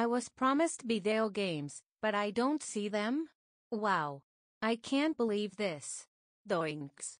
I was promised video games, but I don't see them? Wow. I can't believe this. Doinks.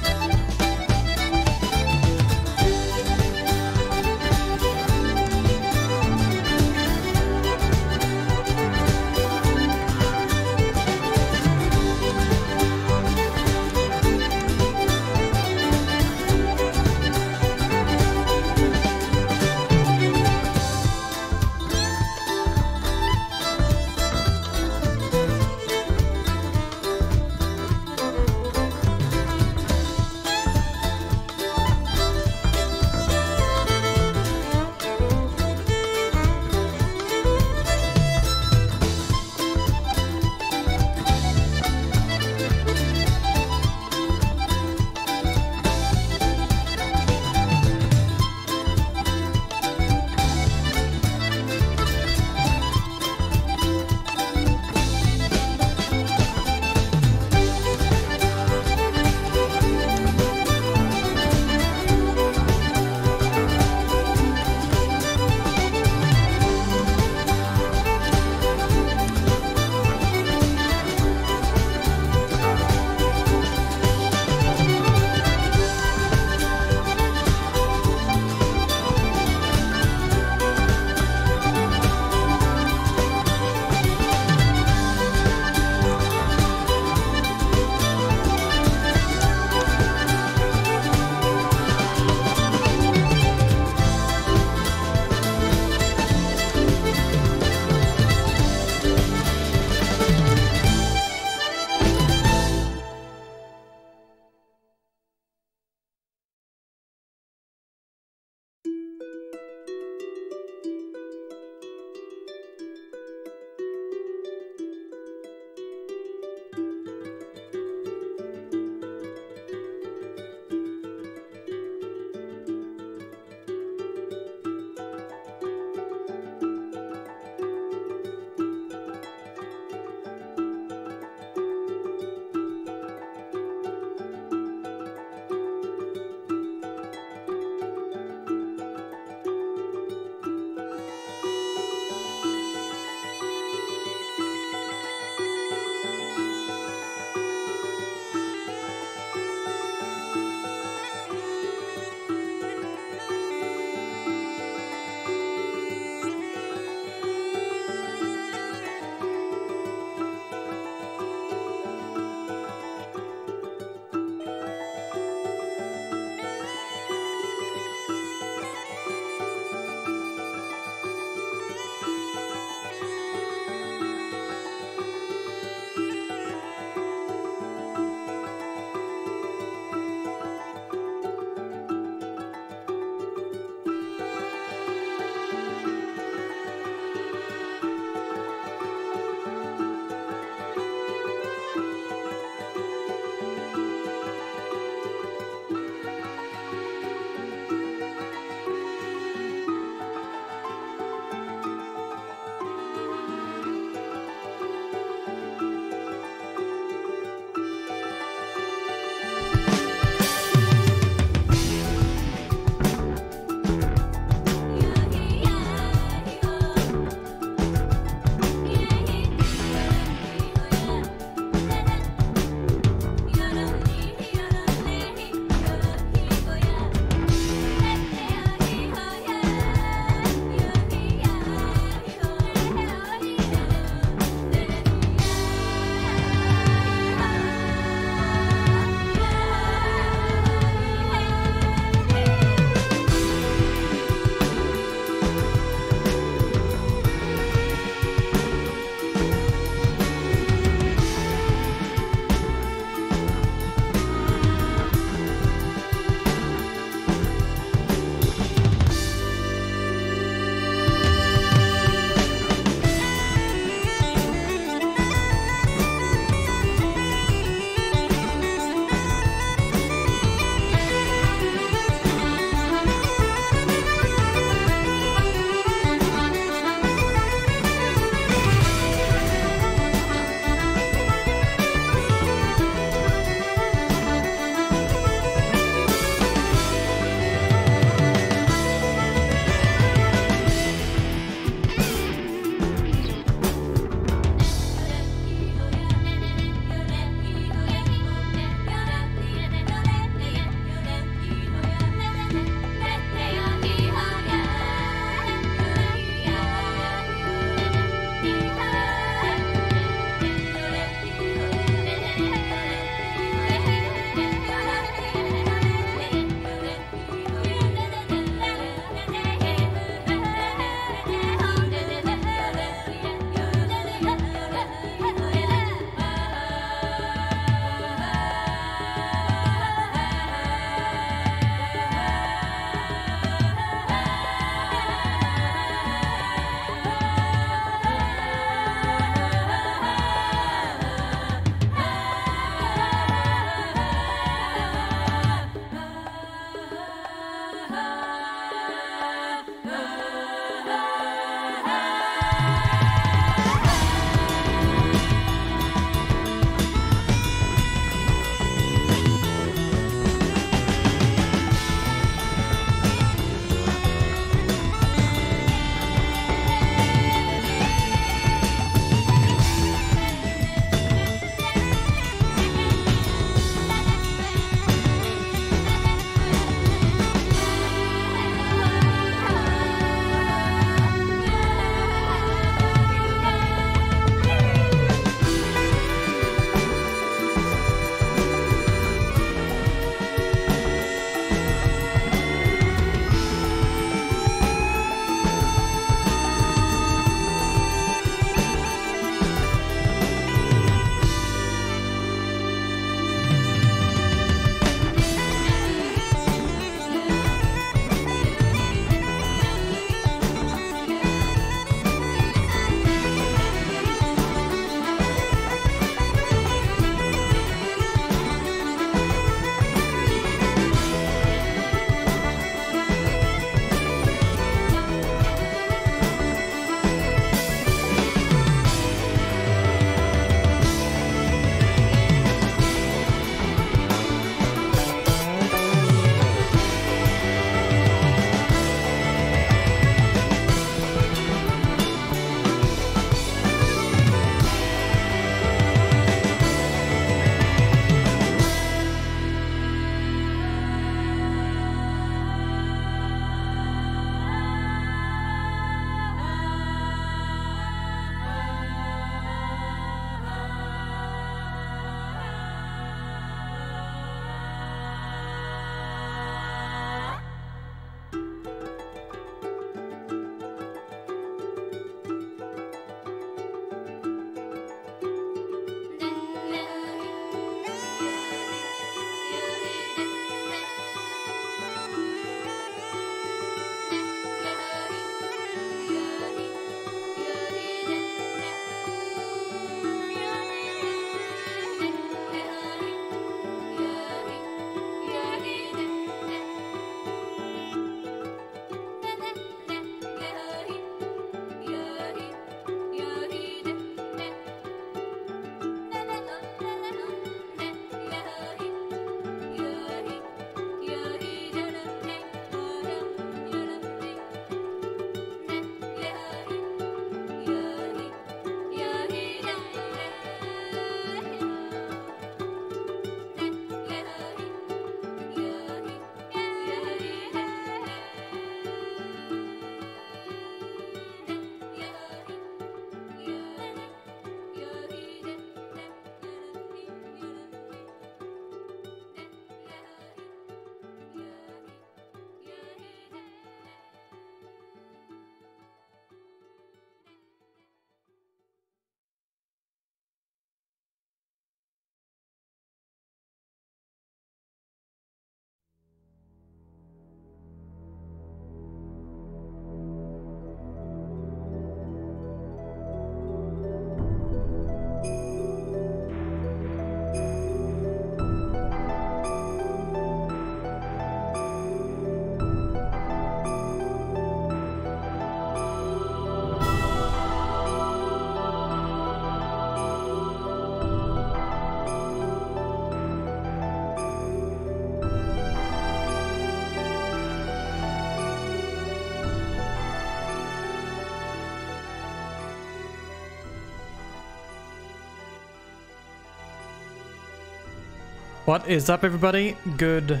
What is up, everybody? Good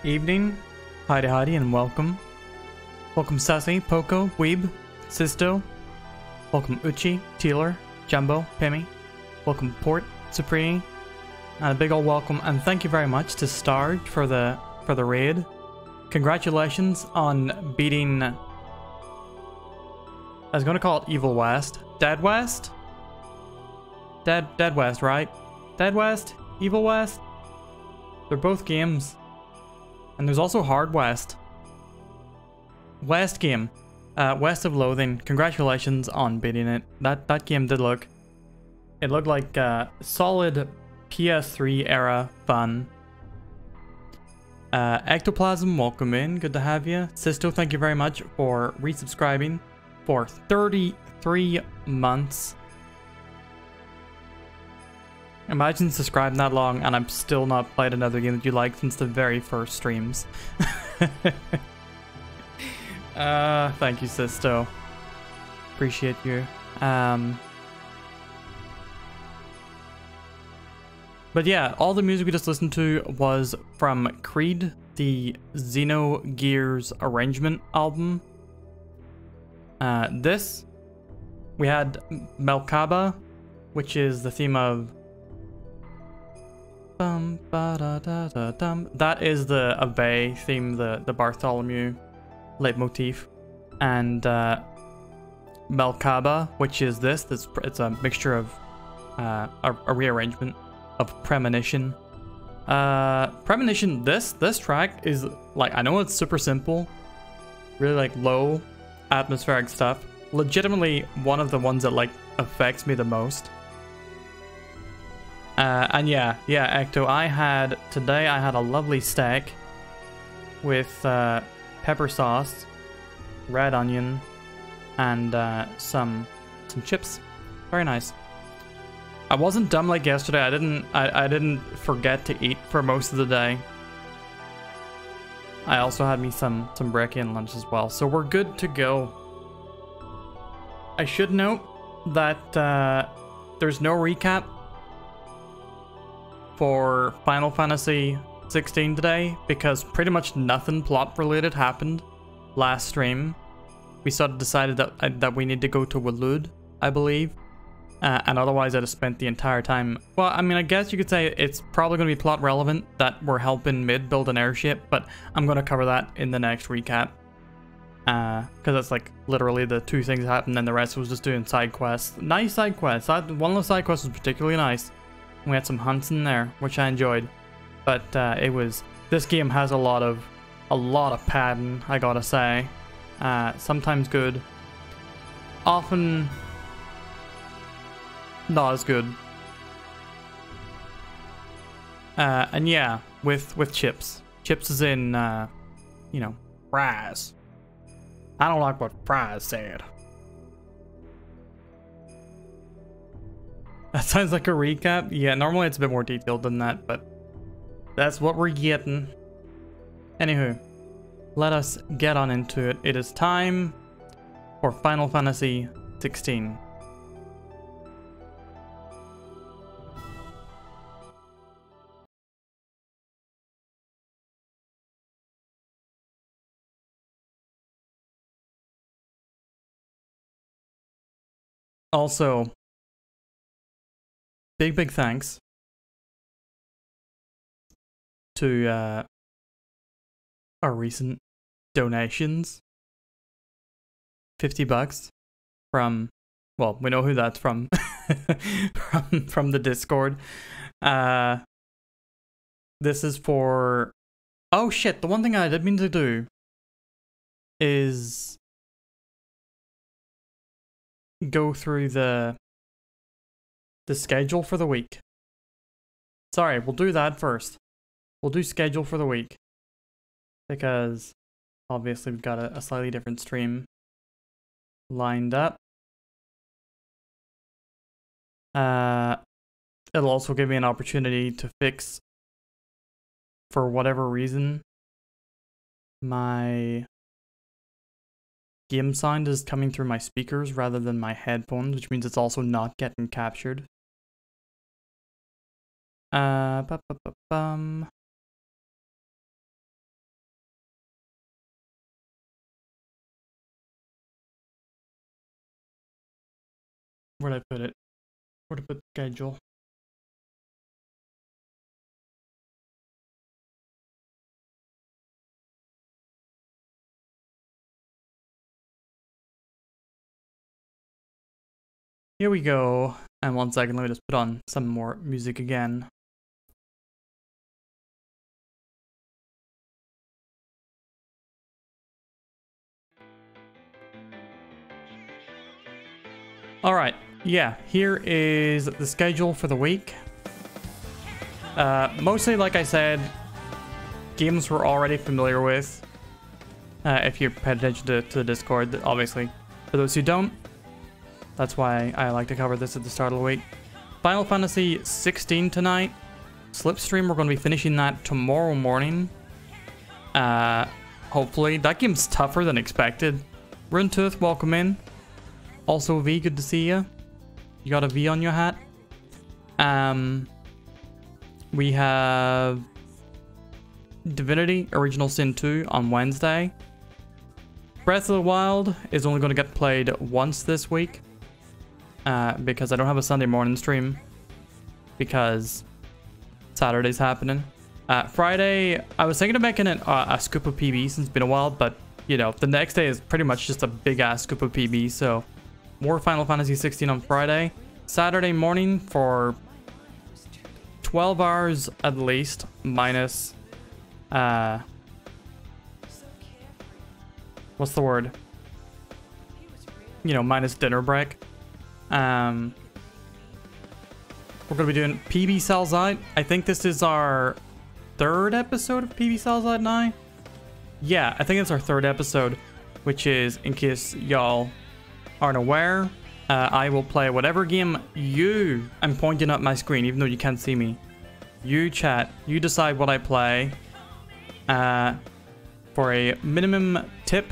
evening. Heidi, and welcome. Welcome Sassy, Poco, Weeb, Sisto. Welcome Uchi, Teeler, Jumbo, Pimmy. Welcome Port, Supreme. And a big ol' welcome and thank you very much to Starge for the raid. Congratulations on beating, I was gonna call it Evil West. Dead West? Dead West, right? Dead West? Evil West? They're both games. And there's also Hard West. West game. West of Loathing. Congratulations on beating it. That game did look... It looked like solid PS3 era fun. Ectoplasm, welcome in. Good to have you. Sisto, thank you very much for resubscribing for 33 months. Imagine subscribing that long and I've still not played another game that you like since the very first streams. Thank you, Sisto. Appreciate you. But yeah, all the music we just listened to was from Creed, the Xenogears arrangement album. This, we had Melkaba, which is the theme of... That is the Ave theme, the Bartholomew leitmotif. And Melkaba, which is this. It's a mixture of a rearrangement of Premonition. Premonition, this track is like, I know it's super simple, really like low atmospheric stuff. Legitimately one of the ones that like affects me the most. And yeah, Ecto, today I had a lovely steak with pepper sauce, red onion, and some chips. Very nice. I wasn't dumb like yesterday. I didn't forget to eat for most of the day. I also had me some brekkie and lunch as well, so we're good to go. I should note that there's no recap for Final Fantasy XVI today because pretty much nothing plot related happened last stream. We sort of decided that we need to go to waloed, I believe. And otherwise I'd have spent the entire time... Well, I mean, I guess you could say it's probably going to be plot relevant that we're helping Mid build an airship, but I'm going to cover that in the next recap. Because that's like literally the two things that happened, and the rest was just doing side quests. Nice side quests. One of the side quests was particularly nice. We had some hunts in there, which I enjoyed. But it was... This game has a lot of padding, I gotta say. Sometimes good. Often... not as good. And yeah, with chips. Chips is in, you know, fries. I don't like what fries said. That sounds like a recap. Yeah, normally it's a bit more detailed than that, but that's what we're getting. Anywho, let us get on into it. It is time for Final Fantasy XVI. Also, big thanks to our recent donations. $50 from, well, we know who that's from. from the Discord. This is for... Oh shit, the one thing I did mean to do is go through the schedule for the week. Sorry, we'll do that first. We'll do schedule for the week. Because obviously we've got a slightly different stream lined up. It'll also give me an opportunity to fix, for whatever reason, my game sound is coming through my speakers rather than my headphones, which means it's also not getting captured. Bum. Where'd I put it? Where'd I put the schedule? Here we go. And 1 second, let me just put on some more music again. Alright, yeah, here is the schedule for the week. Mostly, like I said, games we're already familiar with. If you paid attention to the Discord, obviously. For those who don't, that's why I like to cover this at the start of the week. Final Fantasy XVI tonight. Slipstream, we're going to be finishing that tomorrow morning. Hopefully. That game's tougher than expected. Runetooth, welcome in. Also V, good to see you. You got a V on your hat. We have Divinity Original Sin 2 on Wednesday. Breath of the Wild is only going to get played once this week. Because I don't have a Sunday morning stream. Because Saturday's happening. Friday, I was thinking of making it a scoop of PB since it's been a while. But, you know, the next day is pretty much just a big-ass scoop of PB. So, more Final Fantasy XVI on Friday. Saturday morning for 12 hours at least, minus... what's the word? You know, minus dinner break. We're going to be doing PB Cells Out. I think this is our 3rd episode of PB Cells Out now. Yeah, I think it's our 3rd episode, which is, in case y'all aren't aware, I will play whatever game I'm pointing up my screen, even though you can't see me. You chat, you decide what I play. For a minimum tip,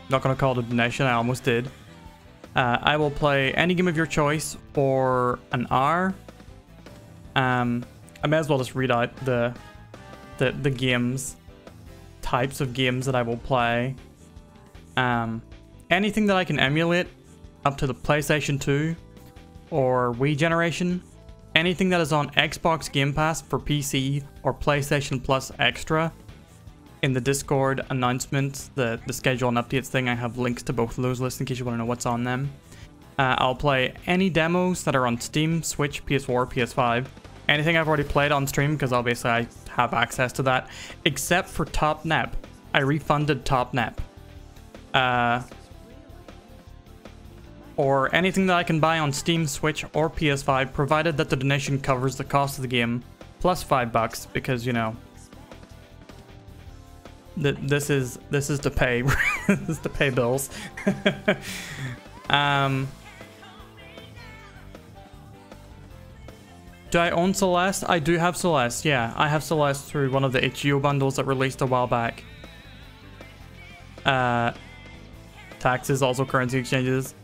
not going to call it a donation, I almost did. I will play any game of your choice for an hour. I may as well just read out the games, types of games that I will play. Anything that I can emulate up to the PlayStation 2 or Wii generation. Anything that is on Xbox Game Pass for PC or PlayStation Plus Extra. In the Discord announcements, the schedule and updates thing, I have links to both of those lists in case you want to know what's on them. I'll play any demos that are on Steam, Switch, PS4, PS5. Anything I've already played on stream, because obviously I have access to that. Except for Top Nep. I refunded Top Nep. Or anything that I can buy on Steam, Switch, or PS5, provided that the donation covers the cost of the game, plus $5, because, you know... This is to pay this is to pay bills. Do I own Celeste? I do have Celeste, yeah. I have Celeste through one of the HGO bundles that released a while back. Taxes, also currency exchanges.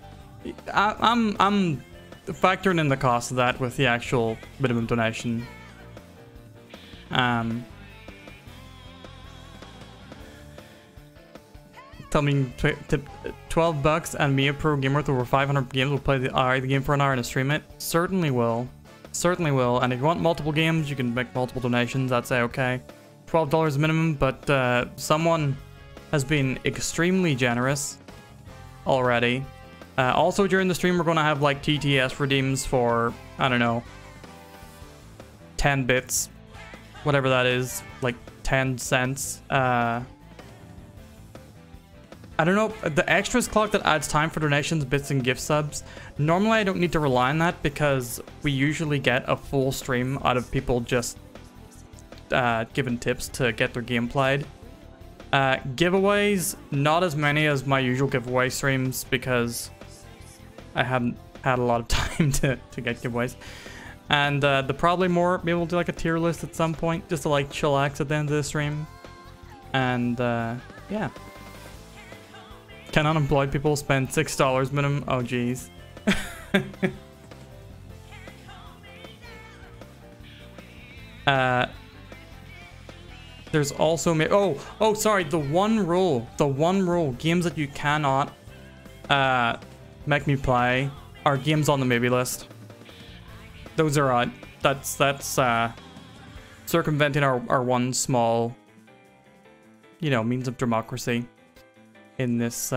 I'm factoring in the cost of that with the actual minimum donation. Tell me $12 and me a pro gamer with over 500 games will play the game for an hour and stream it. Certainly will. Certainly will. And if you want multiple games, you can make multiple donations. I'd say okay. $12 minimum, but someone has been extremely generous already. Also during the stream, we're going to have like TTS redeems for, I don't know, 10 bits. Whatever that is, like 10 cents. I don't know, the extras clock that adds time for donations, bits, and gift subs. Normally I don't need to rely on that because we usually get a full stream out of people just giving tips to get their game played. Giveaways, not as many as my usual giveaway streams because I haven't had a lot of time to get giveaways. And the probably more, maybe we'll do like a tier list at some point just to like chillax at the end of the stream. And yeah. Can unemployed people spend $6 minimum? Oh, geez. There's also sorry, the one rule, games that you cannot make me play are games on the maybe list. Those are out. That's circumventing our one small, means of democracy in this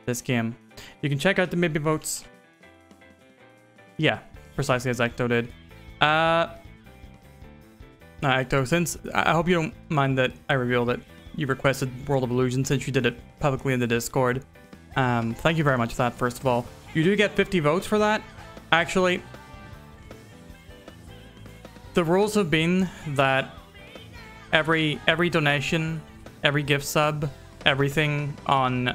this game. You can check out the maybe votes. Yeah, precisely as Ecto did. Ecto, since I hope you don't mind that I revealed that you requested World of Illusion since you did it publicly in the Discord. Thank you very much for that, first of all. You do get 50 votes for that. Actually, the rules have been that every donation, every gift sub, everything on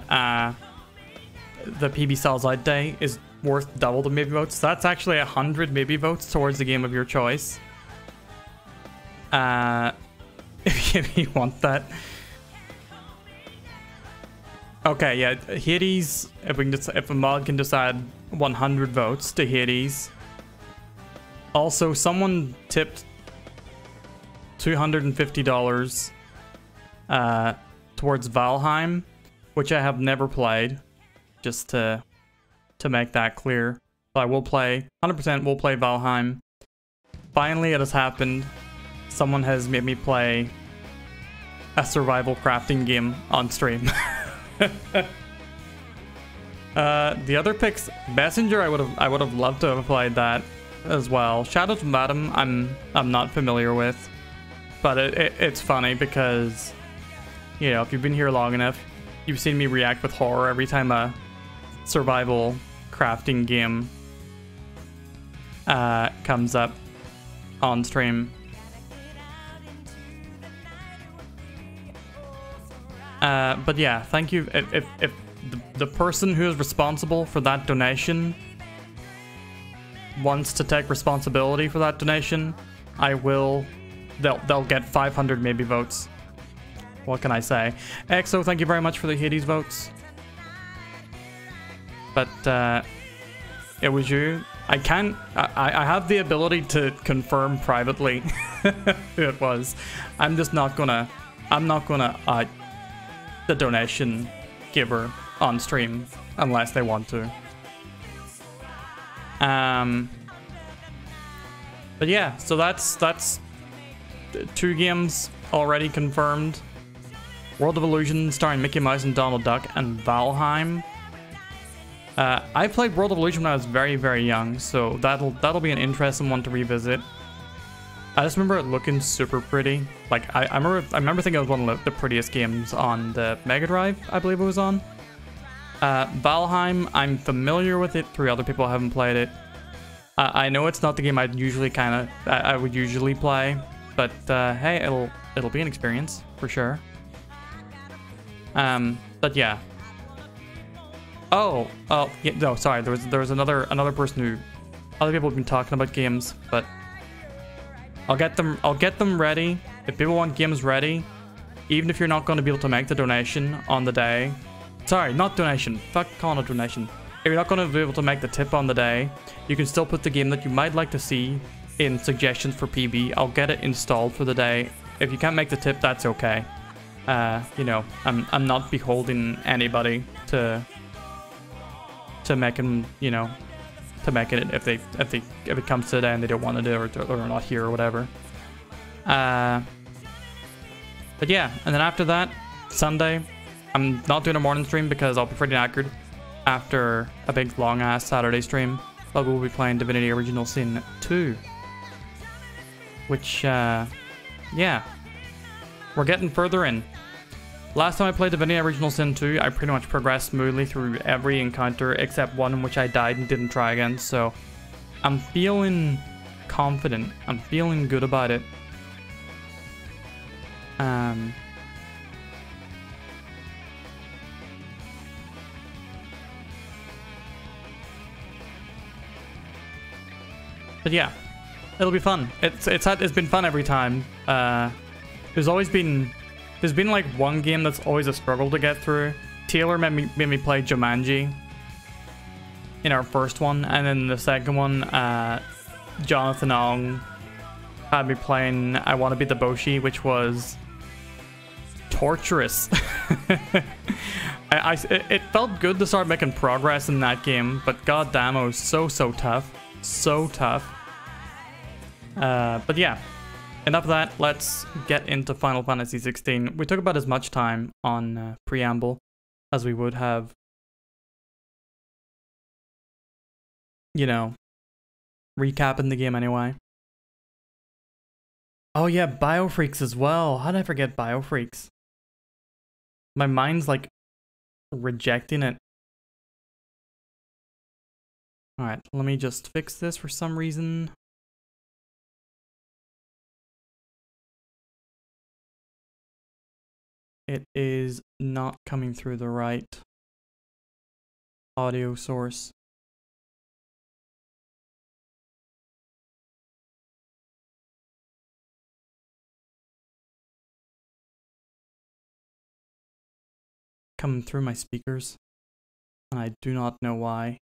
the PB Sells Out Day is worth double the maybe votes. That's actually 100 maybe votes towards the game of your choice. If you want that. Okay, yeah, Hades. If a mod can decide 100 votes to Hades. Also, someone tipped $250 towards Valheim, which I have never played. Just to make that clear, but I will play 100%. Will play Valheim. Finally, it has happened. Someone has made me play a survival crafting game on stream. The other picks, Messenger, I would have loved to have played that as well. Shadows of Madam, I'm not familiar with, but it's funny because if you've been here long enough, you've seen me react with horror every time a survival crafting game comes up on stream. But yeah, thank you. If the person who is responsible for that donation wants to take responsibility for that donation, they'll get 500 maybe votes. What can I say? EXO, thank you very much for the Hades votes. But it was you. I have the ability to confirm privately who it was. I'm not gonna the donation giver on stream unless they want to. But yeah, so that's 2 games already confirmed. World of Illusion starring Mickey Mouse and Donald Duck, and Valheim. I played World of Illusion when I was very, very young, so that'll be an interesting one to revisit. I just remember it looking super pretty. Like I remember thinking it was one of the prettiest games on the Mega Drive, I believe it was on. Valheim, I'm familiar with it through other people who haven't played it. I know it's not the game I would usually play, but hey, it'll be an experience for sure. But yeah. Oh, yeah, no, sorry. There was another person who, other people have been talking about games, but I'll get them ready. If people want games ready, even if you're not going to be able to make the donation on the day. Sorry, not donation. Fuck calling it donation. If you're not going to be able to make the tip on the day, you can still put the game that you might like to see in suggestions for PB. I'll get it installed for the day. If you can't make the tip, that's okay. I'm not beholding anybody to make them, to make it if it comes to the day and they don't want to do it or not here or whatever. But yeah, and then after that, Sunday, I'm not doing a morning stream because I'll be pretty knackered after a big long ass Saturday stream. But we'll be playing Divinity Original Sin 2, which yeah, we're getting further in. Last time I played Divinity Original Sin 2, I pretty much progressed smoothly through every encounter except one in which I died and didn't try again, so I'm feeling confident. I'm feeling good about it. But yeah, it'll be fun. It's been fun every time. There's been like one game that's always a struggle to get through. Taylor made me play Jumanji in our first one, and then the second one, Jonathan Ong had me playing I Want to Be the Boshi, which was torturous. It felt good to start making progress in that game, but goddamn, it was so tough. So tough. But yeah, enough of that. Let's get into Final Fantasy XVI. We took about as much time on preamble as we would have, you know, recapping the game anyway. Oh yeah, Biofreaks as well. How did I forget Biofreaks? My mind's like rejecting it. Alright, let me just fix this for some reason. It is not coming through the right audio source. Coming through my speakers, and I do not know why.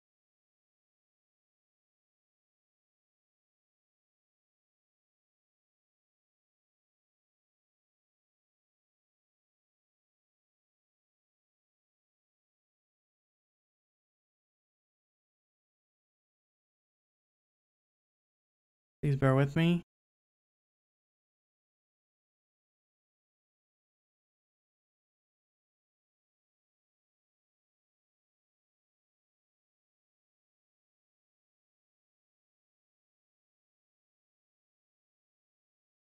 Please bear with me.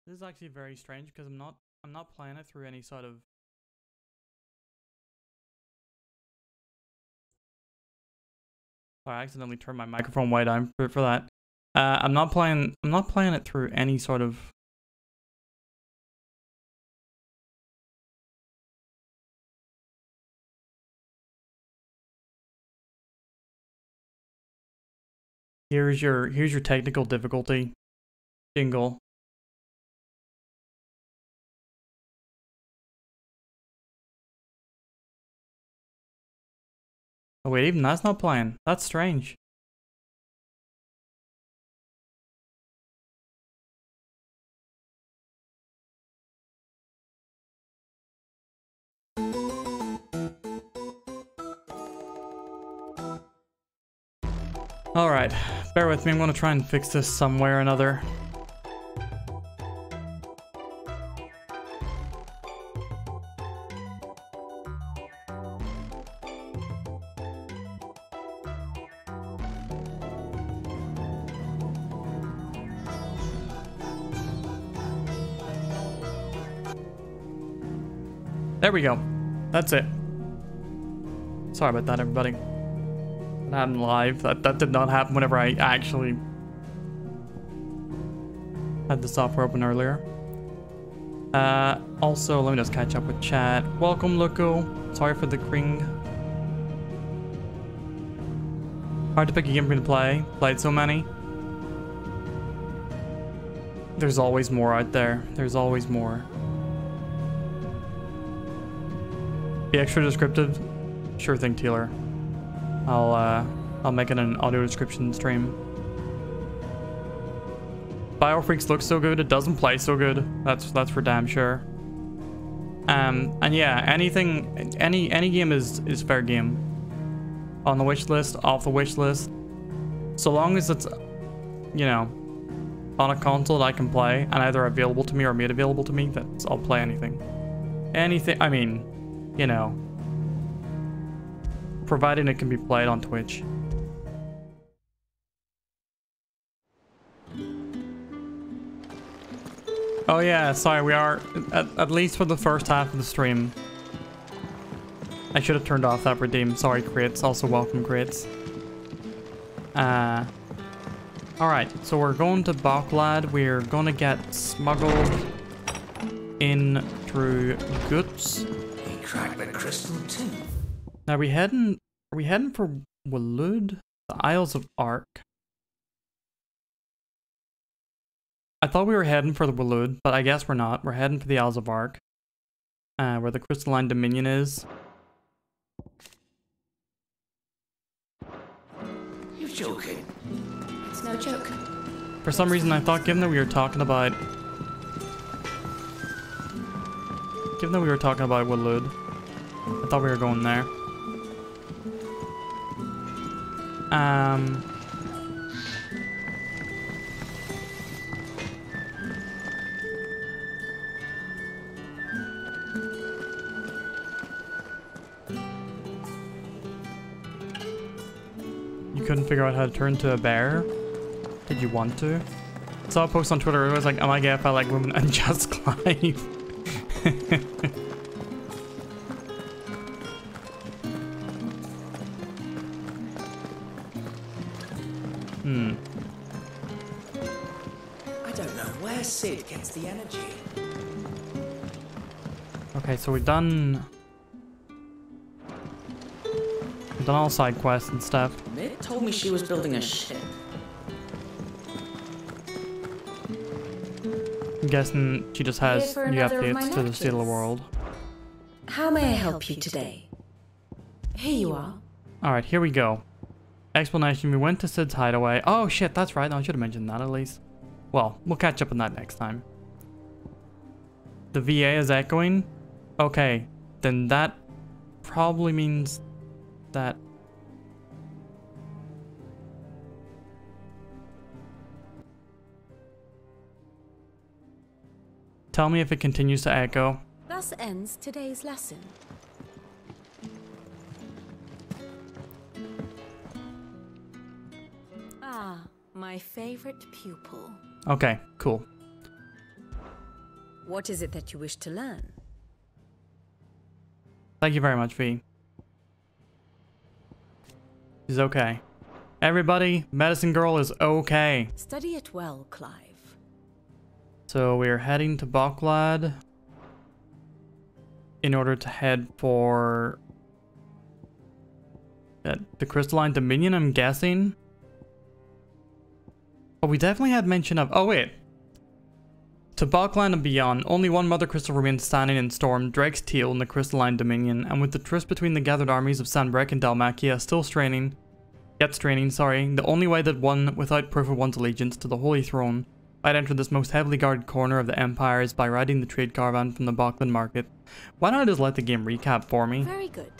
This is actually very strange because I'm not playing it through any sort of I accidentally turned my microphone way down for that. I'm not playing it through any sort of here's your technical difficulty jingle. Oh wait, even that's not playing. That's strange. Alright, bear with me, I'm gonna try and fix this some way or another. There we go. That's it. Sorry about that, everybody. That happened live. That did not happen whenever I actually had the software open earlier. Also, let me just catch up with chat. Welcome, Loco. Sorry for the cring. Hard to pick a game for me to play. Played so many. There's always more out there. There's always more. Be extra descriptive? Sure thing, Tealer. I'll make it an audio description stream. Biofreaks looks so good, it doesn't play so good. That's for damn sure. And yeah, any game is fair game. On the wish list, off the wish list. So long as it's, you know, on a console that I can play and either available to me or made available to me, I'll play anything. Anything, I mean, you know, providing it can be played on Twitch. Oh yeah, sorry, we are, at least for the first half of the stream. I should have turned off that redeem. Sorry, Crates. Also welcome, Crates. Alright, so we're going to Boklad. We're gonna get smuggled in through Guts. He cracked the crystal too. Now are we heading for waloed? The Isles of Ark. I thought we were heading for the waloed, but I guess we're not. We're heading for the Isles of Ark. Where the Crystalline Dominion is. You're joking. It's no joke. For some reason, I thought, given that we were talking about waloed, I thought we were going there. You couldn't figure out how to turn to a bear? Did you want to? I saw a post on Twitter. It was like, "Am I gay if I like women and just Clive?" I don't know where Sid gets the energy. Okay, so we've done all side quests and stuff. Mitt told me she was building a ship. I'm guessing she just has Here for new another of my updates to the matches. state of the world. How may I help you today? Here you are. Alright, here we go. Explanation, we went to Sid's hideaway. Oh shit, that's right. No, I should have mentioned that at least. Well, we'll catch up on that next time. The VA is echoing? Okay, then that probably means that... Tell me if it continues to echo. Thus ends today's lesson. Ah, my favorite pupil. Okay, cool. What is it that you wish to learn? Thank you very much, V. She's okay. Everybody, Medicine Girl is okay. Study it well, Clive. So we're heading to Waloed in order to head for the Crystalline Dominion, I'm guessing. But we definitely had mention of... Oh, wait. To Waloed and beyond, only one Mother Crystal remains standing in Storm, Drake's Teal in the Crystalline Dominion, and with the truce between the gathered armies of Sanbreque and Dalmacia still straining, the only way that one without proof of one's allegiance to the Holy Throne might enter this most heavily guarded corner of the Empire is by riding the trade caravan from the Waloed market. Why not just let the game recap for me? Very good.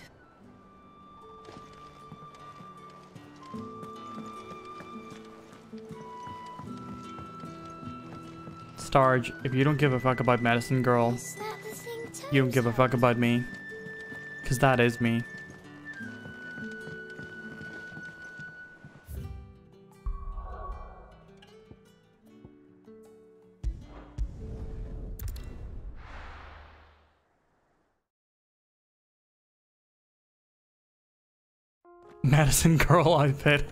Starge, if you don't give a fuck about Medicine Girl, Is that the thing you don't give a fuck about me. Cause that is me. Medicine Girl outfit.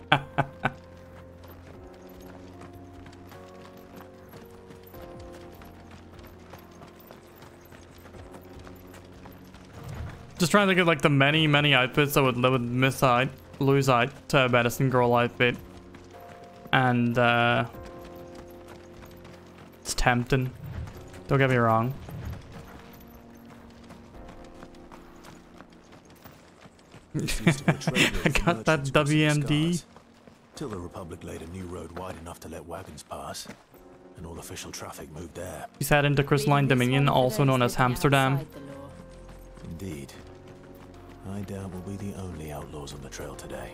Just trying to get like the many outfits that would lose out to a Medicine Girl outfit. And it's tempting. Don't get me wrong. I got that WMD. Till the Republic laid a new road wide enough to let wagons pass, and all official traffic moved there. He's heading to Crystalline Dominion, also known as Amsterdam. Indeed. I doubt we'll be the only outlaws on the trail today.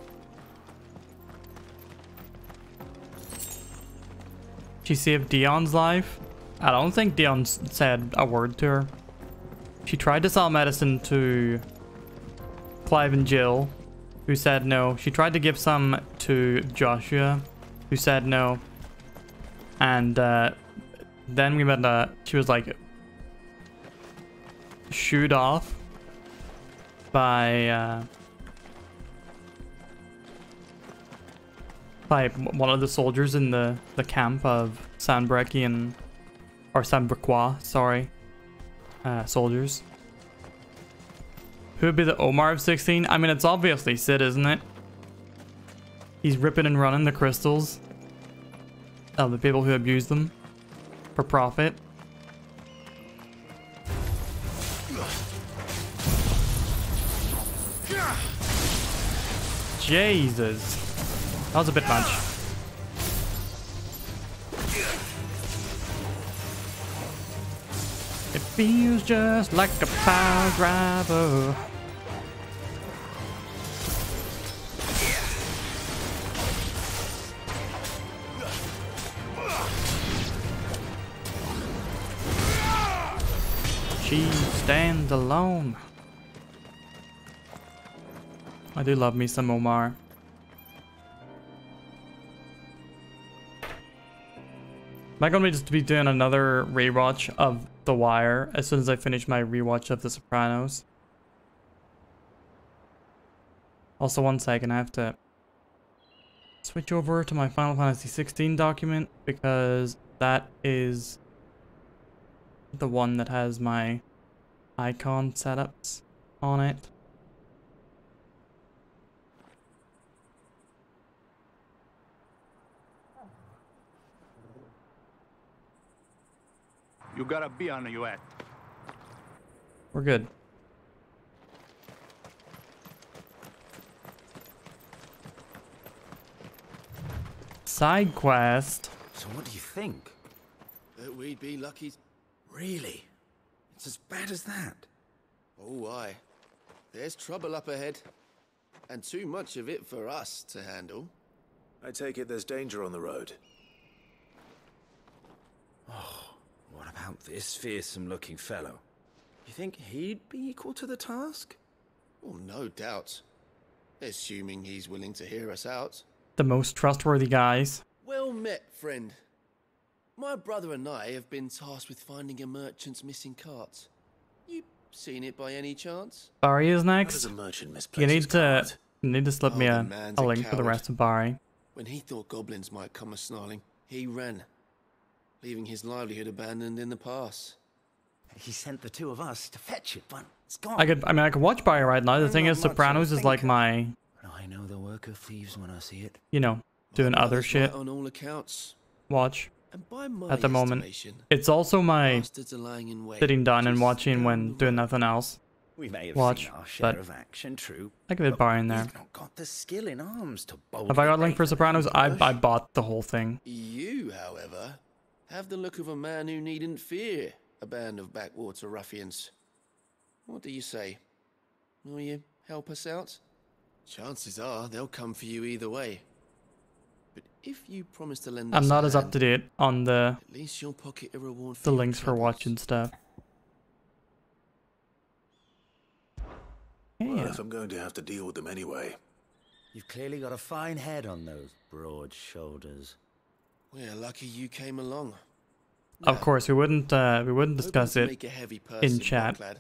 She saved Dion's life? I don't think Dion said a word to her. She tried to sell medicine to Clive and Jill, who said no. She tried to give some to Joshua, who said no. And then we met she was like shooed off by one of the soldiers in the camp of Sanbreque or Sanbrequois, sorry, soldiers. Who would be the Omar of 16? I mean, it's obviously Sid, isn't it? He's ripping and running the crystals of the people who abuse them for profit. Jesus. That was a bit much. feels just like a power driver. She stands alone. I do love me some Omar. Am I going to just be doing another rewatch of The Wire as soon as I finish my rewatch of The Sopranos? Also, one second, I have to switch over to my Final Fantasy XVI document because that is the one that has my icon setups on it. You gotta be on your act. We're good. Side quest. So what do you think? That we'd be lucky. Really? It's as bad as that? Oh, aye. There's trouble up ahead. And too much of it for us to handle. I take it there's danger on the road. Oh, what about this fearsome-looking fellow? You think he'd be equal to the task? Oh, no doubt. Assuming he's willing to hear us out. The most trustworthy guys. Well met, friend. My brother and I have been tasked with finding a merchant's missing cart. You seen it by any chance? Barry is How next. does a merchant You misplace need his to cart? slip me Oh, a the man's a link for the coward. rest of Barry. When he thought goblins might come a-snarling, he ran, leaving his livelihood abandoned in the pass. He sent the two of us to fetch it, but it's gone. I could watch Barry right now. The thing is, Sopranos is like my, I know the work of thieves when I see it. you know, doing My other brother's shit. right on all accounts. Watch. And by my At the moment. estimation, It's also my bastards are lying in wait, sitting down and just watching down when the doing road. nothing else. We may have Watch, seen our share but of action, true. I give it but Barry in there. we've not got the skill in arms to boldly Have I got a link for break Sopranos? I ambush. bought the whole thing. You, however, have the look of a man who needn't fear a band of backwater ruffians. What do you say? Will you help us out? Chances are they'll come for you either way. But if you promise to lend us I'm not a as up hand, to date on the at least you'll pocket a reward for the your links for troubles. watching stuff. Well, Yeah. if I'm going to have to deal with them anyway. You've clearly got a fine head on those broad shoulders. We're lucky you came along. Of Now, course, we wouldn't discuss hoping to it make a heavy in person, chat. Lad.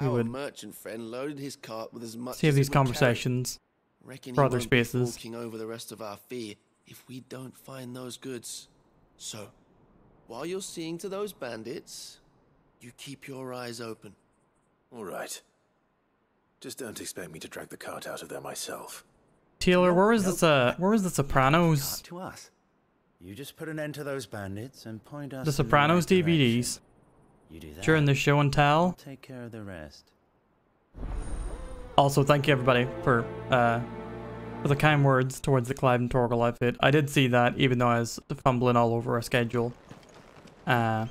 We Our would merchant friend loaded his cart with as much save as these it would carry. conversations Reckon for he other won't be spaces. forking over the rest of our fee if we don't find those goods. So, while you're seeing to those bandits, you keep your eyes open. All right. Just don't expect me to drag the cart out of there myself. Taylor, No, where was no, this where was the Sopranos? To us. You just put an end to those bandits and point us The in Sopranos right direction. DVDs You do that. during the show and tell. I'll take care of the rest. Also, thank you everybody for the kind words towards the Clive and Torgal outfit. I did see that, even though I was fumbling all over our schedule. Yeah,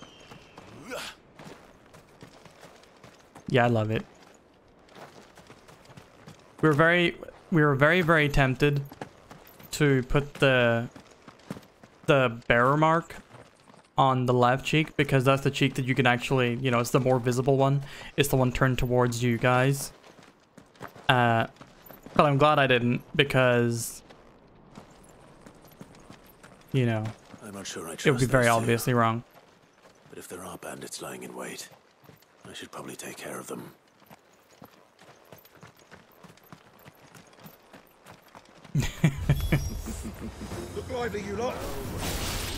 I love it. We were very tempted to put the bearer mark on the left cheek because that's the cheek that you can actually, you know, it's the more visible one. It's the one turned towards you guys. But I'm glad I didn't because, you know, I'm not sure I trust it would be very those two, obviously wrong. But if there are bandits lying in wait, I should probably take care of them. Look lively, you lot.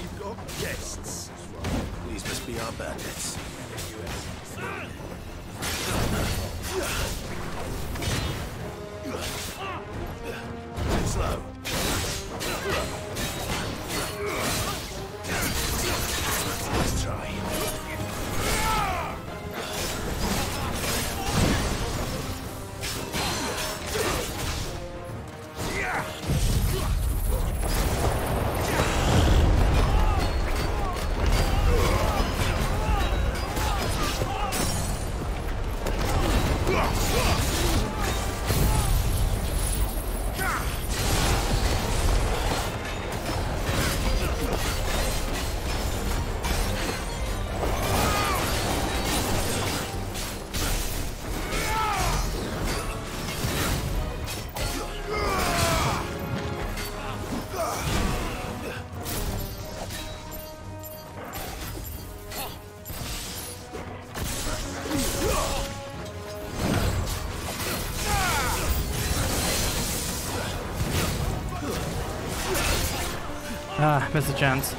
You've got guests. These must be our bandits. Slow. Let's try. Ah, missed a chance.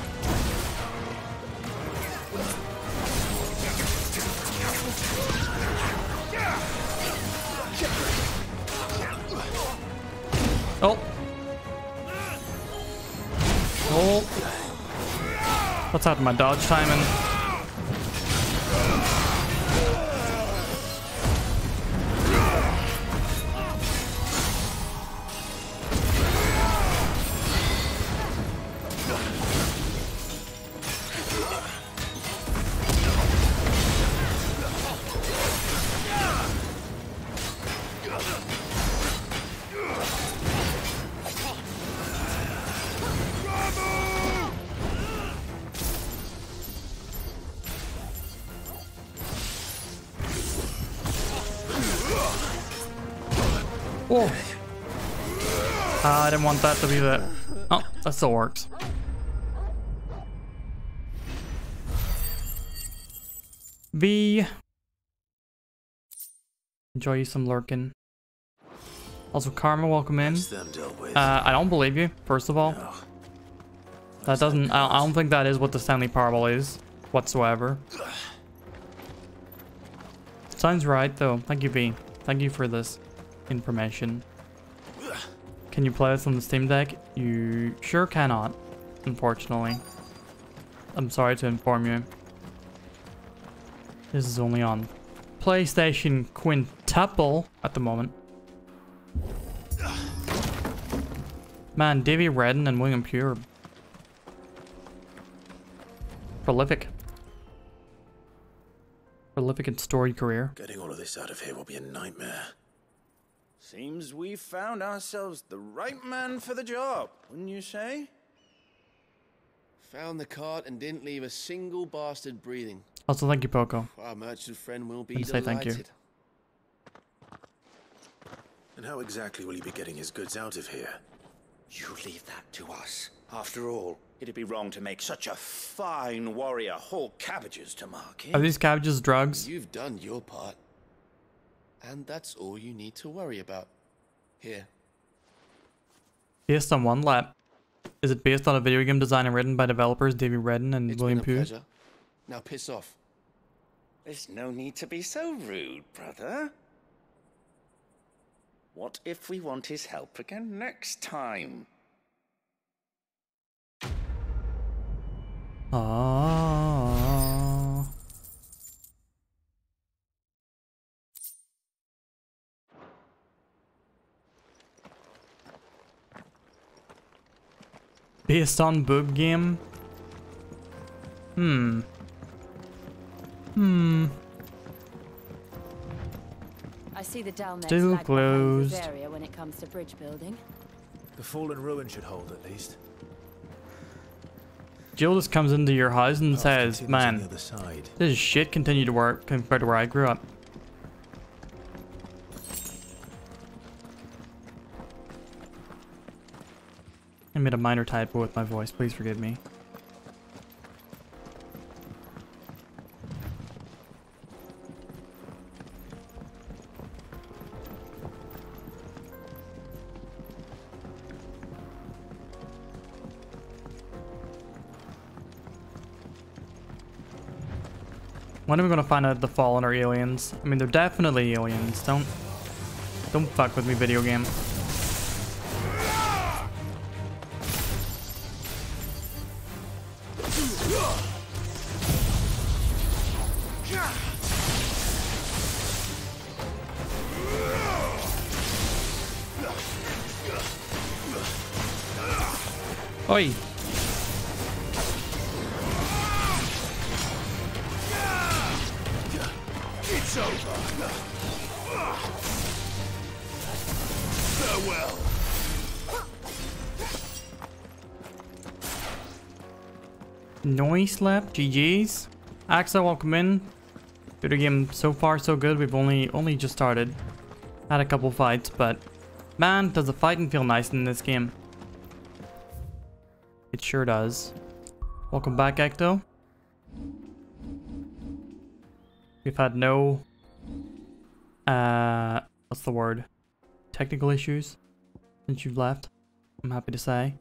Oh. Oh. What's happened to my dodge timing? Whoa. I didn't want that to be that. Oh, that still works. V. Enjoy you some lurking. Also, Karma, welcome in. I don't believe you, first of all. No. That doesn't, I don't think that is what the Stanley Parable is, whatsoever. Sounds right, though. Thank you, V. Thank you for this information. Can you play this on the Steam Deck? You sure cannot, unfortunately. I'm sorry to inform you. This is only on PlayStation Quintuple at the moment. Man, Davy Redden and William Pugh are prolific. Prolific and storied career. Getting all of this out of here will be a nightmare. Seems we found ourselves the right man for the job, wouldn't you say? Found the cart and didn't leave a single bastard breathing. Also, thank you, Poco. Our merchant friend will be Let me say delighted. thank you. And how exactly will he be getting his goods out of here? You leave that to us. After all, it'd be wrong to make such a fine warrior haul cabbages to market. Are these cabbages drugs? You've done your part. And that's all you need to worry about. Here. Based on one lap. Is it based on a video game designed and written by developers Davy Redden and It's William been a Pugh? pleasure. Now piss off. There's no need to be so rude, brother. What if we want his help again next time? Ah. Based on book game? I see the Dalmets Still lag behind this closed. area when it comes to bridge building. The fallen ruin should hold at least. Jill just comes into your house and Path says, continues on the man, other side. this shit continued to work compared to where I grew up. I made a minor typo with my voice, please forgive me. When are we gonna find out the Fallen are aliens? I mean, they're definitely aliens. Don't fuck with me, video game. Oi! It's over. Farewell. Noise slap, GG's. Axa, welcome in. Video game so far so good. We've only just started. Had a couple fights, but man, does the fighting feel nice in this game. It sure does. Welcome back, Ecto. We've had no what's the word? Technical issues since you've left, I'm happy to say.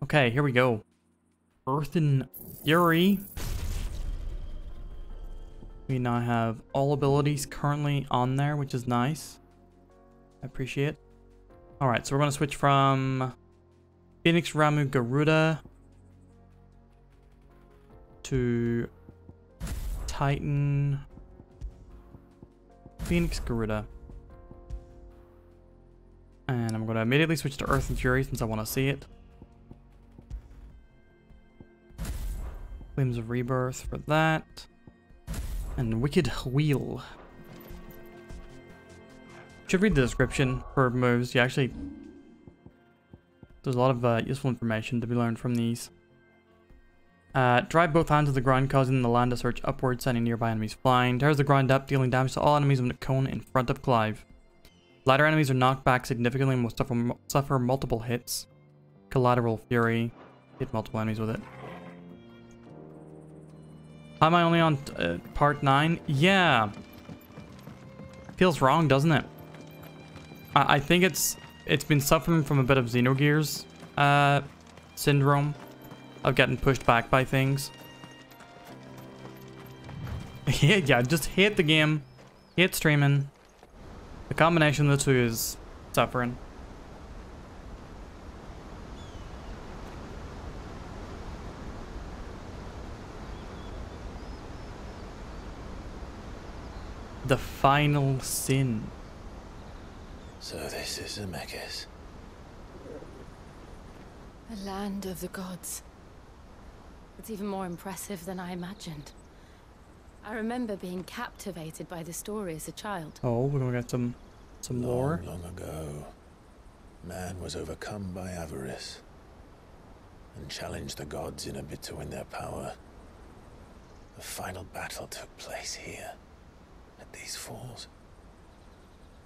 Okay, here we go. Earthen Fury. We now have all abilities currently on there, which is nice. I appreciate. Alright, so we're going to switch from Phoenix Ramu Garuda to Titan Phoenix Garuda. And I'm going to immediately switch to Earth and Fury since I want to see it. Flames of Rebirth for that. And Wicked Wheel. Should read the description for moves. Yeah, actually, there's a lot of useful information to be learned from these. Drive both hands to the ground, causing the land to surge upwards, sending nearby enemies flying. Tears the ground up, dealing damage to all enemies in the cone in front of Clive. Lighter enemies are knocked back significantly and will suffer multiple hits. Collateral Fury. Hit multiple enemies with it. Am I only on part 9? Yeah. Feels wrong, doesn't it? I think it's been suffering from a bit of Xenogears syndrome of getting pushed back by things. Yeah, just hate the game, hate streaming. The combination of the two is suffering. The final sin. So this is Zemeckis. The land of the gods. It's even more impressive than I imagined. I remember being captivated by the story as a child. Oh, we're gonna get some lore. Long ago, man was overcome by avarice and challenged the gods in a bid to win their power. The final battle took place here, at these falls.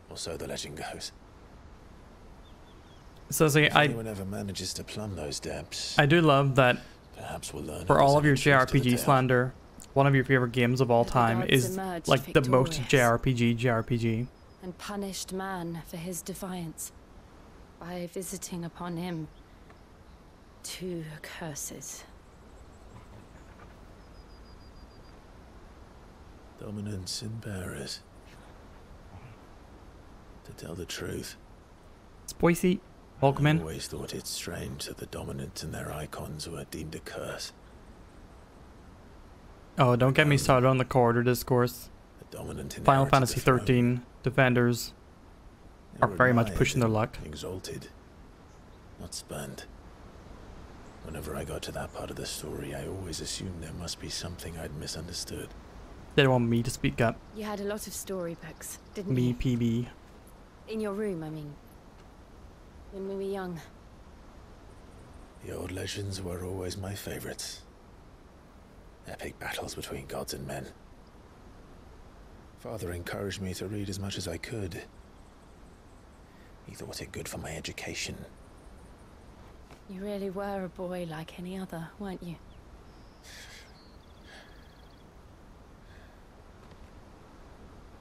Or so the legend goes. So see, if anyone ever manages to plumb those depths, I do love that. Perhaps we'll learn For all of your JRPG slander, one of your favorite games of all time is like the most JRPG. And punished man for his defiance by visiting upon him 2 curses. Dominance in bearers. To tell the truth, Spicy. Welcome in. I always thought it strange that the dominant and their icons were deemed a curse. Oh, don't get me started on the corridor discourse. The dominant Final Fantasy XIII defenders are very much pushing their luck. Exalted, not spurned. Whenever I got to that part of the story, I always assumed there must be something I'd misunderstood. They don't want me to speak up. You had a lot of storybooks, didn't Me, you? PB. In your room, I mean. When we were young. The old legends were always my favorites. Epic battles between gods and men. Father encouraged me to read as much as I could. He thought it good for my education. You really were a boy like any other, weren't you?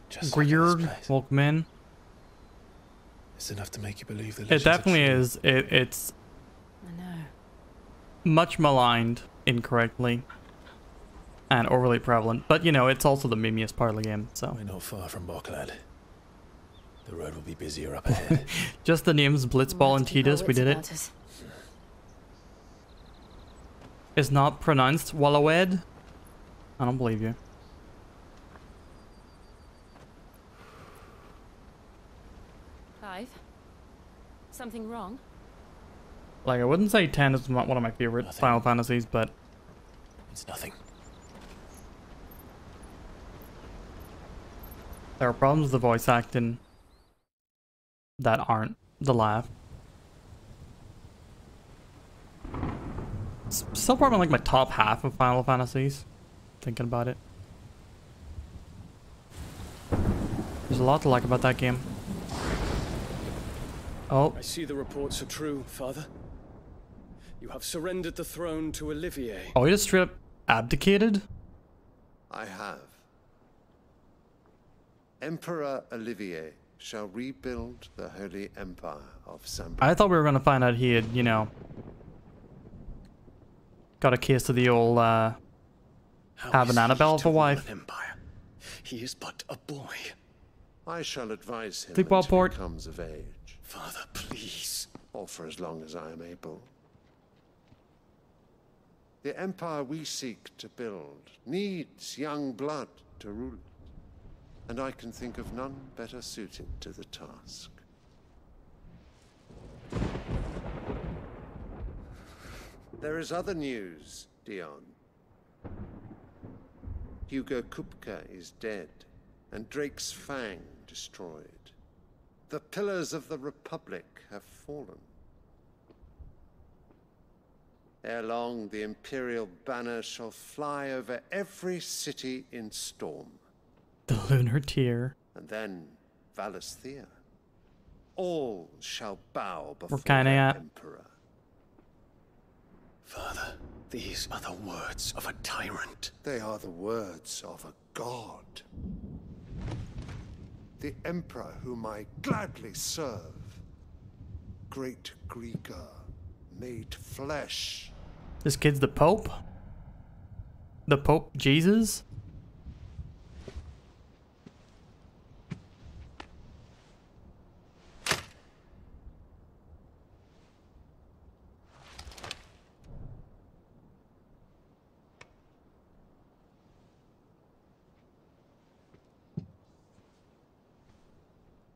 Just Weird. Welcome in. It's enough to make you believe that It definitely is. It's I know. much maligned incorrectly and overly prevalent, but you know, it's also the memeiest part of the game, so. We're not far from Boklad. The road will be busier up ahead. Just the names Blitzball and Tidus, we did it. It's not pronounced waloed. I don't believe you. Clive? Something wrong? Like, I wouldn't say 10 is not one of my favorite Final Fantasies, but It's nothing. there are problems with the voice acting that aren't the laugh. It's still probably like my top half of Final Fantasies, thinking about it. There's a lot to like about that game. Oh. I see the reports are true, Father. You have surrendered the throne to Olivier. Oh, he just straight up abdicated? I have. Emperor Olivier shall rebuild the Holy Empire of Saint. I thought we were going to find out he had, you know, Got a case of the old having Annabelle for wife. He is but a boy. I shall advise him Sleep well, until Port. he comes of age. Father, please. Or for as long as I am able. The empire we seek to build needs young blood to rule it. And I can think of none better suited to the task. There is other news, Dion. Hugo Kupka is dead, and Drake's Fang destroyed. The pillars of the Republic have fallen. Ere long, the Imperial banner shall fly over every city in Storm. The lunar tear. And then Valisthea. All shall bow before We're kinda their at. Emperor. Father, these are the words of a tyrant. They are the words of a god. The Emperor whom I gladly serve. Great Greeker, made flesh. This kid's the Pope? The Pope Jesus?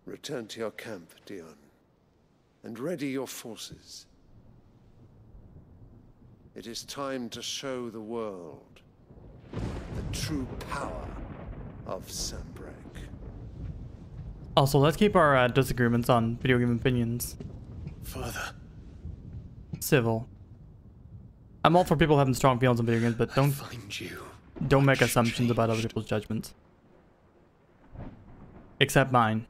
Return to your camp, Dion, and ready your forces. It is time to show the world the true power of Sanbreque. Also, let's keep our disagreements on video game opinions Father. civil. I'm all for people having strong feelings on video games, but don't make assumptions about other people's judgments. Except mine.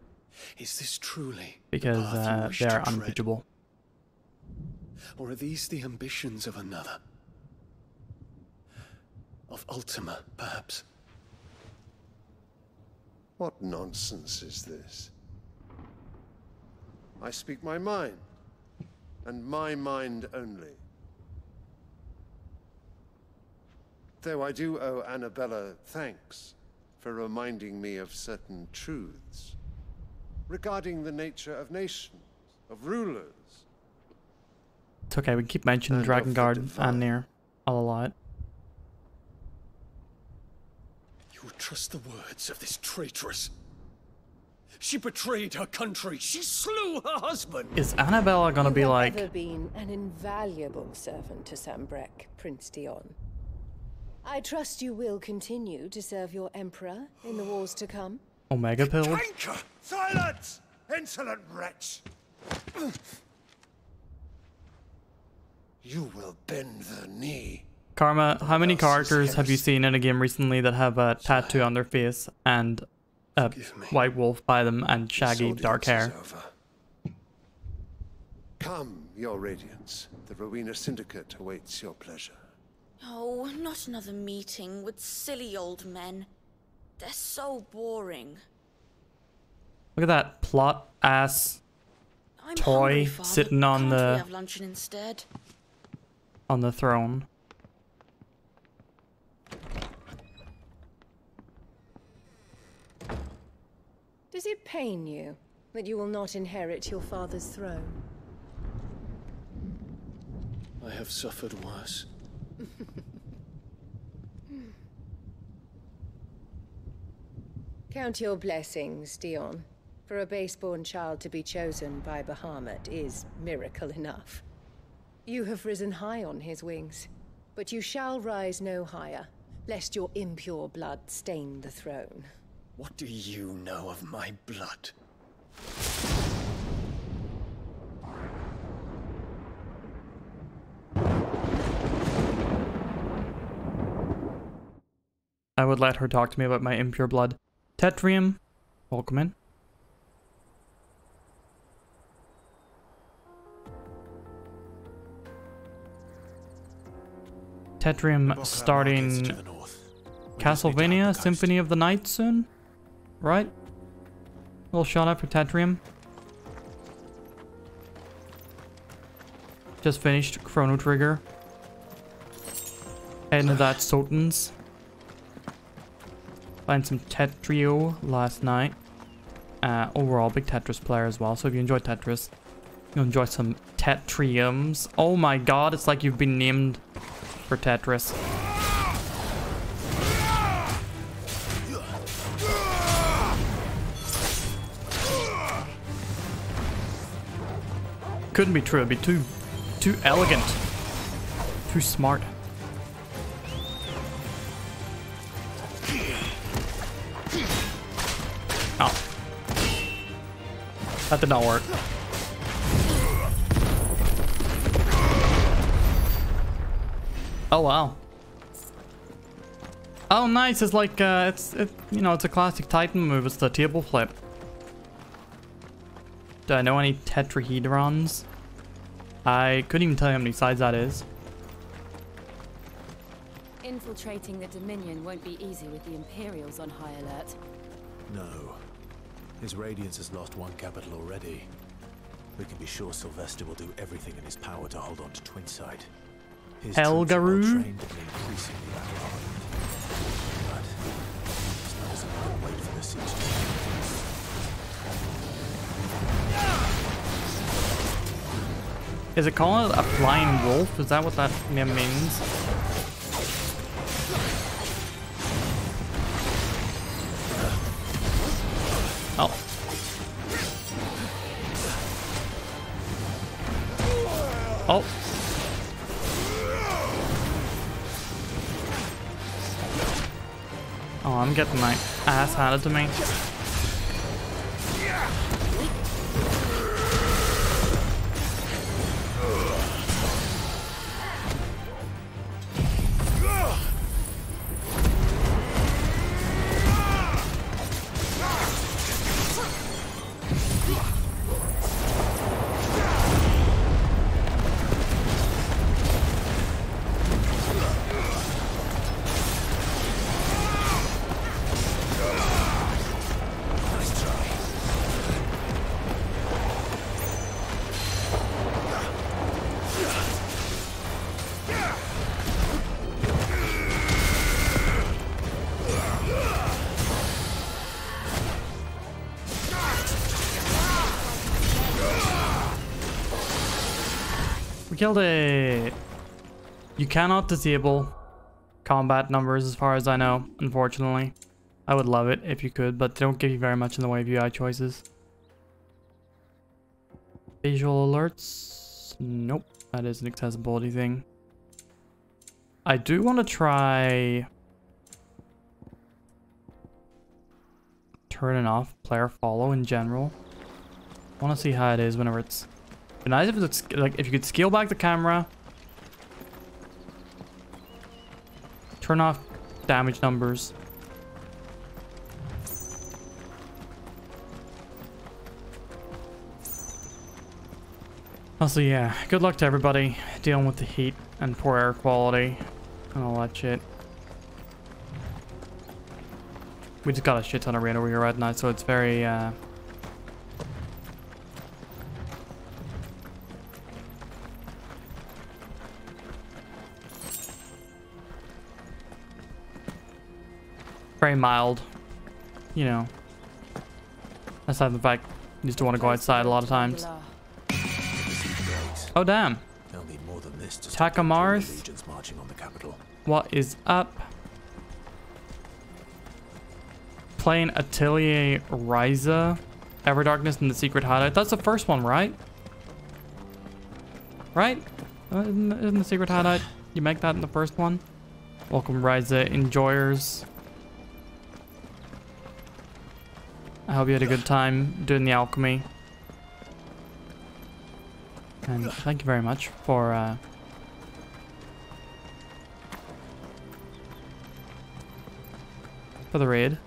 Is this truly because the path you wish they to are tread? unreachable. Or are these the ambitions of another? Of Ultima, perhaps? What nonsense is this? I speak my mind, and my mind only. Though I do owe Annabella thanks for reminding me of certain truths regarding the nature of nations, of rulers. It's okay, we keep mentioning And of the Drakengard divine. and Nier a lot. You would trust the words of this traitress. She betrayed her country. She slew her husband. Is Annabella gonna be like... You have ever been an invaluable servant to Sanbreque, Prince Dion. I trust you will continue to serve your Emperor in the wars to come. Omega Pill? Tanker! Silence! Insolent wretch! You will bend the knee. Karma, how many characters have you seen in a game recently that have a tattoo on their face and a white wolf by them and shaggy dark hair? Come, your radiance. The Rowena Syndicate awaits your pleasure. Oh, not another meeting with silly old men. They're so boring. Look at that plot ass I'm toy hungry, Father. sitting on Can't we the have luncheon instead? throne. Does it pain you that you will not inherit your father's throne? I have suffered worse. Count your blessings, Dion. For a base-born child to be chosen by Bahamut is miracle enough. You have risen high on his wings, but you shall rise no higher, lest your impure blood stain the throne. What do you know of my blood? I would let her talk to me about my impure blood. Tetrium, welcome in. Tetrium starting Castlevania Symphony of the Night soon, right? Little shout out for Tetrium. Just finished Chrono Trigger. Heading to that Sultan's. Playing some Tetrio last night. Overall, big Tetris player as well. So if you enjoy Tetris, you'll enjoy some Tetriums. Oh my god, it's like you've been named for Tetris. Couldn't be true. It'd be too elegant, too smart. Oh, that did not work. Oh wow. Oh nice. It's like it's a classic Titan move. It's the table flip. Do I know any tetrahedrons? I couldn't even tell you how many sides that is. Infiltrating the Dominion won't be easy with the Imperials on high alert. No. His Radiance has lost one capital already. We can be sure Sylvester will do everything in his power to hold on to Twinside. His troops are well trained and increasingly battle-hardened. But it's not as if we can wait for the siege to end. Is it calling it a flying wolf? Is that what that means? Oh. Oh. Oh, I'm getting my ass handed to me. Killed it. You cannot disable combat numbers as far as I know, unfortunately. I would love it if you could, but they don't give you very much in the way of UI choices. Visual alerts? Nope, that is an accessibility thing. I do want to try turning off player follow in general. I want to see how it is whenever it's... It'd be nice if it's like if you could scale back the camera, turn off damage numbers. Also, yeah, good luck to everybody dealing with the heat and poor air quality and all that shit. We just got a shit ton of rain over here right now, so it's very very mild, you know. Aside the fact you just don't want to go outside a lot of times. Oh damn! Takamarth, what is up? Playing Atelier Ryza, Everdarkness and the Secret Hideout. That's the first one, right? Right? Isn't the Secret Hideout? You make that in the first one? Welcome, Ryza enjoyers. I hope you had a good time doing the alchemy. And thank you very much for the raid.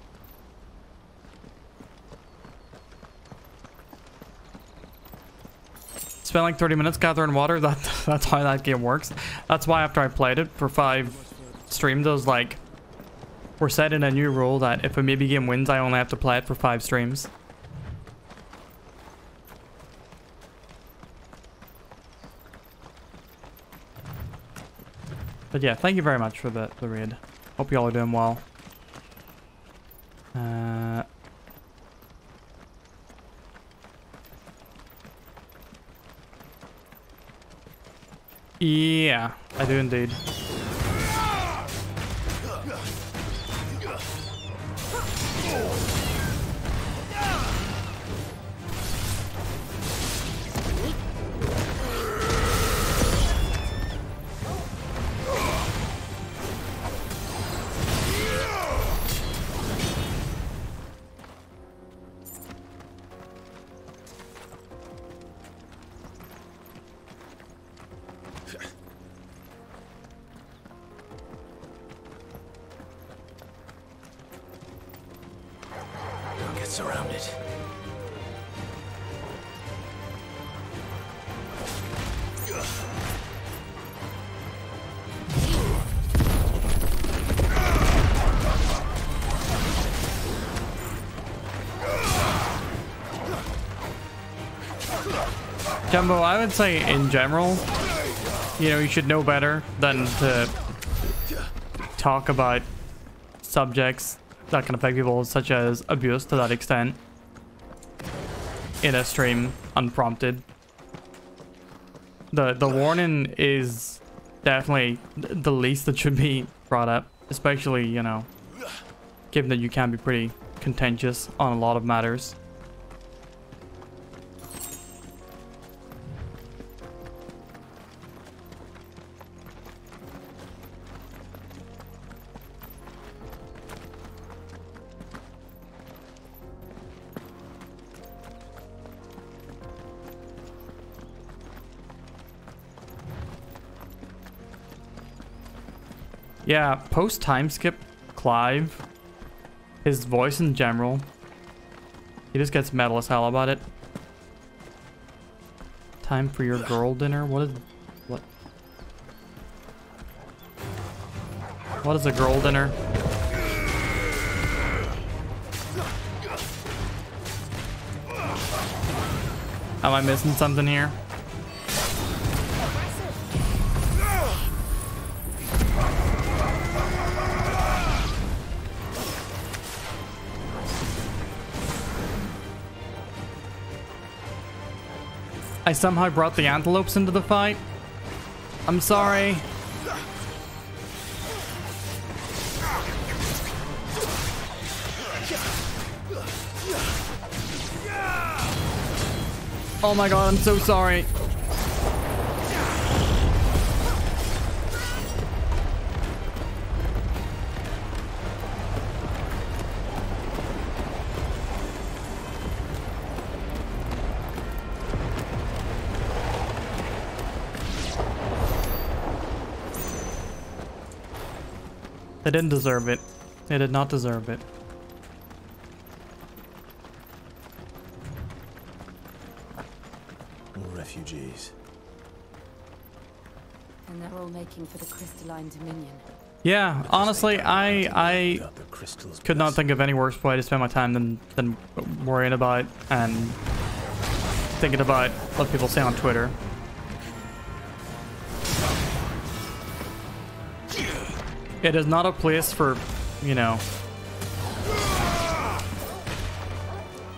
Spent like 30 minutes gathering water. That's how that game works. That's why after I played it for 5 streams, I was like, we're setting a new rule that if a maybe game wins, I only have to play it for 5 streams. But yeah, thank you very much for the raid. Hope you all are doing well. Yeah, I do indeed. Don't get surrounded. Jumbo, I would say in general, you know, you should know better than to talk about subjects that can affect people, such as abuse to that extent, in a stream unprompted. The warning is definitely the least that should be brought up, especially, you know, given that you can be pretty contentious on a lot of matters. Yeah, post time skip Clive, his voice in general, he just gets metal as hell about it. Time for your girl dinner? What is a girl dinner? Am I missing something here? I somehow brought the antelopes into the fight. I'm sorry. Oh my god, I'm so sorry. They didn't deserve it. They did not deserve it. More refugees. And they're all making for the crystalline dominion. Yeah, honestly, I could not think of any worse way to spend my time than worrying about and thinking about what people say on Twitter. It is not a place for, you know,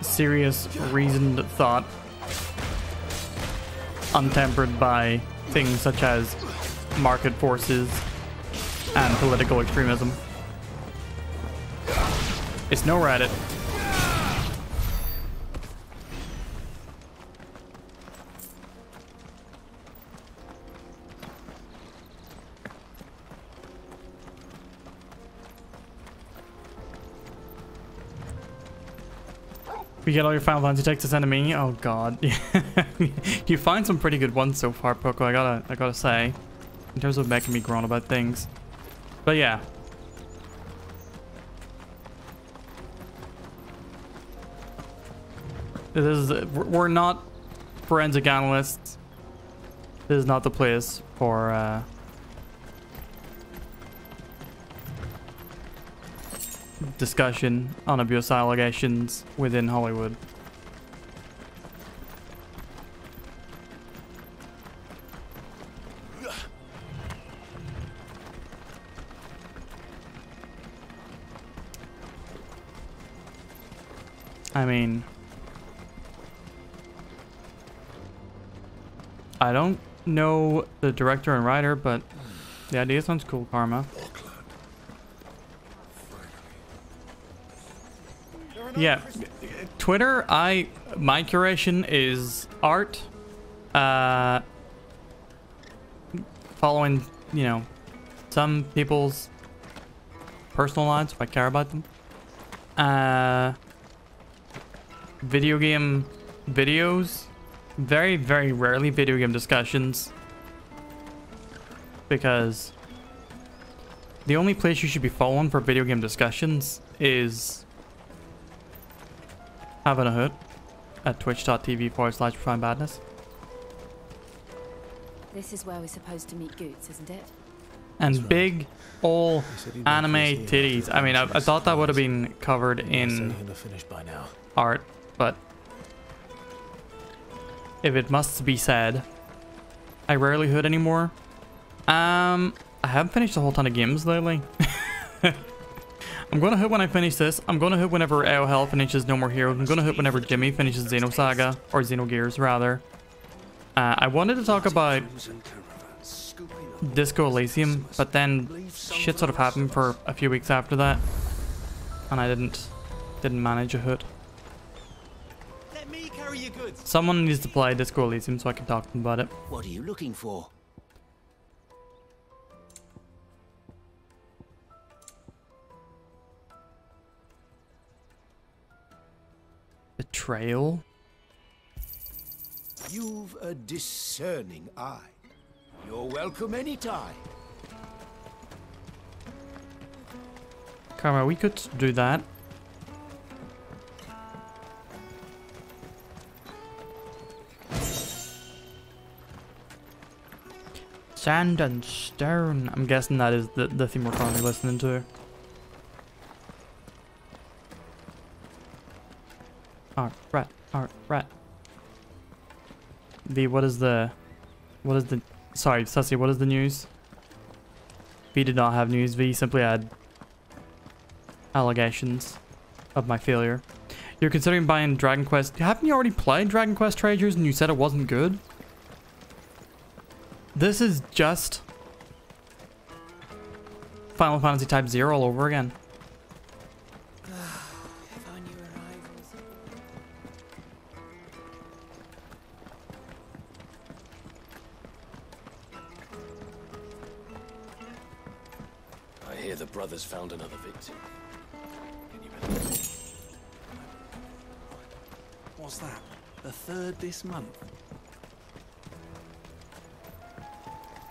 serious, reasoned thought, untempered by things such as market forces and political extremism. It's no Reddit. You get all your Final Fantasy texts to send to me? Oh god. You find some pretty good ones so far, Poco, I gotta say. In terms of making me groan about things. But yeah. We're not forensic analysts. This is not the place for discussion on abuse allegations within Hollywood. I mean, I don't know the director and writer, but the idea sounds cool, Karma. Yeah, Twitter, my curation is art, following, you know, some people's personal lives if I care about them. Video game videos, very, very rarely video game discussions, because the only place you should be following for video game discussions is having a hood at twitch.tv/profoundbadness. This is where we're supposed to meet Goots, isn't it? And right. Big ol' anime titties. I mean, I thought that would have been covered in art, but if it must be said, I rarely hood anymore. I haven't finished a whole ton of games lately. I'm gonna hood when I finish this. I'm gonna hood whenever AOL finishes No More Heroes. I'm gonna hood whenever Jimmy finishes Xenosaga, or Xenogears rather. I wanted to talk about Disco Elysium, but then shit sort of happened for a few weeks after that, and I didn't manage a hood. Let me carry your goods. Someone needs to play Disco Elysium so I can talk to them about it. What are you looking for? Betrayal? You've a discerning eye. You're welcome anytime. Karma, we could do that. Sand and Stone. I'm guessing that is the theme we're currently listening to. Alright. V, what is the sorry, Sussy, what is the news? V did not have news. V simply had allegations of my failure. You're considering buying Dragon Quest. Haven't you already played Dragon Quest Treasures and you said it wasn't good? This is just Final Fantasy Type 0 all over again. The brothers found another victim. What's that? The third this month?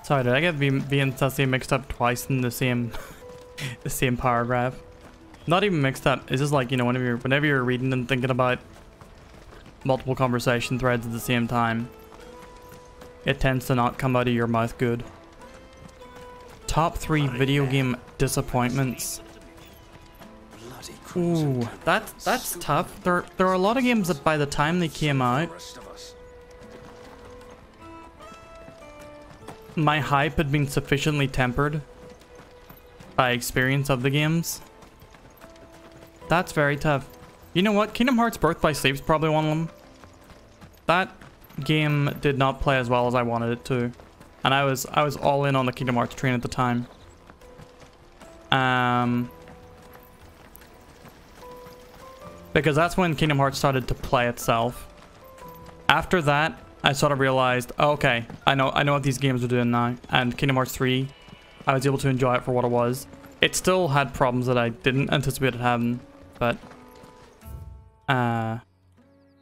Sorry, did I get V and Sussy mixed up twice in the same the same paragraph? Not even mixed up. It's just like, you know, whenever you're reading and thinking about multiple conversation threads at the same time, it tends to not come out of your mouth good. Top 3 video game disappointments. Ooh, that's tough. There are a lot of games that by the time they came out, my hype had been sufficiently tempered by experience of the games. That's very tough. You know what? Kingdom Hearts Birth by Sleep is probably one of them. That game did not play as well as I wanted it to. And I was all in on the Kingdom Hearts train at the time. Because that's when Kingdom Hearts started to play itself. After that, I sort of realized, oh, okay, I know what these games are doing now. And Kingdom Hearts 3, I was able to enjoy it for what it was. It still had problems that I didn't anticipate it having, but yeah,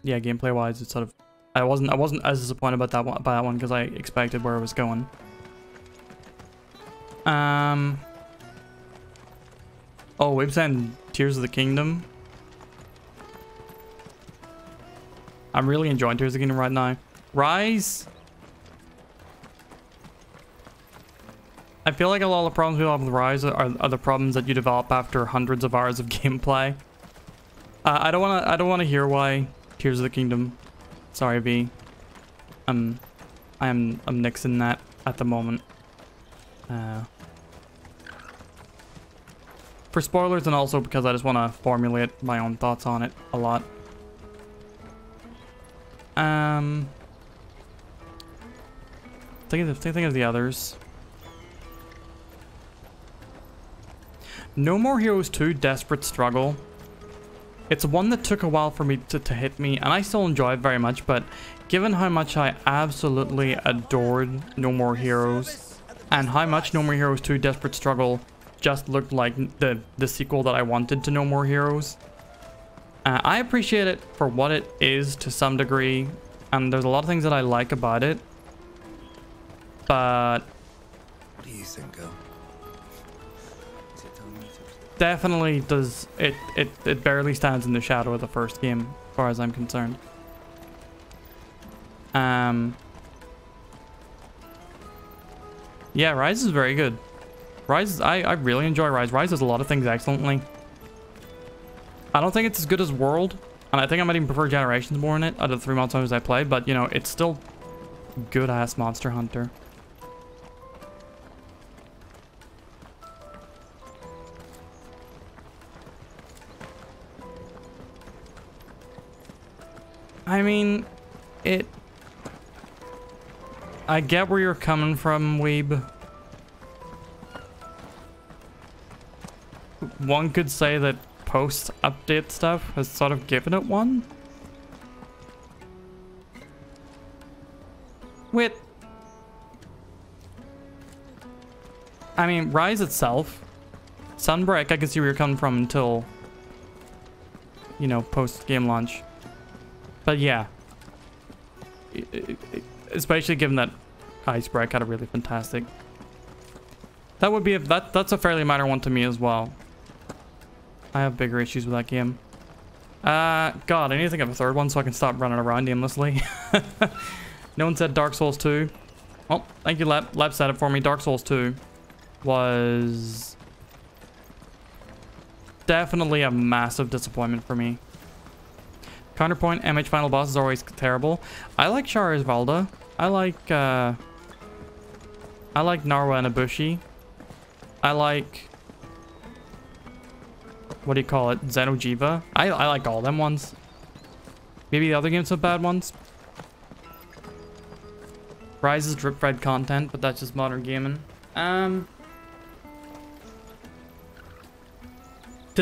gameplay wise, it's sort of I wasn't as disappointed about that one because I expected where it was going. Oh, we've saying Tears of the Kingdom. I'm really enjoying Tears of the Kingdom right now. Rise. I feel like a lot of the problems we have with Rise are the problems that you develop after hundreds of hours of gameplay. I don't want to hear why Tears of the Kingdom. Sorry, V. I'm nixing that at the moment. For spoilers and also because I just want to formulate my own thoughts on it a lot. Thinking of the others. No More Heroes 2 Desperate Struggle. It's one that took a while for me to hit me, and I still enjoy it very much, but given how much I absolutely adored No More Heroes, and how much No More Heroes 2 Desperate Struggle just looked like the sequel that I wanted to No More Heroes, I appreciate it for what it is to some degree, and there's a lot of things that I like about it, but what do you think, girl? Definitely does it barely stands in the shadow of the first game, as far as I'm concerned. Yeah, Rise is very good. Rise, I really enjoy Rise. Rise does a lot of things excellently. I don't think it's as good as World, and I think I might even prefer Generations more in it out of the 3 Monster Hunters I played, but you know, it's still good-ass Monster Hunter. I mean, I get where you're coming from, Weeb. One could say that post-update stuff has sort of given it one. Wait. I mean, Rise itself. Sunbreak, I can see where you're coming from until, you know, post-game launch. But yeah, especially given that Icebreak had a really fantastic. That would be that's a fairly minor one to me as well. I have bigger issues with that game. God, I need to think of a third one so I can stop running around aimlessly. No one said Dark Souls 2. Oh, thank you, Lep. Lep said it for me. Dark Souls 2 was definitely a massive disappointment for me. Counterpoint, MH final boss is always terrible. I like Shara's Valda. I like Narwa and Ibushi. I like, what do you call it, Xenojiva. I like all them ones. Maybe the other games have bad ones. Rise is drip fed content, but that's just modern gaming. To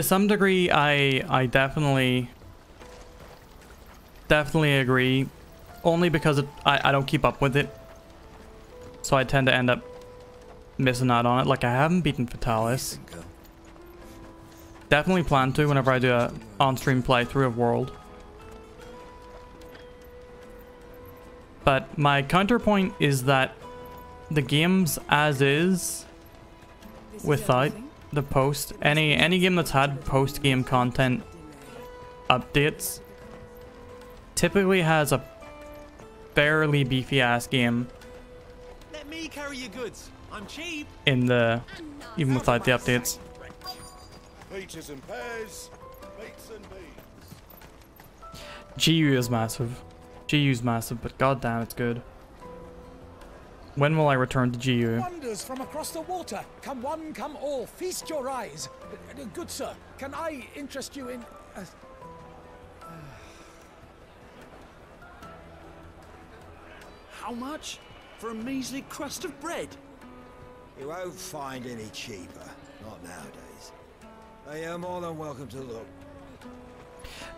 some degree, I definitely agree, only because I don't keep up with it, so I tend to end up missing out on it. Like, I haven't beaten Fatalis. Definitely plan to whenever I do a on-stream playthrough of World. But my counterpoint is that the game's as is, without the post, any game that's had post-game content updates typically has a fairly beefy ass game. Let me carry your goods. I'm cheap. In the even without the updates. Peaches and pears, beets and beans. GU is massive. GU's massive, but goddamn, it's good. When will I return to GU? Wonders from across the water. Come one, come all. Feast your eyes. Good sir, can I interest you in? How much for a measly crust of bread? You won't find any cheaper. Not nowadays. They are more than welcome to look.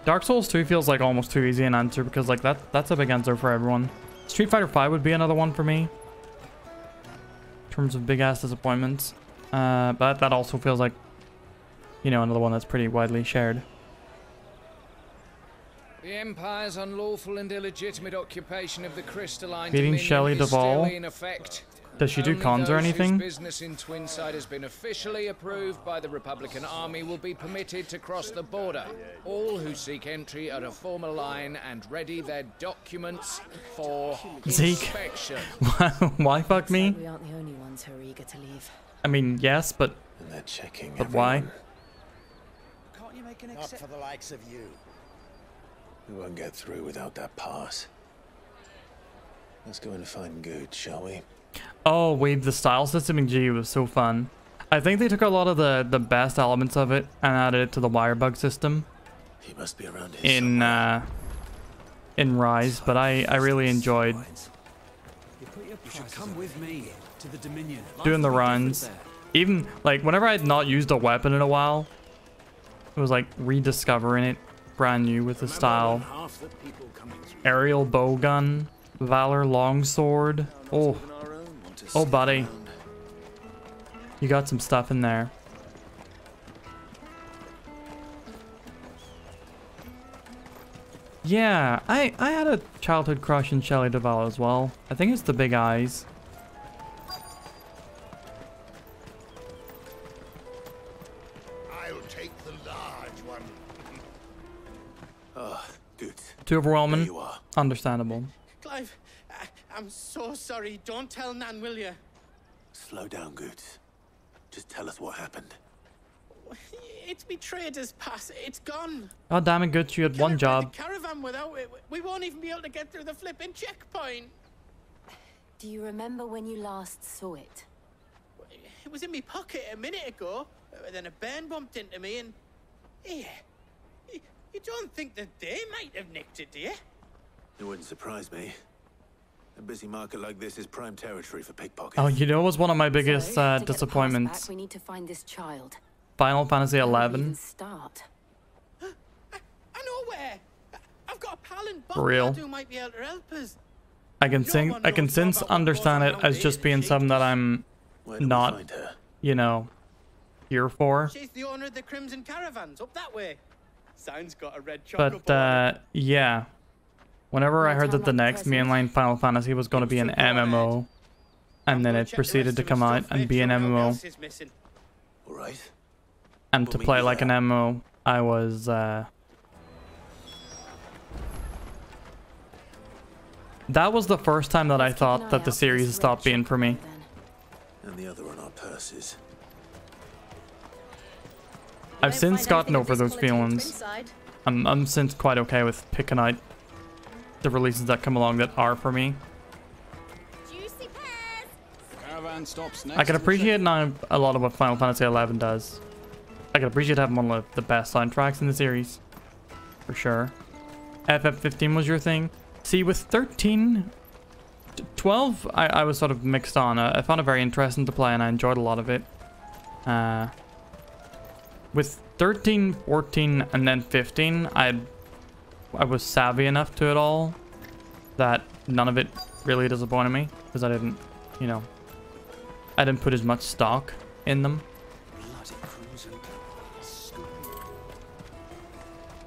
Dark Souls 2 feels like almost too easy an answer because like that's a big answer for everyone. Street Fighter 5 would be another one for me in terms of big ass disappointments. But that also feels like, you know, another one that's pretty widely shared. The Empire's unlawful and illegitimate occupation of the crystalline Beating dominion Shelley is Duvall. still in effect. Does she do Only cons or those whose anything? business in Twinside has been officially approved by the Republican Army will be permitted to cross the border. All who seek entry are to form a line and ready their documents for Zeke. inspection. Why fuck me? We aren't the only ones who are eager to leave. I mean, yes, but And they're checking but why? Can't you make an exception? Not for the likes of you. We won't get through without that pass. Let's go and find good, shall we? Oh, wait, the style system in GU was so fun. I think they took a lot of the best elements of it and added it to the wire bug system. He must be around here in in Rise, but I really enjoyed You should come with me to the Dominion. doing the runs. Even like whenever I had not used a weapon in a while, it was like rediscovering it brand new with the style. Aerial bowgun, Valor longsword. Oh, oh, buddy, you got some stuff in there. Yeah, I had a childhood crush in Shelley Duvall as well. I think it's the big eyes. I'll take the large one. Oh, good. Too overwhelming. There you are. Understandable. Clive, I'm so sorry. Don't tell Nan, will you? Slow down, Goots. Just tell us what happened. It's betrayed us, Pass. It's gone. Oh damn it, good, you had one job. The caravan without it. We won't even be able to get through the flipping checkpoint. Do you remember when you last saw it? It was in my pocket a minute ago. Then a bairn bumped into me and... Here. You don't think that they might have nicked it, do you? It wouldn't surprise me. A busy market like this is prime territory for pickpockets. Oh, you know what was one of my biggest To get disappointments? past that, we need to find this child. Final Fantasy XI. Start. I know where. I've got a pal in For real. Bogard who might be able to help us. I can since understand it as just being something that I'm not, you know, here for. She's the owner of the Crimson Caravans, up that way. Sounds got a red chocolate. But yeah, whenever I heard that the next mainline Final Fantasy was going to be an MMO, and then it proceeded to come out and be an MMO, All right. and to play like an MMO, I was that was the first time that I thought that the series stopped being for me. And the other on our purses. I've since gotten over those feelings. I'm since quite okay with picking out the releases that come along that are for me. Caravan stops next I can appreciate now a lot of what Final Fantasy XI does. I can appreciate having one of the best soundtracks in the series, for sure. FF15 was your thing. See, with 13, 12, I was sort of mixed on. I found it very interesting to play, and I enjoyed a lot of it. With 13, 14, and then 15, I was savvy enough to it all that none of it really disappointed me, because I didn't, you know, I didn't put as much stock in them.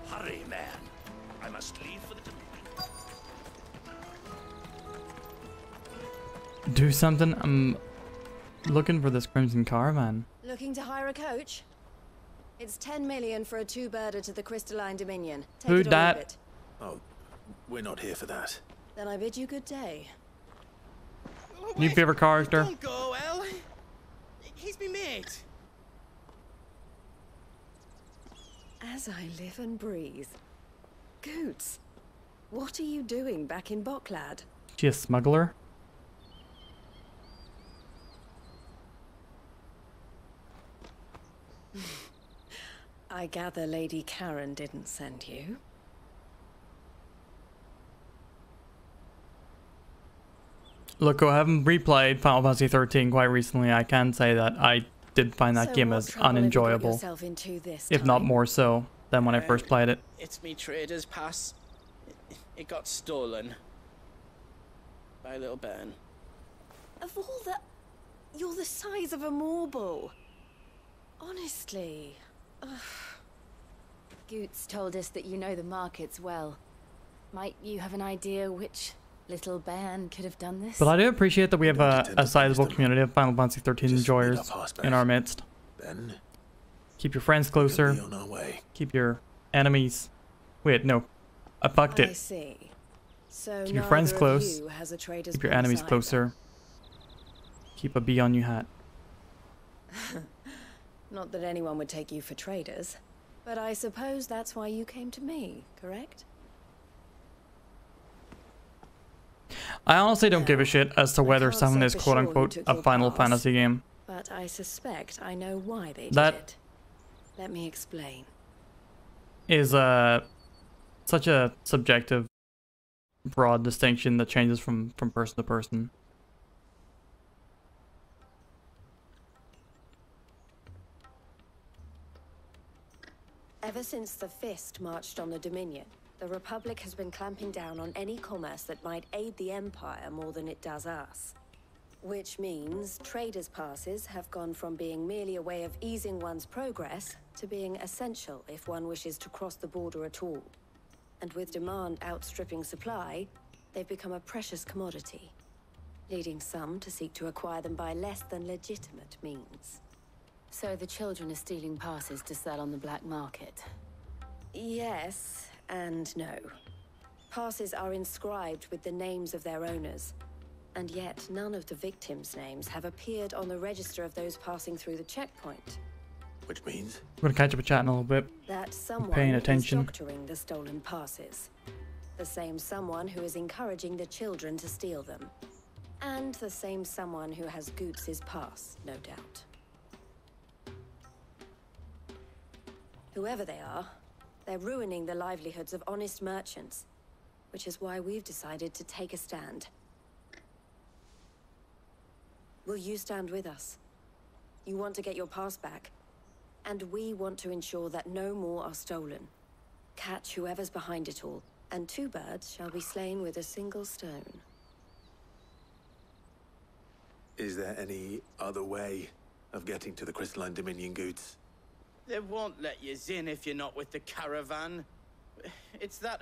Hurry, man. I must leave for the Dominion. Do something. I'm looking for this Crimson Caravan. Looking to hire a coach? It's 10 million for a two-birder to the Crystalline Dominion. Take Who it or dat? leave it. Oh, we're not here for that. Then I bid you good day. New favorite character? Don't go, El. He's me mate. As I live and breathe. Goots, what are you doing back in Boklad? She a smuggler? I gather Lady Karen didn't send you. Look, I haven't replayed Final Fantasy 13 quite recently. I can say that I did find that game as unenjoyable, if not more so, than when I first played it. It's me trader's pass. It got stolen. By a little bairn. Of all the... You're the size of a marble. Honestly. Ugh. Goots told us that you know the markets well. Might you have an idea which little bairn could have done this? But I do appreciate that we have a sizable community of Final Fantasy 13 enjoyers in our midst. Ben, keep your friends closer. Keep your enemies... Wait, no. I fucked it. I see. So Keep your friends neither of close. you has a trader's Keep your pass enemies either. closer. Keep a bee on your hat. Not that anyone would take you for traders, but I suppose that's why you came to me, correct? I honestly don't give a shit as to whether can't something say is for quote sure who unquote took a your Final pass, Fantasy game. But I suspect I know why they did That- it. Let me explain. Is such a subjective broad distinction that changes from person to person. Ever since the Fist marched on the Dominion, the Republic has been clamping down on any commerce that might aid the Empire more than it does us. Which means traders' passes have gone from being merely a way of easing one's progress to being essential if one wishes to cross the border at all. And with demand outstripping supply, they've become a precious commodity, leading some to seek to acquire them by less than legitimate means. So the children are stealing passes to sell on the black market? Yes and no. Passes are inscribed with the names of their owners, and yet none of the victims' names have appeared on the register of those passing through the checkpoint. Which means? I'm gonna catch up with chat in a little bit. That I'm someone paying is attention. doctoring the stolen passes. The same someone who is encouraging the children to steal them. And the same someone who has Goots' pass, no doubt. Whoever they are, they're ruining the livelihoods of honest merchants, which is why we've decided to take a stand. Will you stand with us? You want to get your pass back, and we want to ensure that no more are stolen. Catch whoever's behind it all, and 2 birds shall be slain with a single stone. Is there any other way of getting to the Crystalline Dominion Goods? They won't let you in if you're not with the caravan. It's that,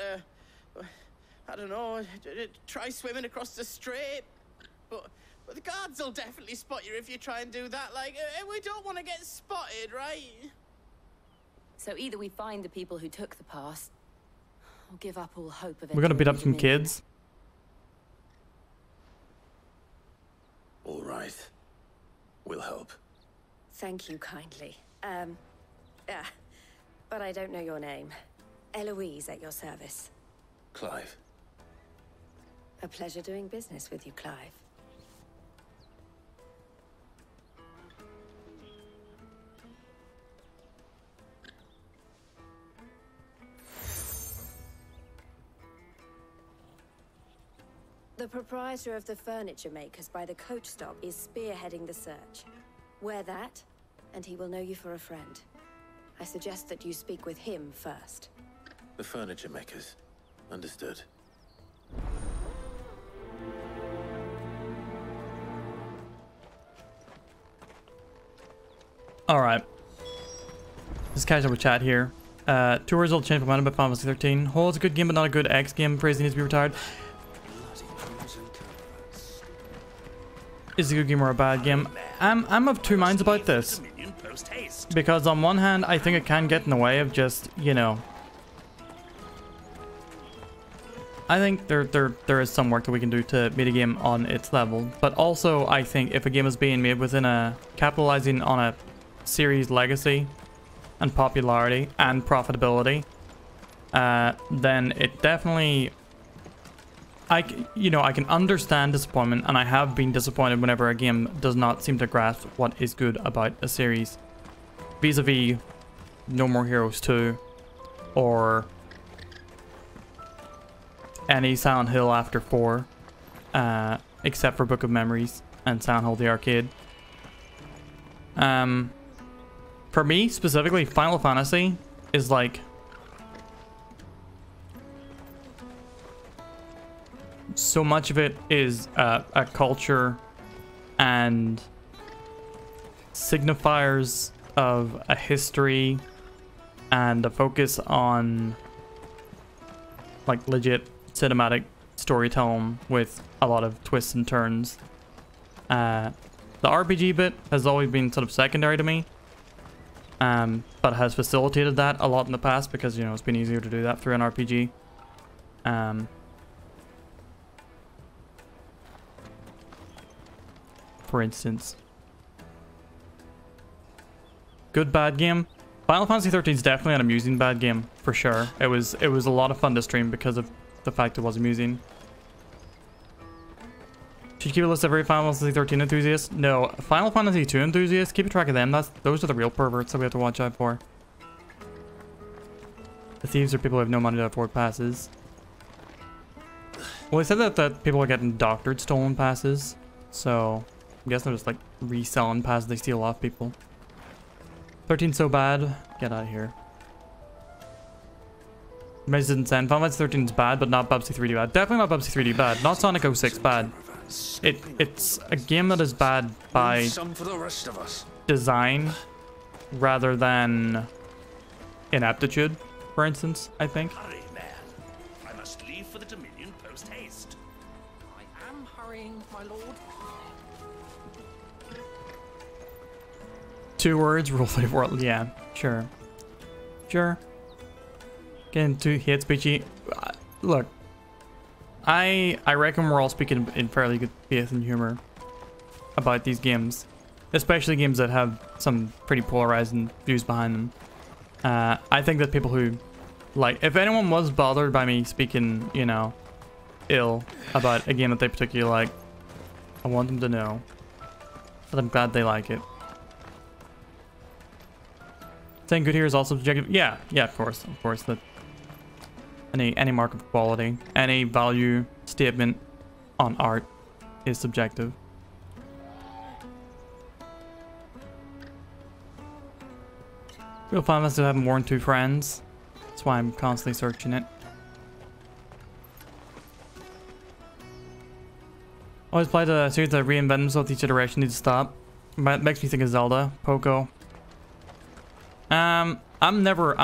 I don't know, try swimming across the strait. But the guards will definitely spot you if you try and do that. Like, we don't want to get spotted, right? So either we find the people who took the pass, or give up all hope of it. We're gonna beat up some kids. All right. We'll help. Thank you kindly. But I don't know your name. Eloise at your service. Clive. A pleasure doing business with you, Clive. The proprietor of the furniture makers by the coach stop is spearheading the search. Wear that, and he will know you for a friend. I suggest that you speak with him first. The furniture makers. Understood. Alright. Let's catch up with chat here. 2 words will change my mind about Final Fantasy 13. Whole is a good game, but not a good X game. Praise needs to be retired. Is it a good game or a bad game? I'm of 2 minds about this. Because on one hand, I think it can get in the way of just, you know... I think there is some work that we can do to meet a game on its level. But also, I think if a game is being made within a... capitalizing on a series legacy and popularity and profitability, then it definitely... I can understand disappointment, and I have been disappointed whenever a game does not seem to grasp what is good about a series. Vis-a-vis No More Heroes 2, or any Silent Hill after 4, except for Book of Memories and Silent Hill the Arcade. For me, specifically, Final Fantasy is like... so much of it is a culture and signifiers of a history and a focus on like legit cinematic storytelling with a lot of twists and turns. The RPG bit has always been sort of secondary to me, but has facilitated that a lot in the past because, you know, it's been easier to do that through an RPG. For instance, good bad game. Final Fantasy 13 is definitely an amusing bad game for sure. It was a lot of fun to stream because of the fact it was amusing. Should you keep a list of every Final Fantasy 13 enthusiasts? No, Final Fantasy 2 enthusiasts. Keep a track of them. Those are the real perverts that we have to watch out for. The thieves are people who have no money to afford passes. Well, they said that people are getting doctored stolen passes, so I guess they're just like reselling passes they steal off people. 13 so bad. Get out of here. Maze didn't send. Final Fantasy 13 is bad, but not Bubsy 3D bad. Definitely not Bubsy 3D bad. Not Sonic 06 bad. It's a game that is bad by design rather than ineptitude, for instance, I think. Hurry, man. I must leave for the Dominion post haste. I am hurrying, my lord. 2 words, rule 34. Yeah, sure. Sure. Getting too hate speechy. Look, I reckon we're all speaking in fairly good faith and humor about these games, especially games that have some pretty polarizing views behind them. I think that people who, like, if anyone was bothered by me speaking, you know, ill about a game that they particularly like, I want them to know that I'm glad they like it. Saying good here is also subjective. Yeah, of course. That any mark of quality, any value statement on art is subjective. Real fun must have more than 2 friends. That's why I'm constantly searching it. Always play the series that reinvent themselves each iteration needs to stop. Makes me think of Zelda, Poco. I'm never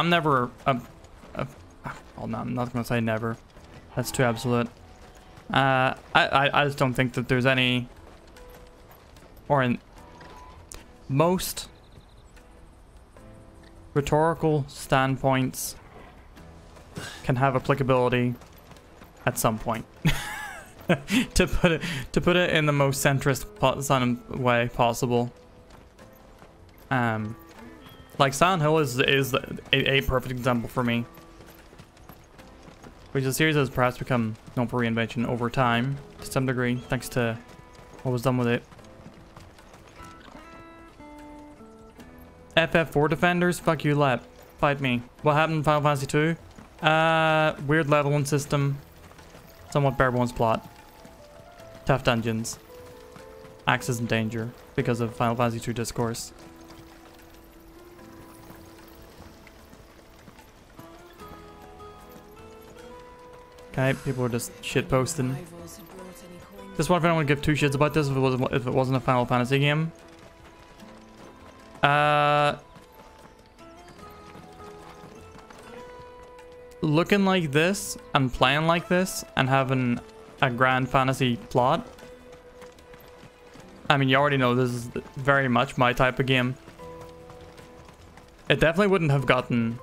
well, no, I'm not gonna say never. That's too absolute. I just don't think that there's any, or in most rhetorical standpoints can have applicability at some point. to put it in the most centrist way possible. Like Silent Hill is a perfect example for me, which is a series that has perhaps become known for reinvention over time to some degree, thanks to what was done with it. FF4 defenders, fuck you, Lep. Fight me. What happened in Final Fantasy 2? Weird leveling system, somewhat bare bones plot, tough dungeons, axes in danger because of Final Fantasy 2 discourse. Okay, people are just shit posting. Just wonder if anyone would give 2 shits about this if it wasn't a Final Fantasy game. Looking like this and playing like this and having a grand fantasy plot. I mean, you already know this is very much my type of game. It definitely wouldn't have gotten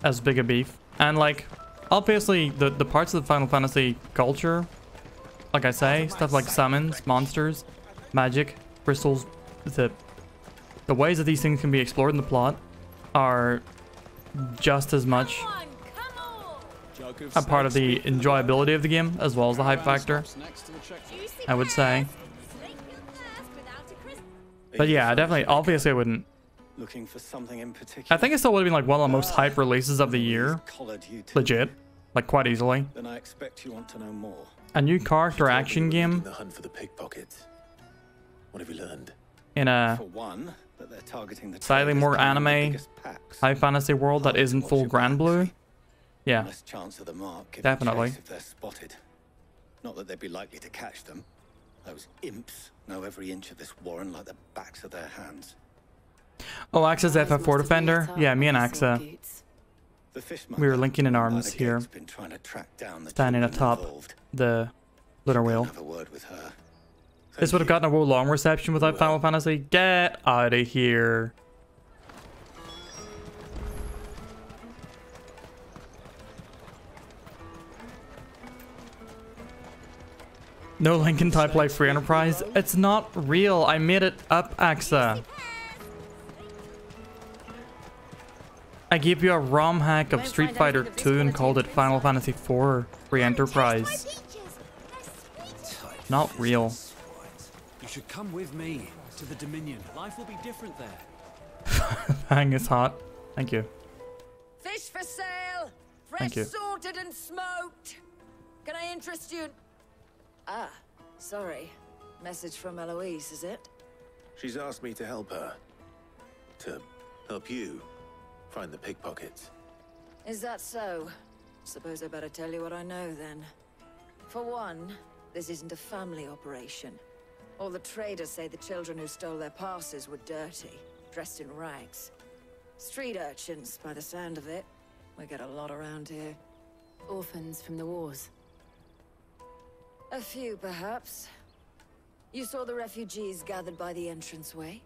as big a beef. And like, obviously the parts of the Final Fantasy culture, like I say, stuff like summons, monsters, magic, crystals, the ways that these things can be explored in the plot are just as much a part of the enjoyability of the game as well as the hype factor, I would say. But yeah, definitely, obviously I wouldn't. Looking for something in particular. I think it still would have been like one of the most hype releases of the year. Legit. Like quite easily. Then I expect you want to know more. A new character action game. The hunt for the pickpockets. What have you learned? In a For one, that they're targeting the slightly more anime high fantasy world that isn't full Grand Blue. Yeah. Less chance of the mark giving Definitely. chase if they're spotted. Not that they'd be likely to catch them. Those imps know every inch of this warren like the backs of their hands. Oh, Axa's FF4 defender? Yeah, me and Axa. We were linking in arms here. Standing atop the litter wheel. This would have gotten a Wo Long reception without Final Fantasy. Get out of here. No Lincoln type like free enterprise. It's not real. I made it up, Axa. I gave you a ROM hack of Street Fighter 2 and called it Final Fantasy 4 free enterprise. Not real. You should come with me to the Dominion. Life will be different there. Hang is hot. Thank you. Fish for sale. Fresh Thank you. sorted and smoked. Can I interest you? Ah, sorry. Message from Eloise, is it? She's asked me to help her. To help you find the pickpockets. Is that so? Suppose I better tell you what I know then. For one, this isn't a family operation. All the traders say the children who stole their passes were dirty, dressed in rags. Street urchins, by the sound of it. We get a lot around here. Orphans from the wars. A few, perhaps. You saw the refugees gathered by the entranceway?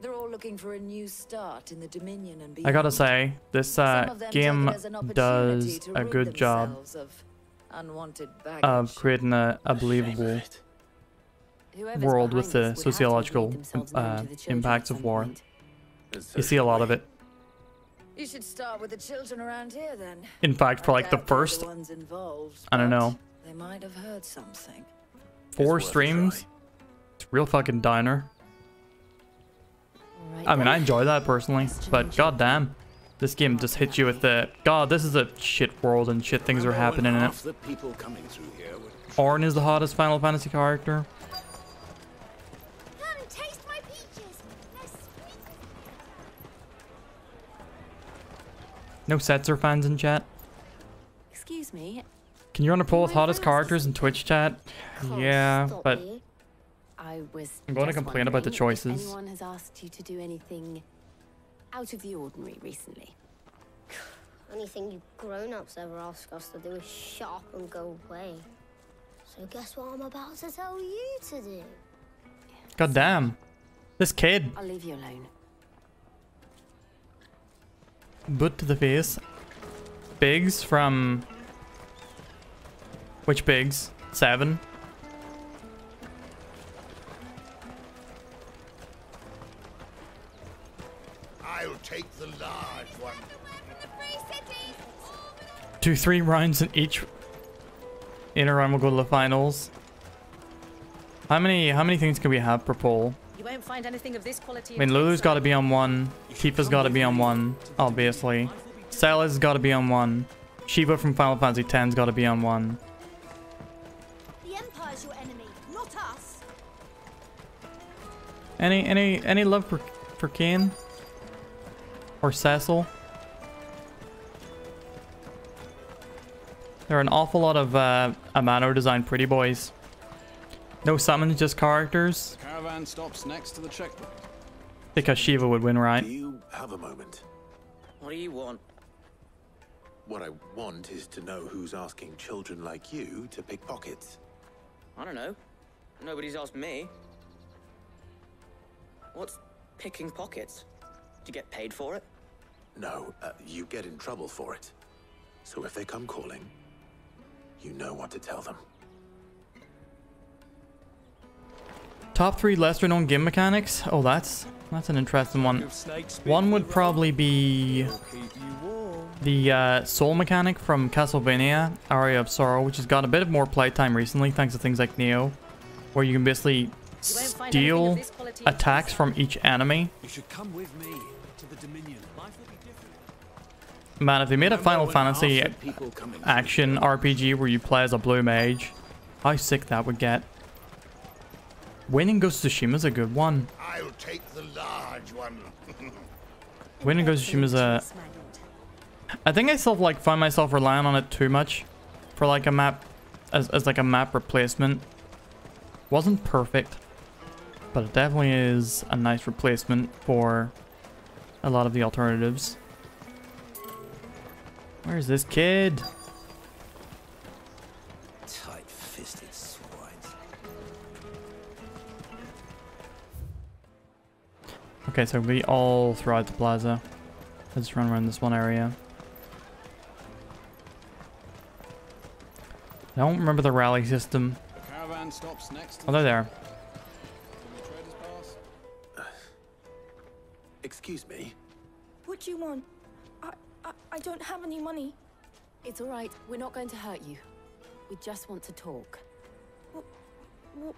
They're all looking for a new start in the Dominion and beyond. I gotta say, this game does a good job of creating a believable world with the sociological impacts of war. You see a lot of it. You should start with the children around here then. In fact, for like the first, I don't know, They might have heard something. 4 streams, it's a real fucking diner. I mean, I enjoy that personally, but goddamn, this game just hits you with the god. This is a shit world and shit things are happening in it. Ornn is the hottest Final Fantasy character. Come taste my peaches. They're sweet. No Setzer fans in chat. Excuse me. Can you run a poll with hottest characters in Twitch chat? Yeah, but I'm going to complain about the choices. If anyone has asked you to do anything out of the ordinary recently? Anything you grown-ups ever ask us to do is shut up and go away. So guess what I'm about to tell you to do? God damn. This kid. I'll leave you alone. Boot to the face. Biggs from... Which Biggs? 7? I'll take the large one. 2-3 rounds in each inner round will go to the finals. How many things can we have per poll? You won't find anything of this quality. I mean, Lulu's got to be on 1. Tifa's got to be on 1, obviously. Stella's got to be on 1. Shiva from Final Fantasy X's got to be on 1. The Empire's your enemy, not us. Any love for Kane? Or Cecil? There are an awful lot of Amano designed pretty boys. No summons, just characters. The caravan stops next to the checkpoint. Because Shiva would win, right? Do you have a moment? What do you want? What I want is to know who's asking children like you to pick pockets. I don't know. Nobody's asked me. What's picking pockets? Do you get paid for it? No, you get in trouble for it. So if they come calling, you know what to tell them. Top 3 lesser known game mechanics? Oh, that's an interesting one. One would probably be the soul mechanic from Castlevania, Aria of Sorrow, which has got a bit of more playtime recently thanks to things like Neo, where you can basically steal attacks from each enemy. You should come with me to the Dominion. Life will be different. Man, if they made a Final Fantasy action RPG where you play as a blue mage, how sick that would get. Winning Ghost of Tsushima's a good one. I'll take the large one. Winning Ghost of Tsushima's a... I think I find myself relying on it too much for like a map, as like a map replacement. Wasn't perfect, but it definitely is a nice replacement for a lot of the alternatives. Where's this kid? Tight-fisted swines. Okay, so we all throughout the plaza. Let's run around this one area. I don't remember the rally system. The caravan stops next to Oh, they're there. Excuse me? What do you want? I don't have any money. It's all right. We're not going to hurt you. We just want to talk.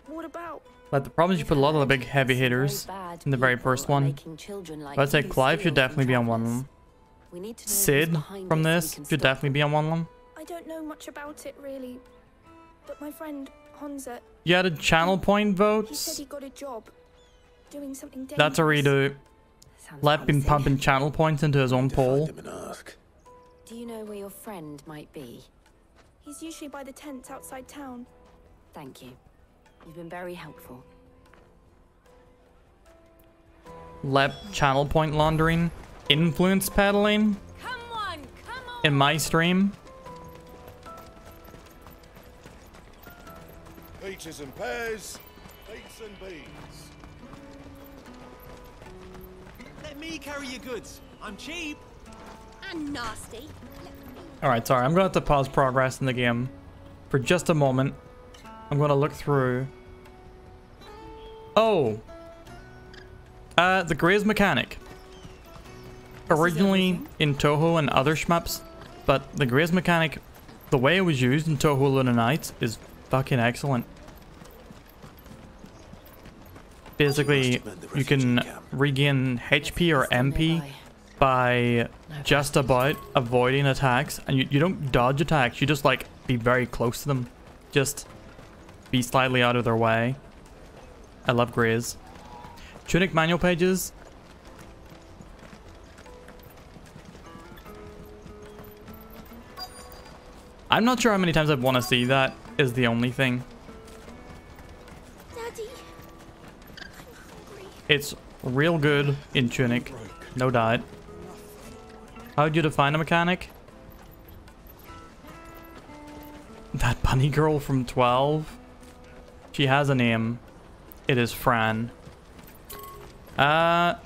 What about? But the problem is you put a lot of the big heavy hitters in the very first one. I'd say Clive should definitely be on one of them. Sid from this should definitely be on one of them. I don't know much about it, really. But my friend, Honza... You added channel point He said votes? he got a job. Doing something dangerous. That's a redo. Lep been pumping channel points into his own poll. Do you know where your friend might be? He's usually by the tents outside town. Thank you. You've been very helpful. Lep channel point laundering. Influence peddling. In my stream. Peaches and pears, beets and beans. Let me carry your goods. I'm cheap. And nasty. Alright, sorry. I'm going to have to pause progress in the game for just a moment. I'm going to look through. Oh. The Graze mechanic. Originally in Toho and other shmups, but the Graze mechanic, the way it was used in Toho Luna Nights is fucking excellent. Basically, you can regain HP or MP by just about avoiding attacks, and you don't dodge attacks, you just like be very close to them. Just be slightly out of their way. I love Graze. Tunic manual pages. I'm not sure how many times I'd want to see that, is the only thing. Daddy, It's real good in Tunic, no doubt. How would you define a mechanic? That bunny girl from 12? She has a name. It is Fran. God,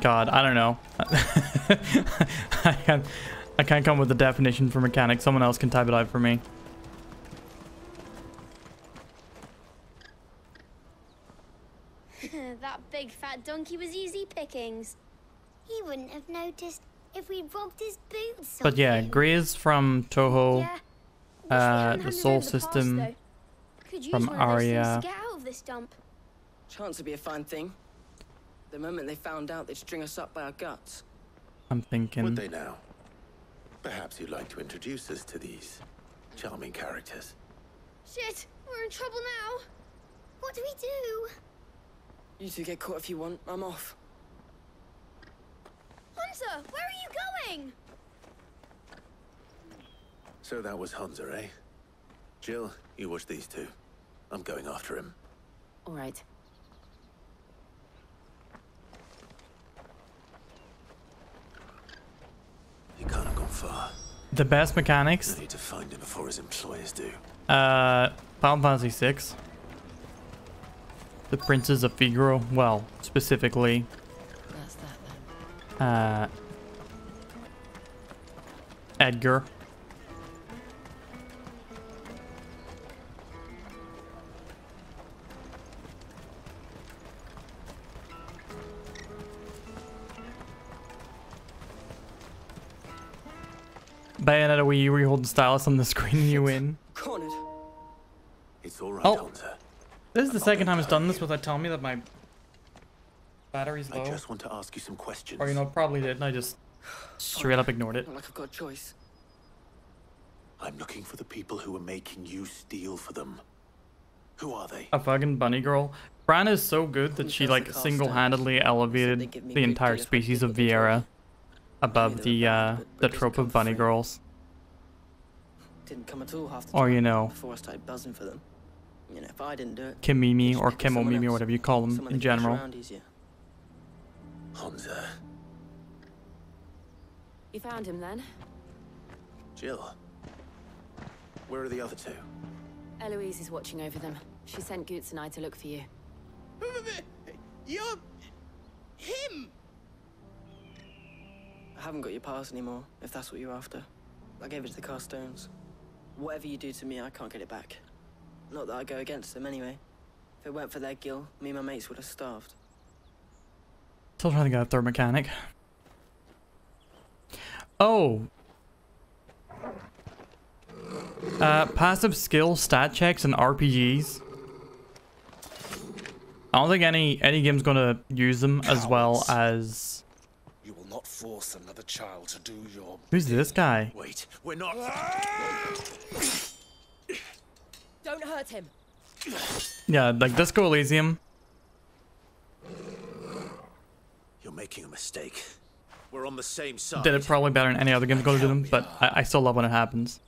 I don't know. I can't come with a definition for mechanic. Someone else can type it out for me. that big fat donkey was easy pickings. He wouldn't have noticed if we'd robbed his boots. But yeah, Graze from Toho, the Soul System from Aria. Get out of this dump. Chance would be a fine thing. The moment they found out, they'd string us up by our guts. I'm thinking. Would they now? Perhaps you'd like to introduce us to these charming characters. Shit, we're in trouble now. What do we do? You two get caught if you want. I'm off. Hunter, where are you going? So that was Hunter, eh? Jill, you watch these two. I'm going after him. All right. He can't have gone far. The best mechanics. I need to find him before his employers do. Final Fantasy VI. The Princes of Figaro. Well, specifically. That's that then. Edgar. Bayonetta Wii U, where you hold the stylus on the screen and you win. Cornered. It's all right, Oh, Hunter. this is the second time it's done this without telling me that my battery's low. I just want to ask you some questions. Or, you know, probably did, and I just straight up ignored it. Not like I've got a choice. I'm looking for the people who are making you steal for them. Who are they? A fucking bunny girl. Fran is so good that she, like, single-handedly elevated the entire species of Vieira above the trope of bunny girls. Didn't come at all half the Or, time you know, before I started buzzing for them. You know, if I didn't do it, Kimimi or pick someone Kimomimi or else. whatever you call them Someone in that gets general. around easier. Hunter. You found him then? Jill. Where are the other two? Eloise is watching over them. She sent Goots and I to look for you. You're... him! I haven't got your pass anymore, if that's what you're after. I gave it to the Carstones. Whatever you do to me, I can't get it back. Not that I go against them anyway. If it weren't for their guild, me and my mates would have starved. Still trying to get a third mechanic. Oh. Passive skill stat checks and RPGs. I don't think any game's gonna use them as well as force another child to do your... Who's this guy? Wait, we're not... Don't hurt him. Yeah, like Disco Elysium. You're making a mistake. We're on the same side. Did it probably better than any other game Call of Duty, but I still love when it happens.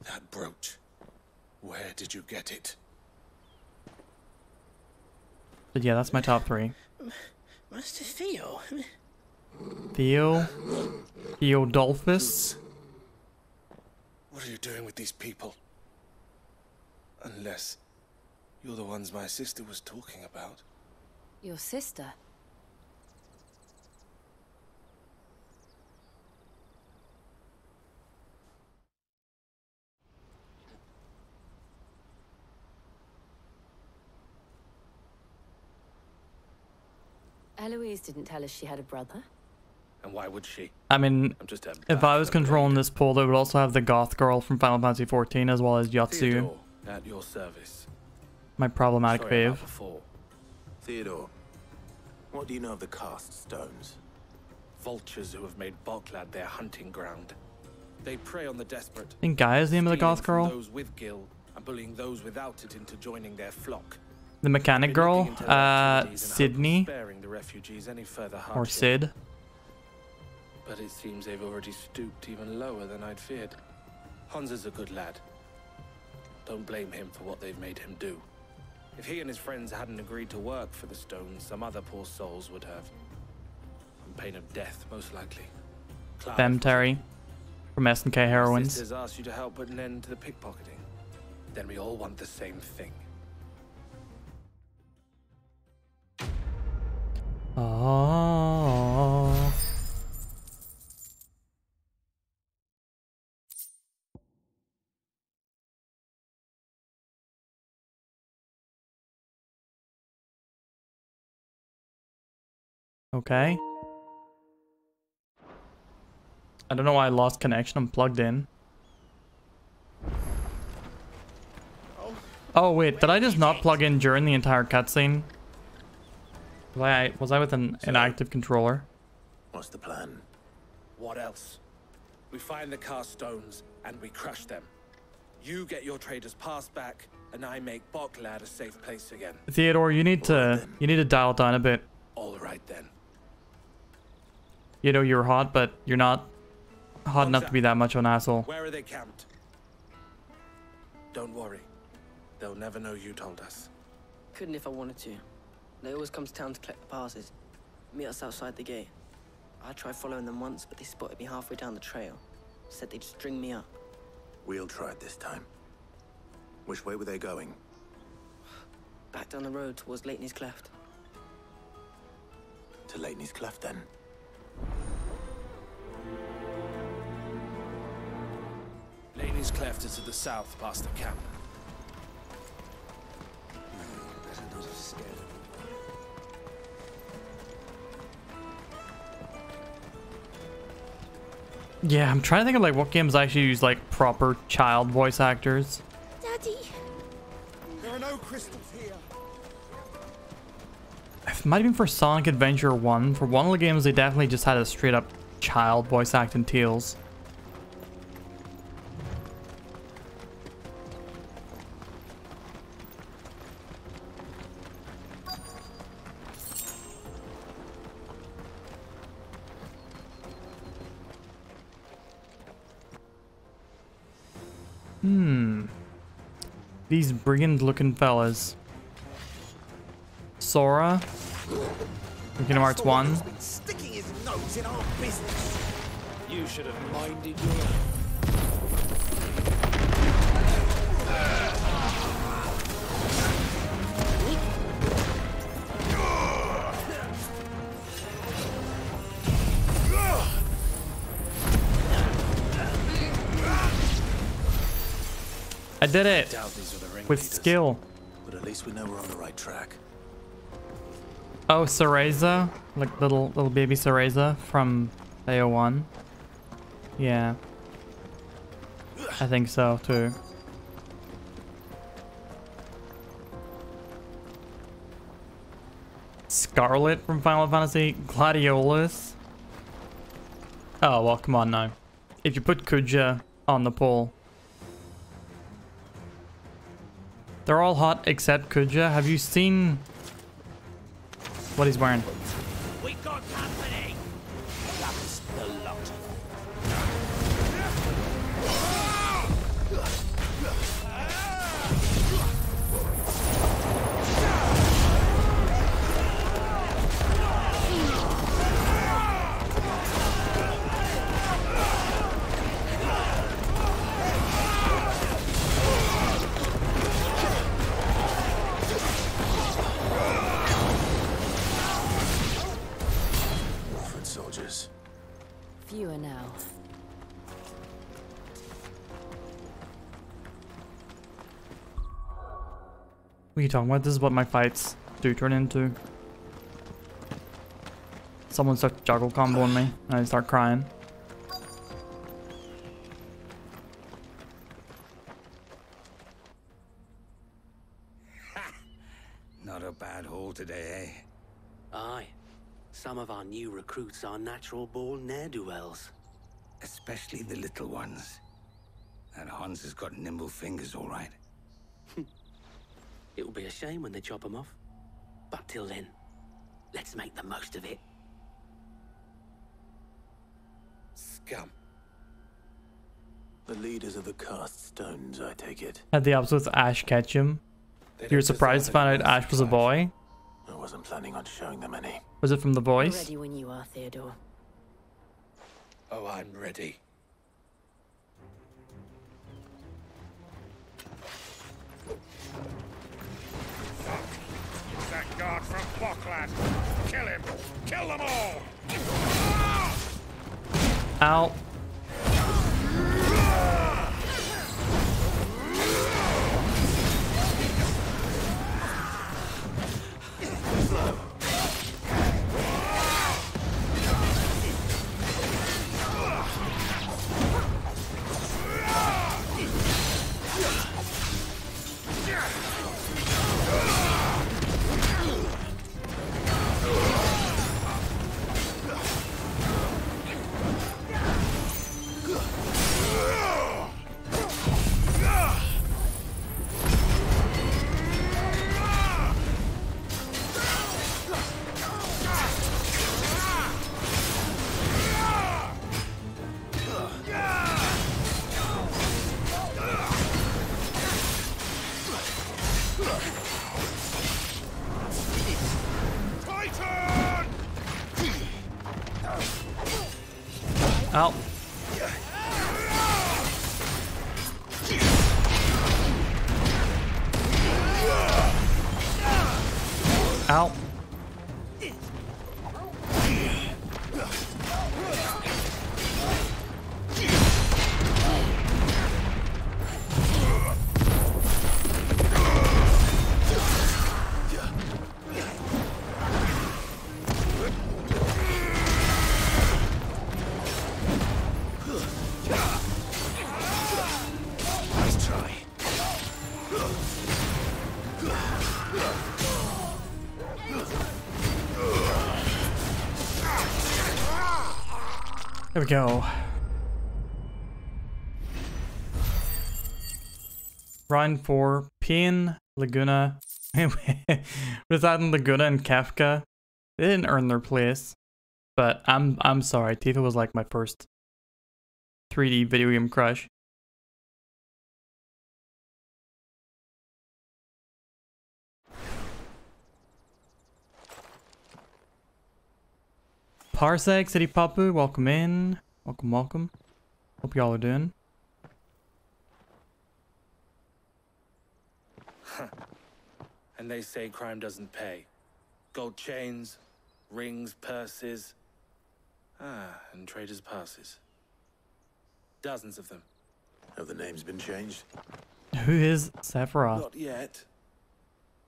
That brooch. Where did you get it? But yeah, that's my top 3. Master Theo. Theodolphus. What are you doing with these people? Unless you're the ones my sister was talking about. Your sister? Eloise didn't tell us she had a brother. And why would she? I mean, if I was controlling this pool, they would also have the goth girl from Final Fantasy XIV as well as Yatsu. Theodore, at your service. My problematic fave. Theodore, what do you know of the cast stones? Vultures who have made Boklad their hunting ground. They prey on the desperate. I think Gaia is the name of the goth girl. Those with Gil and bullying those without it into joining their flock. The mechanic girl, Sydney, or Sid. But it seems they've already stooped even lower than I'd feared. Hans is a good lad. Don't blame him for what they've made him do. If he and his friends hadn't agreed to work for the stones, some other poor souls would have. On pain of death, most likely. Terry from SNK Heroines. Sisters asked you to help put an end to the pickpocketing. Then we all want the same thing. Oh. Okay. I don't know why I lost connection. I'm plugged in. Oh wait, did I just not plug in during the entire cutscene? Was I with an inactive controller? What's the plan? What else? We find the cast stones and we crush them. You get your traders passed back, and I make Boklad a safe place again. Theodore, you need to dial it down a bit. All right then. You know you're hot, but you're not hot enough to be that much of an asshole. Where are they camped? Don't worry. They'll never know you told us. Couldn't if I wanted to. They always come to town to collect the passes. Meet us outside the gate. I tried following them once, but they spotted me halfway down the trail. Said they'd string me up. We'll try it this time. Which way were they going? Back down the road towards Leighton's Cleft. To Leighton's Cleft, then? Leighton's Cleft is to the south, past the camp. Better not have scared them. Yeah, I'm trying to think of like what games actually use like proper child voice actors. Daddy. There are no crystals here. It might have been for Sonic Adventure 1. For one of the games, they definitely just had a straight up child voice acting Tails. These brigand looking fellas. Sora. Kingdom Hearts 1. Sticking his nose in our business. You should have minded your own. I did it with skill. But at least we know we're on the right track. Oh, Cereza, like little baby Cereza from AO1. Yeah, I think so too. Scarlet from Final Fantasy, Gladiolus. Oh, well, come on now. If you put Kuja on the pole. They're all hot except Kuja. Have you seen what he's wearing? We got company. That's the lot. Soldiers. Fewer now. What are you talking about? This is what my fights do turn into. Someone starts juggle comboing me and I start crying. Not a bad haul today, eh? Aye. Some of our new recruits are natural-born ne'er-do-wells. Especially the little ones. That Hans has got nimble fingers, all right. It will be a shame when they chop them off. But till then, let's make the most of it. Scum. The leaders of the cast stones, I take it. Had the episodes Ash catch him. You were surprised to find out Ash was a boy? I wasn't planning on showing them any. Was it from The Voice? Ready when you are, Theodore. Oh, I'm ready. It's that guard from Bockland. Kill him. Kill them all. Ow. Ow. Ow. There we go. Round 4, Pain, Laguna. Was that in Laguna and Kafka? They didn't earn their place. But I'm sorry, Tifa was like my first 3D video game crush. Parsec, City Papu, welcome in. Welcome, welcome. Hope y'all are doing. And they say crime doesn't pay. Gold chains, rings, purses. And traders' passes. Dozens of them. Have the names been changed? Who is Sephiroth? Not yet.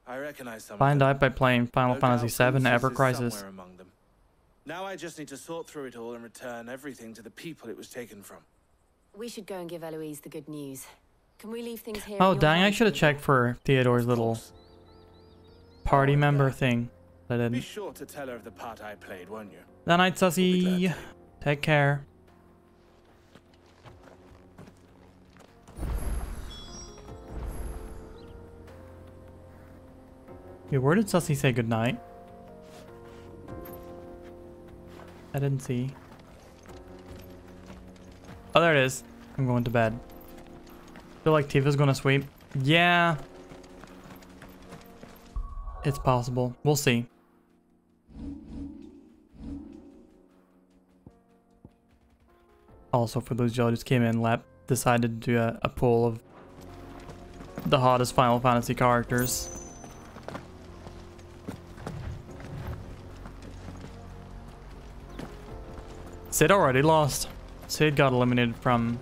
I recognize some. Find out by playing Final Fantasy VII Ever Crisis. Somewhere among them. Now I just need to sort through it all and return everything to the people it was taken from. We should go and give Eloise the good news. Can we leave things here? Oh dang, I should have checked for Theodore's little party member thing. I Be didn't. sure to tell her of the part I played, won't you? Good night, Sussy. Take care. Yeah, where did Sussy say goodnight? I didn't see. Oh, there it is. I'm going to bed. Feel like Tifa's gonna sweep. Yeah. It's possible. We'll see. Also, for those of y'all who just came in, Lep decided to do a poll of the hottest Final Fantasy characters. Sid already lost. Sid got eliminated from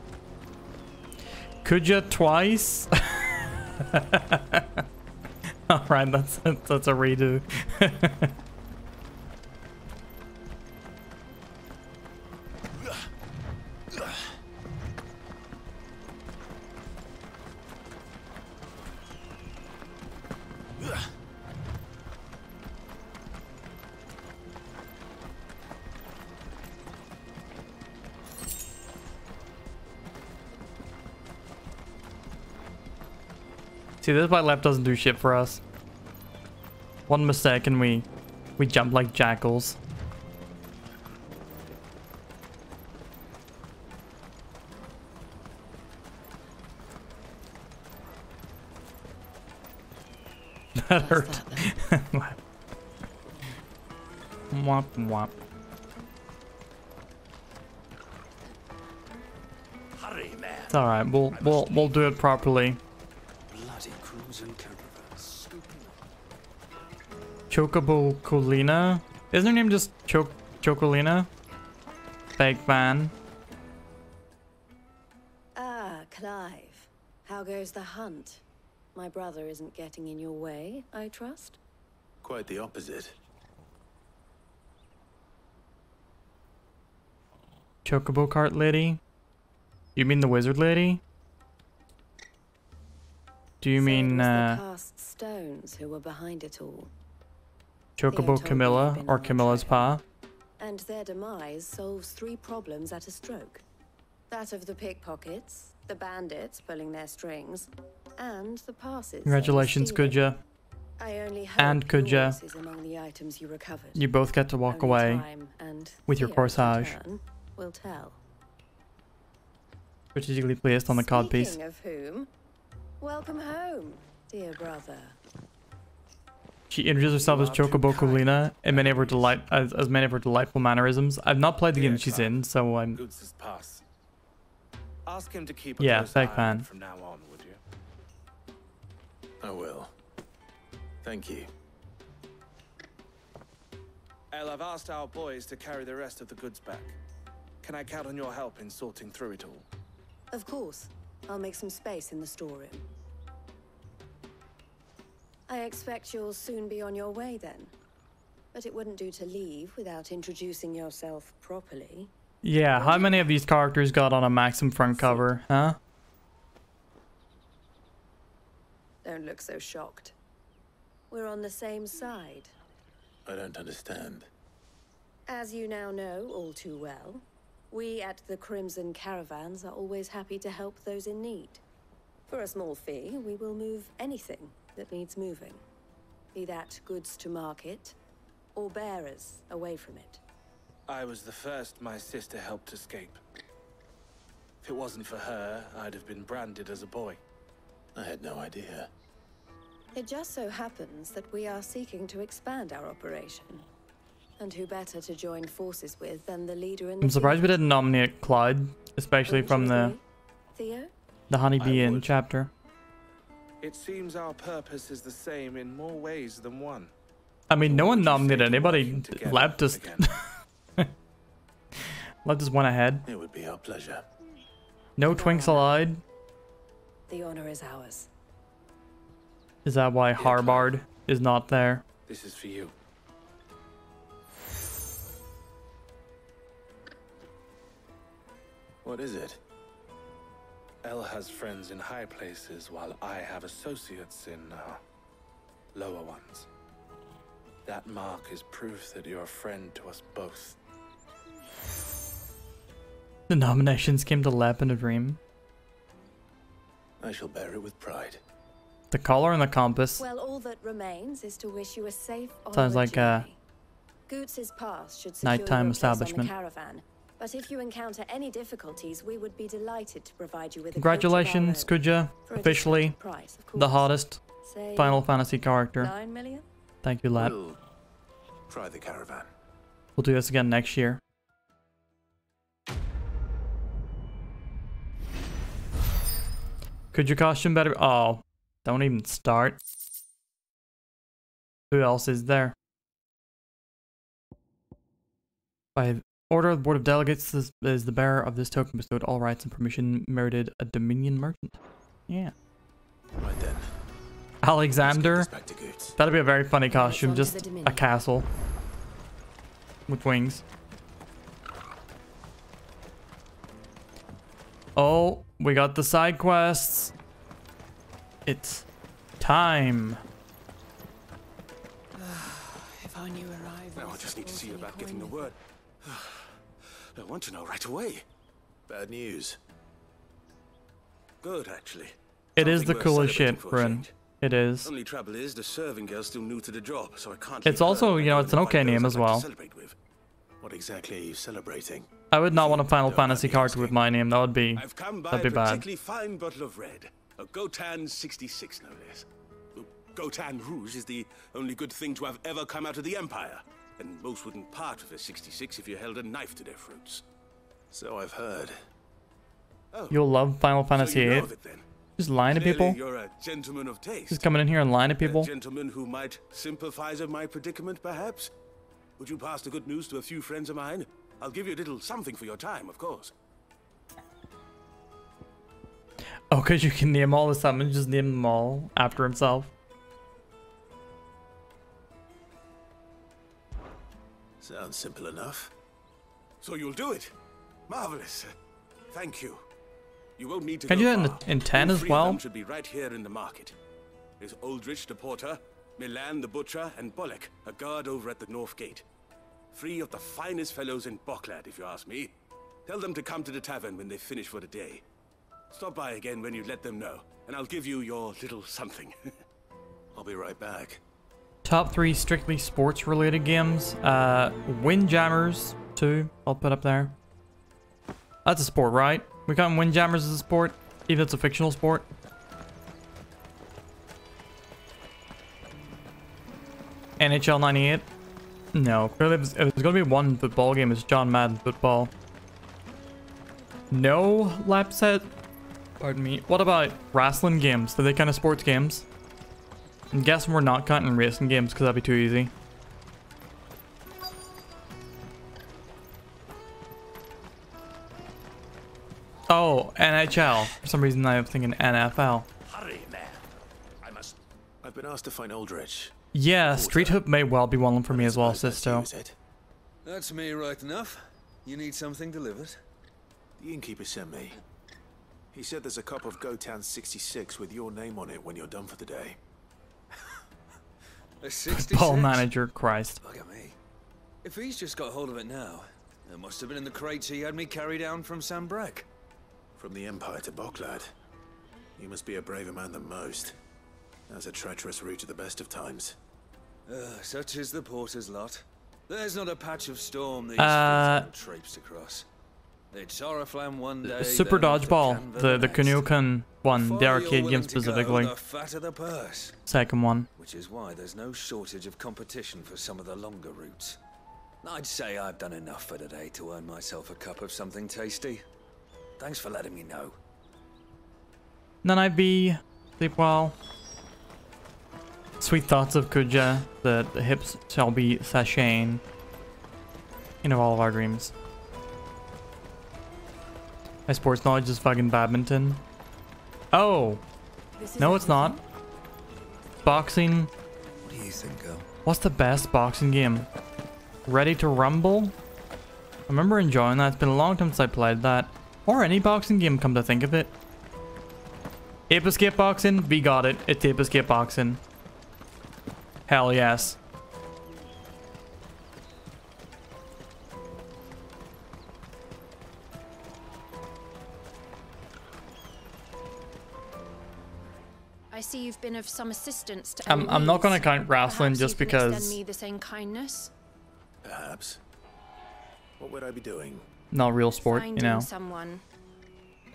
Kuja twice. Alright, that's a redo. See, this is why Lep doesn't do shit for us. One mistake and we jump like jackals. That hurt. Womp womp. Hurry, man. It's alright, we'll do it properly. Chocobo Colina? Isn't her name just Chocolina? Fake fan. Ah, Clive. How goes the hunt? My brother isn't getting in your way, I trust? Quite the opposite. Chocobo cart lady? You mean the wizard lady? Do you mean the cast stones who were behind it all. Chocobo Camilla or Camilla's pa? And their demise solves 3 problems at a stroke. That of the pickpockets, the bandits pulling their strings, and the passes. Congratulations, Kuja. I only hope And Kuja. yours is among the items you recovered. You both get to walk Only away time and with your Theo's corsage. return will tell. Strategically placed on the codpiece. Speaking of whom, welcome home, dear brother. She introduced herself as Chocobo Colina and many of her as many of her delightful mannerisms. I've not played the game she's in, so I'm. Pass. Ask him to keep a Yeah, close fake eye fan. from now on, would you? I will. Thank you. El, I've asked our boys to carry the rest of the goods back. Can I count on your help in sorting through it all? Of course. I'll make some space in the storeroom. I expect you'll soon be on your way then. But it wouldn't do to leave without introducing yourself properly. Yeah, how many of these characters got on a Maxim front cover, huh? Don't look so shocked. We're on the same side. I don't understand. As you now know all too well, we at the Crimson Caravans are always happy to help those in need. For a small fee, we will move anything that needs moving. Be that goods to market, or bearers away from it. I was the first my sister helped escape. If it wasn't for her, I'd have been branded as a boy. I had no idea. It just so happens that we are seeking to expand our operation. And who better to join forces with than the leader in the I'm surprised we didn't nominate Clyde, especially from the Theo? Honeybee Inn chapter. It seems our purpose is the same in more ways than one. I mean, no one nominated anybody. Lab just Lab just went ahead. It would be our pleasure. No Twinks allowed. The honor is ours. Is that why Harbard is not there? This is for you. What is it? El has friends in high places, while I have associates in lower ones. That mark is proof that you're a friend to us both. The nominations came to lap in a dream. I shall bear it with pride. The collar and the compass. Well, all that remains is to wish you a safe Sounds like a Goots's pass should secure nighttime your place on the establishment. caravan. But if you encounter any difficulties, we would be delighted to provide you with Congratulations, Kuja. Officially the hottest Final Fantasy character. 9 million? Thank you, lad. We'll try the caravan. We'll do this again next year. Could your costume better? Oh, don't even start. Who else is there? By order of the Board of Delegates, this is the bearer of this token bestowed all rights and permission merited a Dominion merchant. Yeah. Right then. Alexander. That'd be a very funny costume. Just a castle with wings. Oh, we got the side quests. It's time. If I knew where I was. I just need to see you about getting the word. I want to know right away. Bad news. Good, actually. It is the coolest shit, Bryn. It is. Only trouble is the serving girl's still new to the job, so I can't. It's also, you know, it's an okay name as well. What exactly are you celebrating? I would not want a Final Fantasy character with my name. That would be I've come by that'd be a bad. particularly fine bottle of red. A Gotan 66, no less. Gotan Rouge is the only good thing to have ever come out of the Empire. And most wouldn't part with a 66 if you held a knife to their throats. So I've heard. Oh, You'll love Final Fantasy you know VIII. of it, then. Just lying to Clearly people. You're a gentleman of taste. Just coming in here and lying to A people. gentleman who might sympathize with my predicament, perhaps? Would you pass the good news to a few friends of mine? I'll give you a little something for your time, of course. Oh, because you can name all the summons, just name them all after himself. Sounds simple enough. So you'll do it? Marvelous. Thank you. You won't need to Can go you do that far. in 10 All as three of well? them should be right here in the market. There's Aldrich the porter, Milan the butcher, and Bolek, a guard over at the north gate. 3 of the finest fellows in Boklad, if you ask me. Tell them to come to the tavern when they finish for the day. Stop by again when you let them know, and I'll give you your little something. I'll be right back. Top 3 strictly sports related games. Windjammers 2, I'll put up there. That's a sport, right? We count Windjammers as a sport, even if it's a fictional sport. NHL 98? No, clearly if there's gonna be one football game, it's John Madden football. No lap set. Pardon me. What about wrestling games? Are they kind of sports games? I'm guessing we're not counting racing games because that'd be too easy. Oh, NHL. For some reason I'm thinking NFL. Hurry, man. I've been asked to find Aldrich. Yeah, Street Hoop may well be one for me as well, Sisto. That's me right enough. You need something delivered? The innkeeper sent me. He said there's a cup of Gotan 66 with your name on it when you're done for the day. A 66? Ball manager, Christ. Look at me. If he's just got hold of it now, it must have been in the crates he had me carry down from Sambrek. From the Empire to Boklad. You must be a braver man than most. That's a treacherous route at the best of times. Such is the porter's lot. There's not a patch of storm these won't traipse across. It's Oriflamme one day. Super Dodgeball, the Kunokan one, the arcade game specifically. The fatter the purse. Second one. Which is why there's no shortage of competition for some of the longer routes. I'd say I've done enough for today to earn myself a cup of something tasty. Thanks for letting me know. Then I'd be sleep well. Sweet thoughts of Kuja, the hips shall be sashaying. You know, all of our dreams. My sports knowledge is fucking badminton. Oh! No, it's not. Boxing. What do you think, girl? What's the best boxing game? Ready to Rumble? I remember enjoying that. It's been a long time since I played that. Or any boxing game, come to think of it. Ape Escape Boxing? We got it. It's Ape Escape Boxing. Hell yes. see you've been of some assistance to I'm not gonna count wrestling Perhaps just you can extend because me the same kindness. Perhaps. What would I be doing? not real sport, Finding you know. someone.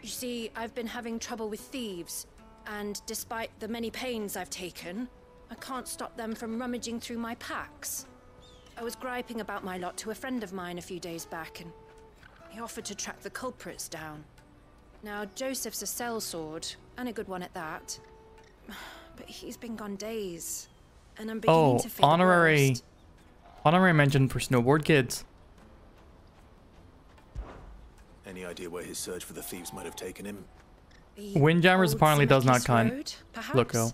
You see, I've been having trouble with thieves, and despite the many pains I've taken, I can't stop them from rummaging through my packs. I was griping about my lot to a friend of mine a few days back, and he offered to track the culprits down. Now, Joseph's a sellsword, and a good one at that. But he's been gone days, and I'm beginning Oh, to fear the honorary worst. mention for snowboard kids. Any idea where his search for the thieves might have taken him? The Windjammers old apparently does not Zemeckis count. Road, perhaps? Loco.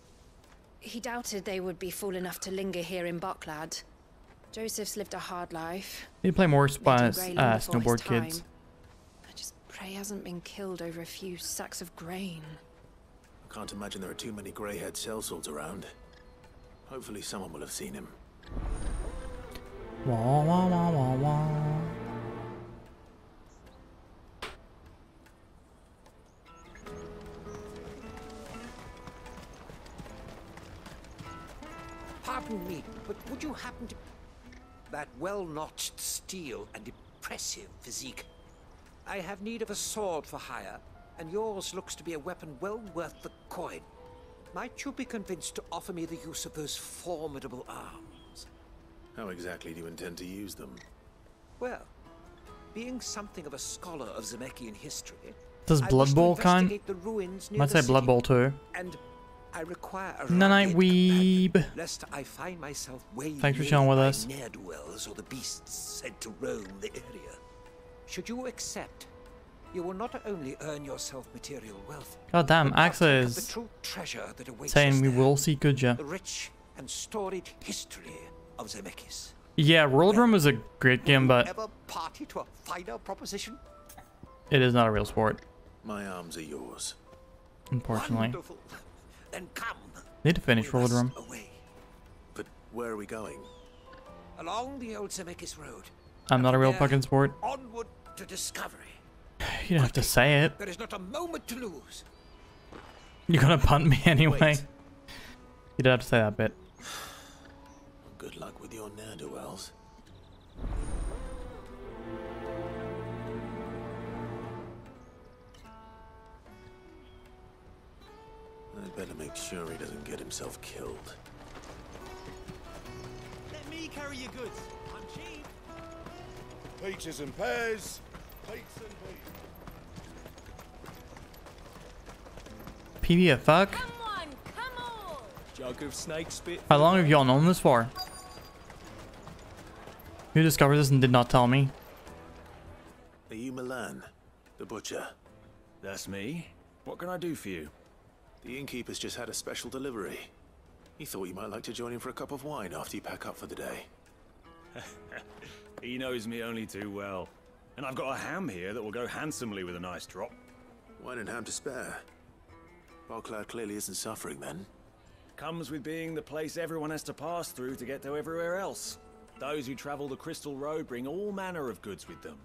He doubted they would be fool enough to linger here in Boklad. Joseph's lived a hard life. They play more Made him grey long before his snowboard time. kids. I just pray he hasn't been killed over a few sacks of grain. I can't imagine there are too many grey-haired sellswords around. Hopefully someone will have seen him. Wah, wah, wah, wah, wah. Pardon me, but would you happen to... That well-notched steel and impressive physique. I have need of a sword for hire, and yours looks to be a weapon well worth the coin. Might you be convinced to offer me the use of those formidable arms? How exactly do you intend to use them? Well, being something of a scholar of Zemeckis history... Does I Blood wish to Bowl count? investigate the ruins near Might the say Blood city, Bowl too. And I require a Night rugged weeb. companion, lest I find myself Thanks for chilling with by us. ne'er-do-wells or the beasts said to roam the area. Should you accept, you will not only earn yourself material wealth, God damn, but Axa partake of the is true treasure that awaits saying us we there, will see Kuja. the rich and storied history of Zemeckis. Yeah, World Room is a great game, but Ever party to a finer proposition? it is not a real sport, My arms are yours. unfortunately. Wonderful. Then come. Need to finish World Room. But where are we going? Along the old Zemeckis Road. I'm not a real There, fucking sport. Onward to discovery. You don't have to say it. There is not a moment to lose. You're gonna punt me anyway. You don't have to say that bit. Good luck with your ne'er-do-wells. I'd better make sure he doesn't get himself killed. Let me carry your goods. I'm cheap. Peaches and pears. Peaks and peas. PB a fuck? Jug of snake spit. How long have y'all known this for? Who discovered this and did not tell me? Are you Milan, the butcher? That's me. What can I do for you? The innkeeper's just had a special delivery. He thought you might like to join him for a cup of wine after you pack up for the day. He knows me only too well. And I've got a ham here that will go handsomely with a nice drop. Wine and ham to spare. Boklad clearly isn't suffering then. Comes with being the place everyone has to pass through to get to everywhere else. Those who travel the Crystal Road bring all manner of goods with them.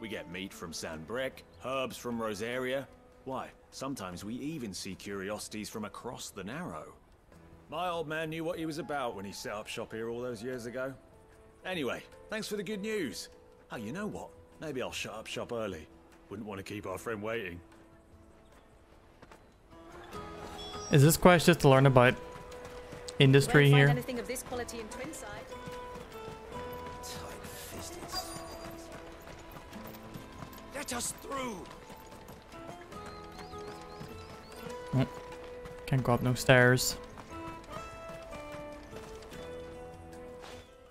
We get meat from Sanbrec, herbs from Rosaria. Why, sometimes we even see curiosities from across the Narrow. My old man knew what he was about when he set up shop here all those years ago. Anyway, thanks for the good news. Oh, you know what? Maybe I'll shut up shop early. Wouldn't want to keep our friend waiting. Is this quest just to learn about industry Won't find here? anything of this quality in Twinside. Tight-fisted. Let us through. Oh, can't go up no stairs.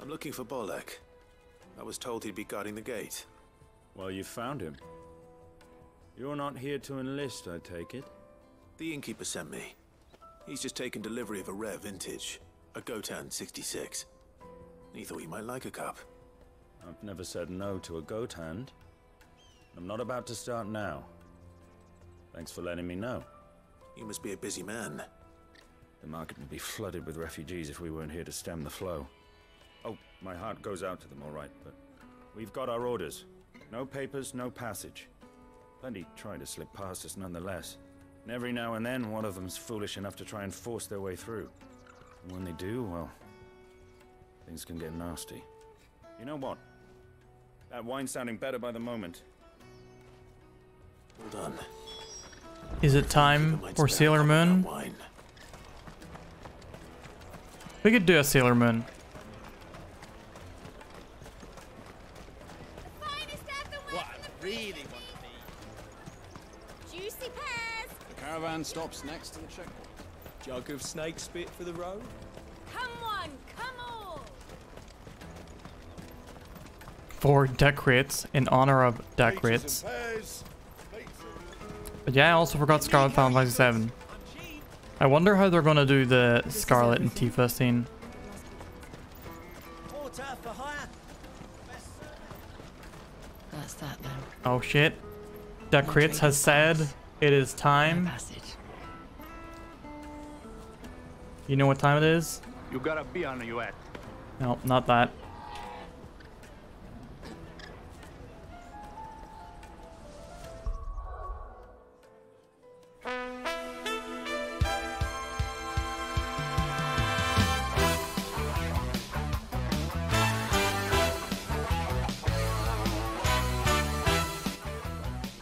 I'm looking for Bolek. I was told he'd be guarding the gate. Well, you found him. You're not here to enlist, I take it? The innkeeper sent me. He's just taken delivery of a rare vintage, a Gotan 66. He thought you might like a cup. I've never said no to a goat hand. I'm not about to start now. Thanks for letting me know. You must be a busy man. The market would be flooded with refugees if we weren't here to stem the flow. Oh, my heart goes out to them, all right, but we've got our orders. No papers, no passage. Plenty trying to slip past us nonetheless. And every now and then, one of them's foolish enough to try and force their way through. And when they do, well, things can get nasty. You know what? That wine's sounding better by the moment. Hold on. Is it time for Sailor Moon? We could do a Sailor Moon. What I really want to be. Juicy pears! The caravan stops next to the checkpoint. Jug of snake spit for the road? Come one, come all! 4 deck crits in honor of deck crits. But yeah, I also forgot Scarlet Final Fantasy VII. I wonder how they're gonna do the Scarlet and Tifa scene. That's that then. Oh shit. Deck crits has said it is time. You know what time it is? You gotta be on your ass. No, not that.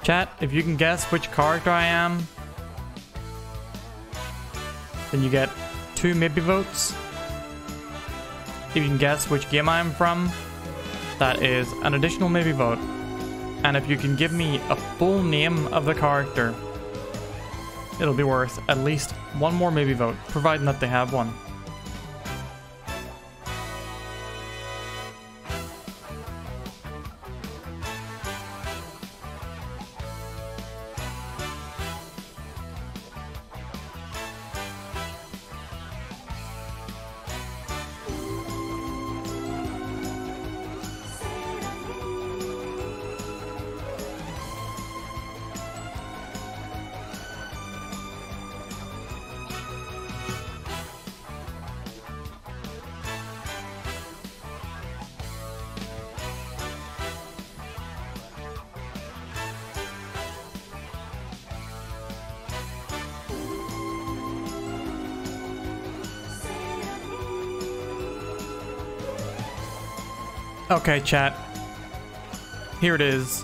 Chat, if you can guess which character I am, then you get 2 maybe votes. If you can guess which game I am from, that is an additional maybe vote. And if you can give me a full name of the character, it'll be worth at least 1 more maybe vote, providing that they have one. Okay, chat. Here it is.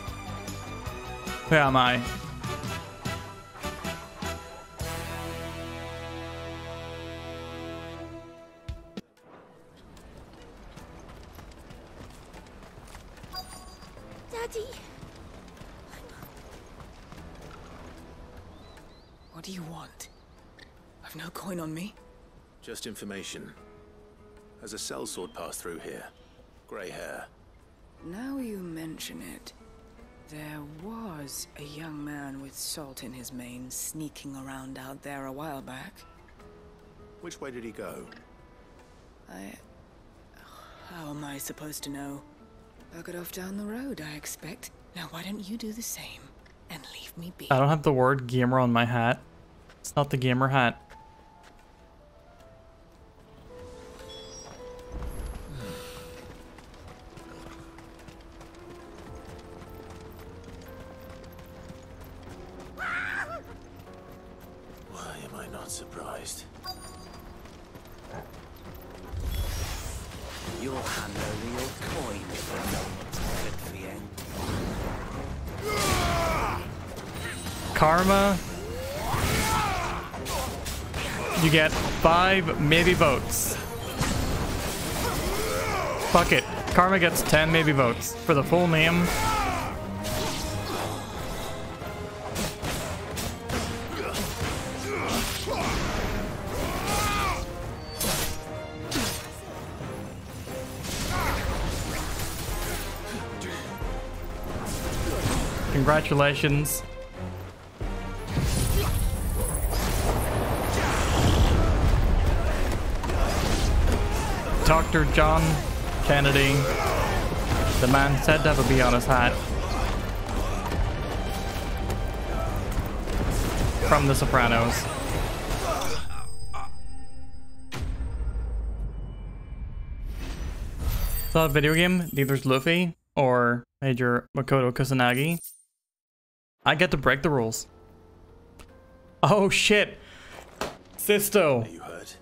Where am I? Daddy! What do you want? I've no coin on me. Just information. Has a sellsword passed through here? Grey hair. Now you mention it, there was a young man with salt in his mane sneaking around out there a while back. Which way did he go? How am I supposed to know? I'll get off down the road, I expect. Now why don't you do the same and leave me be? I don't have the word gamer on my hat. It's not the gamer hat. Why am I not surprised? You'll handle your coin if I know what's good for you. Karma. You get 5 maybe votes. Fuck it. Karma gets 10 maybe votes for the full name. Congratulations. Dr. John Kennedy, the man said that would be on his hat. From The Sopranos. It's not a video game, neither's Luffy or Major Makoto Kusanagi. I get to break the rules. Oh shit. Sisto. Are you hurt?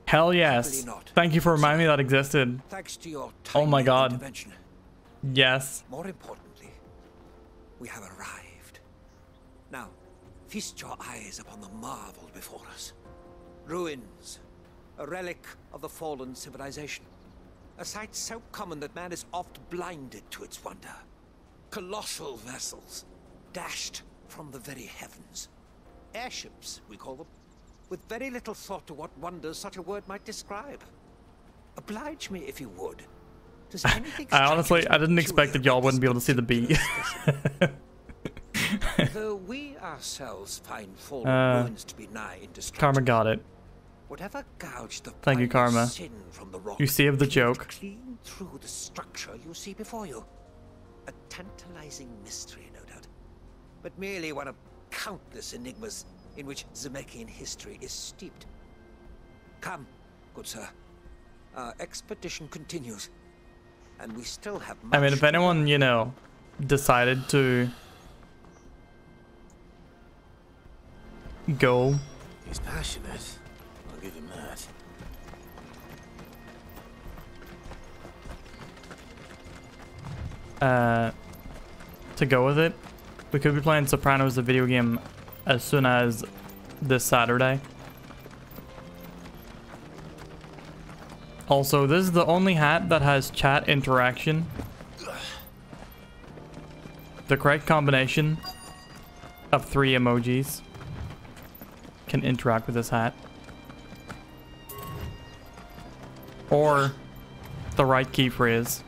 Hell yes. Thank you for reminding me that existed. Thanks to your Oh my god. intervention. Yes. More importantly, we have arrived. Now, feast your eyes upon the marvel before us. Ruins, a relic of the fallen civilization. A sight so common that man is oft blinded to its wonder. Colossal vessels, dashed from the very heavens. Airships, we call them, with very little thought to what wonders such a word might describe. Oblige me if you would. Does anything I honestly, I didn't expect that y'all wouldn't be able to see the bee. Though we ourselves find fallen ruins to be nigh indestructible. Karma got it. Whatever gouged the Thank you, Karma. sin from the rock, You saved the joke. clean through the structure you see before you. A tantalizing mystery, no doubt, but merely one of countless enigmas in which Zemeckis history is steeped. Come, good sir. Our expedition continues, and we still have much I mean, if anyone, you know, decided to go. He's passionate. I'll give him that. To go with it, we could be playing Sopranos the video game as soon as this Saturday. Also, this is the only hat that has chat interaction. The correct combination of 3 emojis can interact with this hat. Or the right key phrase.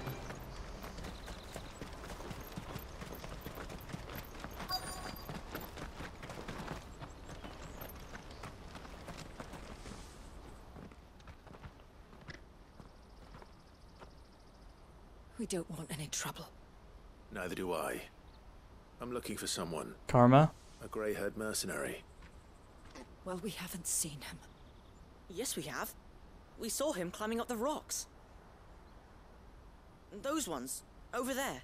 We don't want any trouble. Neither do I. I'm looking for someone. Karma? A grey-haired mercenary. Well, we haven't seen him. Yes, we have. We saw him climbing up the rocks. Those ones, over there.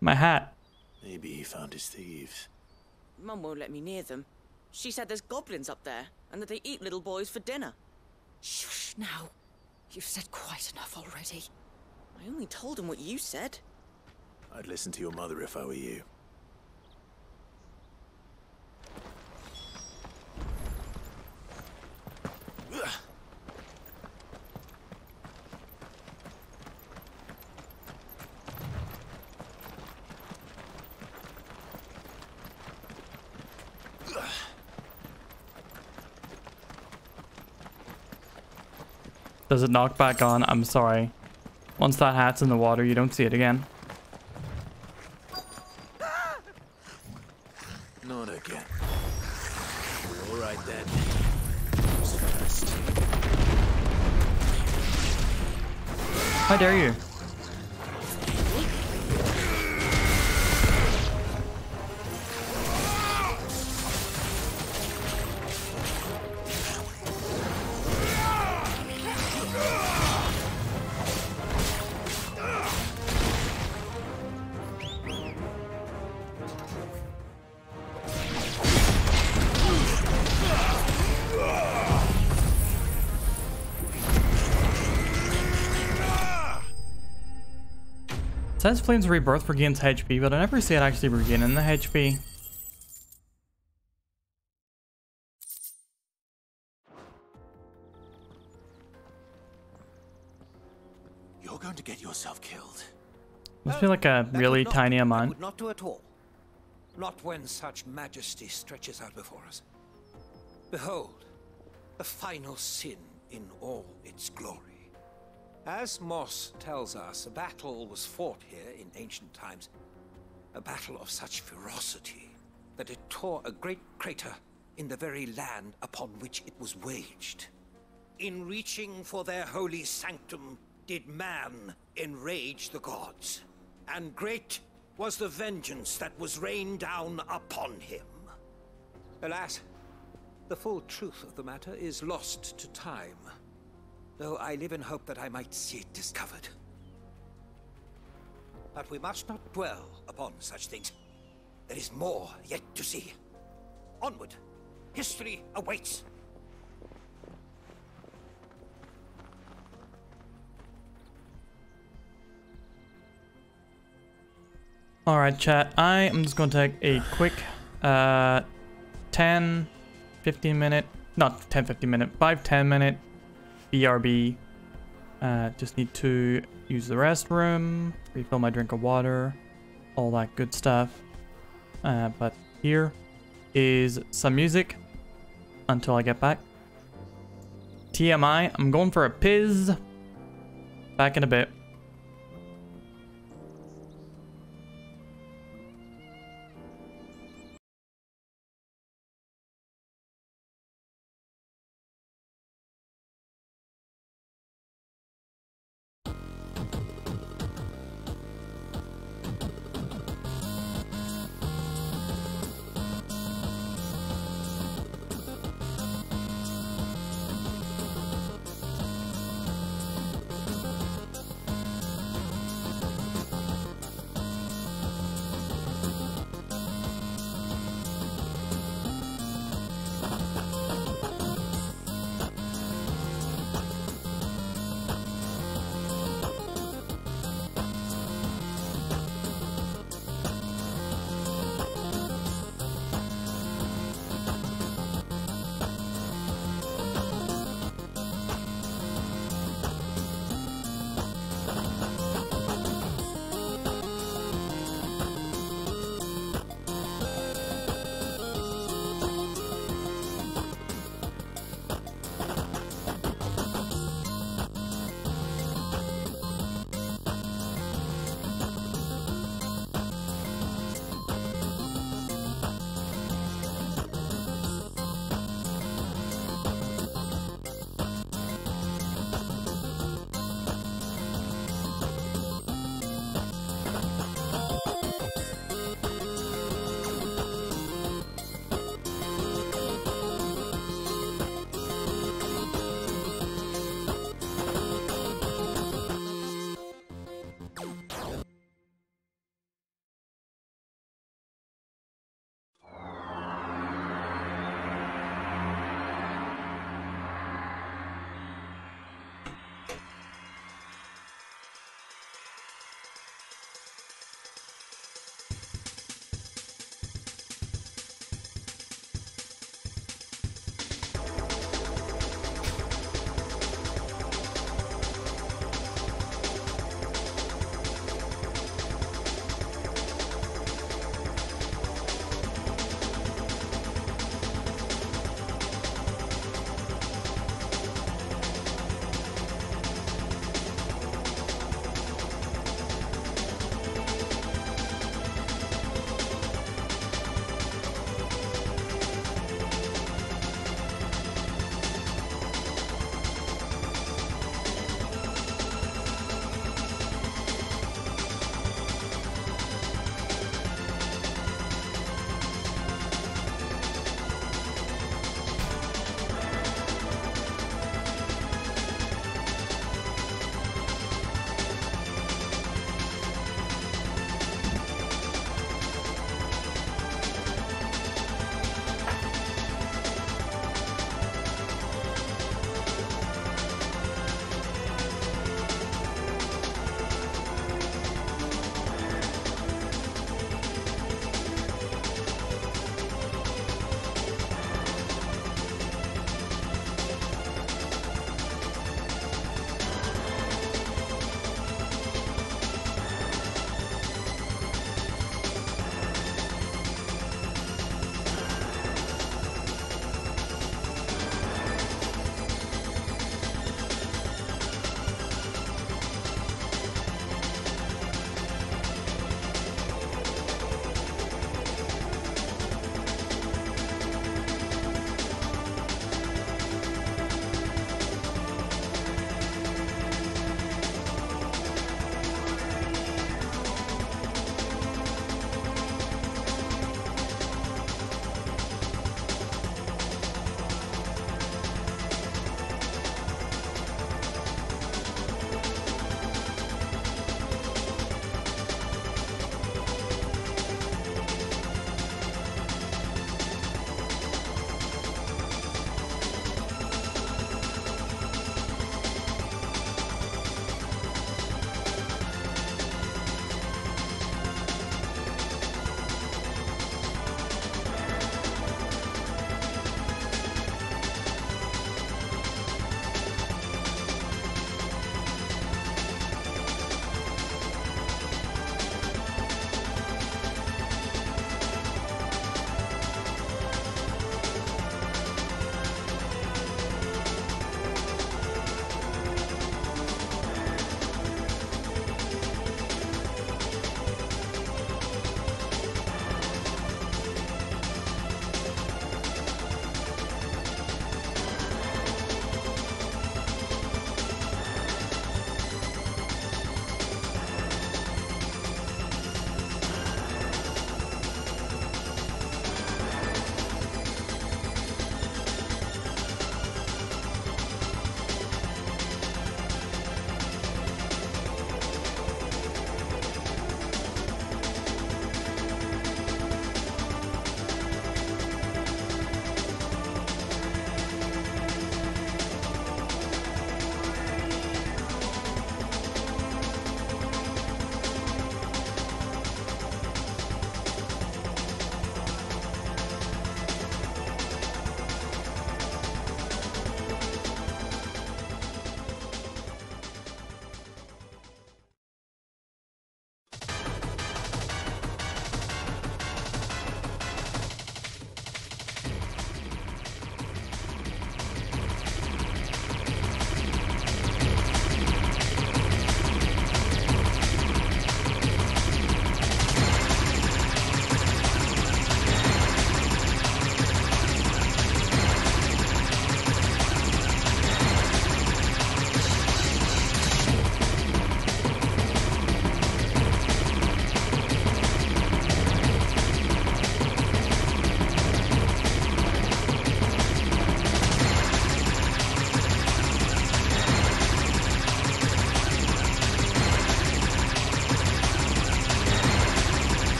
My hat. Maybe he found his thieves. Mum won't let me near them. She said there's goblins up there, and that they eat little boys for dinner. Shush now. You've said quite enough already. I only told him what you said. I'd listen to your mother if I were you. Does it knock back on? I'm sorry. Once that hat's in the water, you don't see it again. Not again. All right then. Who's first? How dare you? It says Flame's Rebirth regains HP, but I never see it actually regaining the HP. You're going to get yourself killed. Must be like a really tiny I amount. would not do at all. Not when such majesty stretches out before us. Behold, the final sin in all its glory. As Moss tells us, a battle was fought here in ancient times. A battle of such ferocity that it tore a great crater in the very land upon which it was waged. In reaching for their holy sanctum, did man enrage the gods. And great was the vengeance that was rained down upon him. Alas, the full truth of the matter is lost to time. Though I live in hope that I might see it discovered. But we must not dwell upon such things. There is more yet to see. Onward, History awaits. Alright, chat. I am just gonna take a quick 10, 15 minute, not 10, 15 minute, 5-10 minute BRB. Just need to use the restroom, refill my drink of water, all that good stuff. But here is some music until I get back. TMI, I'm going for a piz. Back in a bit.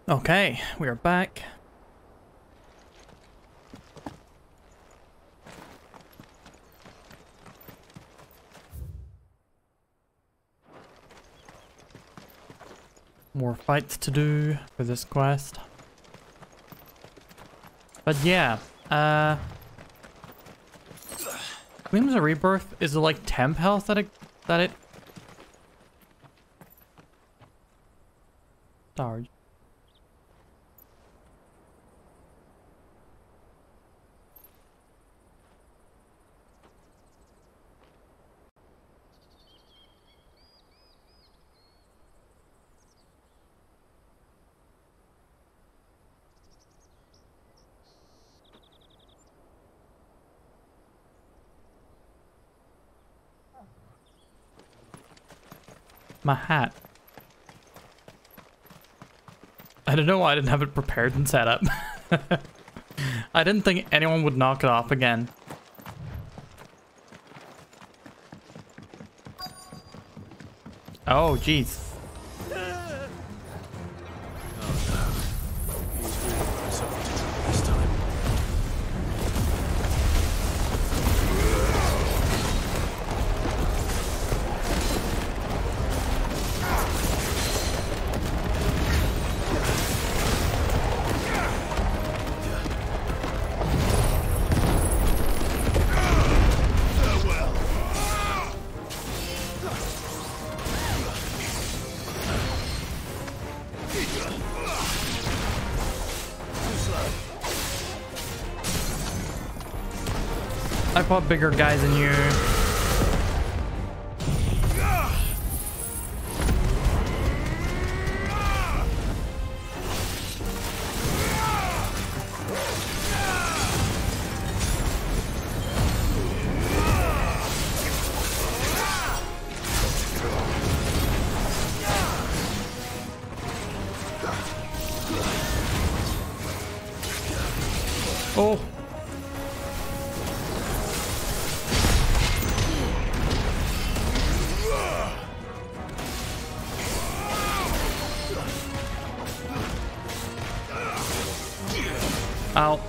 Okay, we are back. More fights to do for this quest. But yeah, Gleams of Rebirth, is it like temp health that it Darn. My hat. I don't know why I didn't have it prepared and set up. I didn't think anyone would knock it off again. Oh, jeez. I fought bigger guys than you. Oh. Ow.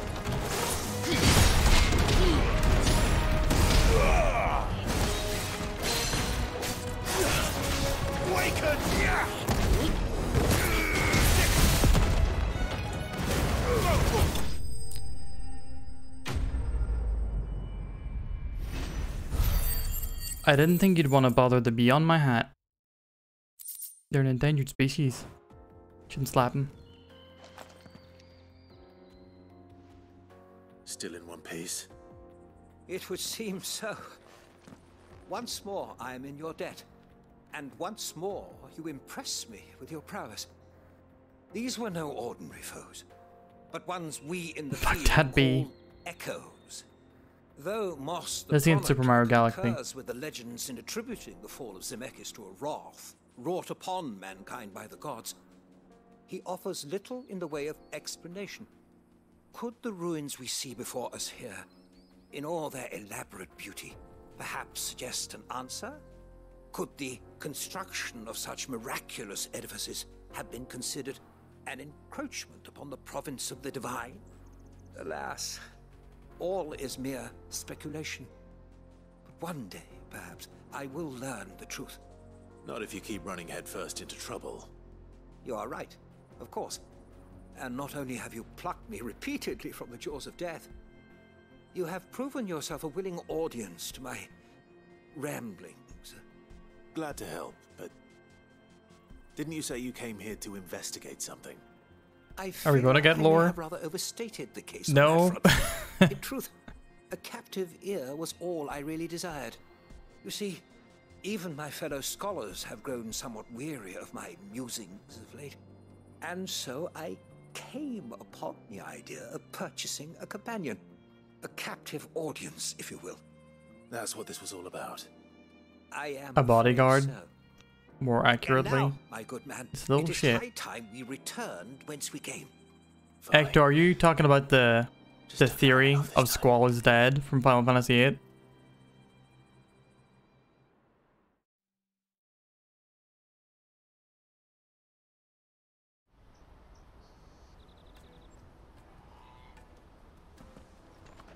I didn't think you'd want to bother to be on my hat. They're an endangered species. Shouldn't slap them. Still in one piece? It would seem so. Once more I am in your debt. And once more you impress me with your prowess. These were no ordinary foes, but ones we in the field call echoes. Though Moss the Let's see in Super Mario Galaxy. concurs with the legends in attributing the fall of Zemeckis to a wrath wrought upon mankind by the gods, he offers little in the way of explanation. Could the ruins we see before us here, in all their elaborate beauty, perhaps suggest an answer? Could the construction of such miraculous edifices have been considered an encroachment upon the province of the divine? Alas, all is mere speculation. But one day, perhaps, I will learn the truth. Not if you keep running headfirst into trouble. You are right, of course. And not only have you plucked me repeatedly from the jaws of death, you have proven yourself a willing audience to my ramblings. Glad to help, but didn't you say you came here to investigate something? Are we going to get lore? I have rather overstated the case. No. In truth, a captive ear was all I really desired. You see, even my fellow scholars have grown somewhat weary of my musings of late. And so I came upon the idea of purchasing a companion. A captive audience, if you will. That's what this was all about. I am a bodyguard. so. More accurately. And now, my good man, it's little it is shit. high time we returned whence we came. Hector, are you talking about the theory of Squall is dead from Final Fantasy VIII?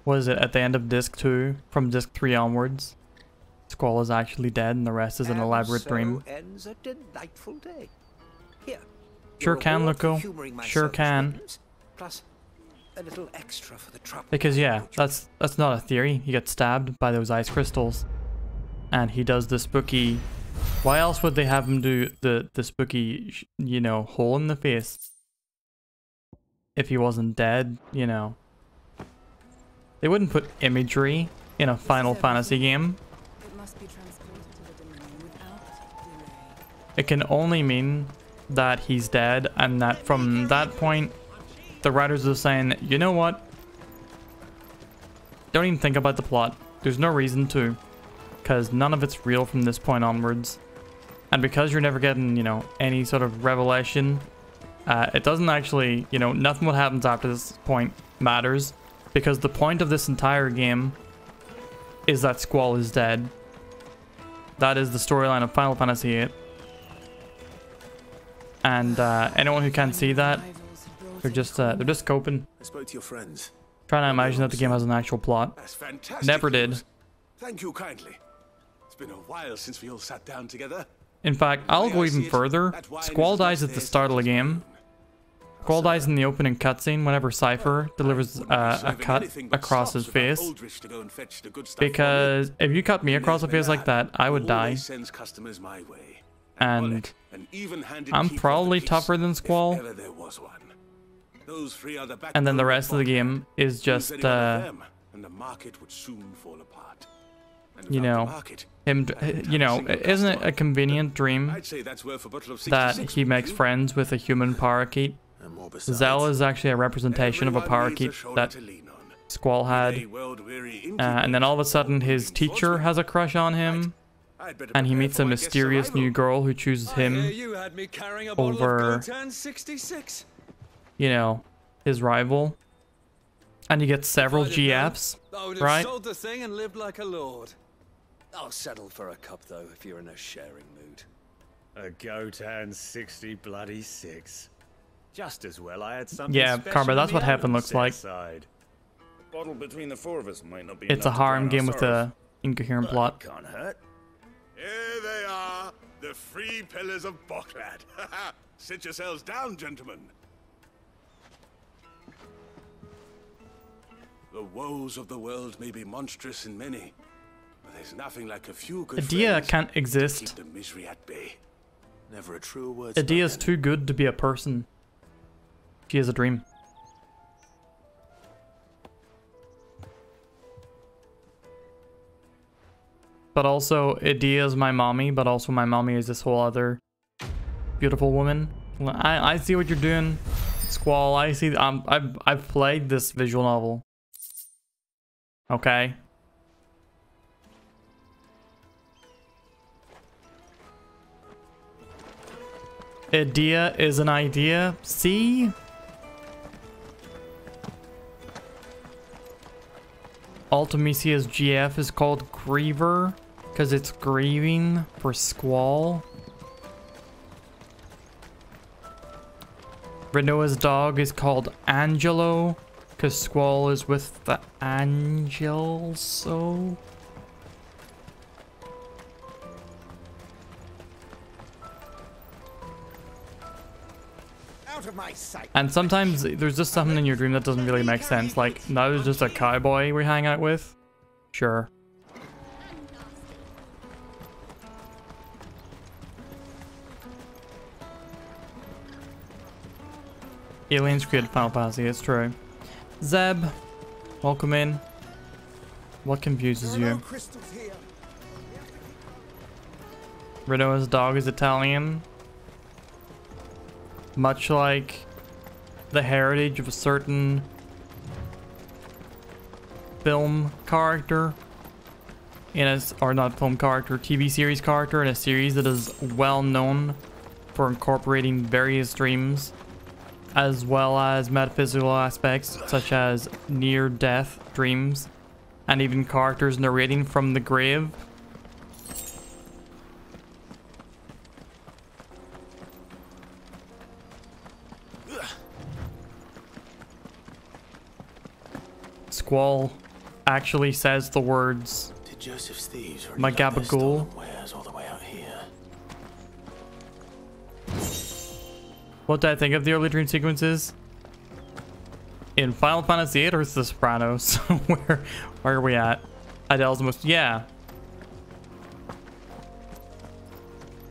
Was it at the end of disc 2, from disc 3 onwards, Squall is actually dead and the rest is an elaborate dream? Ends a delightful day. Here. Sure your can, reward for Luco. humouring my Sure selfish can. whims, plus a little extra for the trouble. Because yeah, that's not a theory. He gets stabbed by those ice crystals. And he does the spooky... Why else would they have him do the spooky, you know, hole in the face? If he wasn't dead, you know. They wouldn't put imagery in a Final Fantasy game. It can only mean that he's dead, and that from that point, the writers are saying, you know what? Don't even think about the plot. There's no reason to, because none of it's real from this point onwards. And because you're never getting, you know, any sort of revelation, it doesn't actually, you know, nothing what happens after this point matters. Because the point of this entire game is that Squall is dead. That is the storyline of Final Fantasy VIII. And anyone who can't see that, they're just coping. I spoke to your friends. Trying to imagine that the game has an actual plot. That's fantastic. Never did. news. Thank you kindly. It's been a while since we all sat down together. In fact, I'll go even further. Squall dies at the start of the game. Squall dies in the opening cutscene whenever Cypher delivers a cut across his face. Because if you cut me across the face like that, I would die. And I'm probably tougher than Squall. And then the rest of the game is just, you know, him, you know, isn't it a convenient dream that he makes friends with a human parakeet? Zell is actually a representation of a parakeet that Squall had. And then all of a sudden his teacher has a crush on him. And he meets a mysterious new girl who chooses him over, you know, his rival. And you get several GFs, right? Sold the thing and lived like a lord. I'll settle for a cup though if you're in a sharing mood. A Gotan 60 bloody 6. Just as well I had something Yeah, special Karma, that's in what the heaven oven looks like. side. A bottle between the four of us might not be It's a enough to harem drown our game with sorrows. a incoherent plot. Can't hurt. Here they are, the free pillars of Boklad. Sit yourselves down, gentlemen. The woes of the world may be monstrous in many, but there's nothing like a few good Adia friends can't to exist. keep the misery at bay. Never a truer word. Adia's too good to be a person. She is a dream. But also, Adia's my mommy, but also my mommy is this whole other beautiful woman. I see what you're doing, Squall. I see. I've played this visual novel. Okay. Idea is an idea. See? Ultimisia's GF is called Griever because it's grieving for Squall. Renoa's dog is called Angelo because Squall is with the angels. So Out of my sight. and sometimes there's just something in your dream that doesn't really make sense. Like, now there's just a cowboy we hang out with. Sure. Aliens created Final Fantasy, it's true. Zeb, welcome in. What confuses you? Renoa's dog is Italian. Much like the heritage of a certain film character in a, or not film character, TV series character in a series that is well known for incorporating various dreams as well as metaphysical aspects such as near-death dreams and even characters narrating from the grave. Squall actually says the words Did Joseph's thieves really my dump their gabagool. stolen wares all the way out here? What did I think of the early dream sequences? In Final Fantasy VIII or The Sopranos? where are we at? Adele's the most, yeah.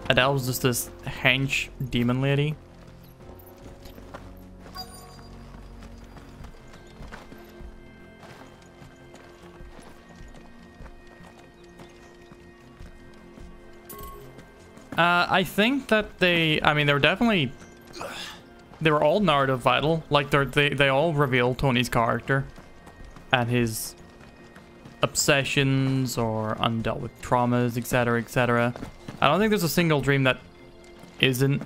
Adele's just this hench demon lady. I think that they were definitely, they were all narrative vital. Like they all reveal Tony's character and his obsessions or undealt with traumas, etc., etc. I don't think there's a single dream that isn't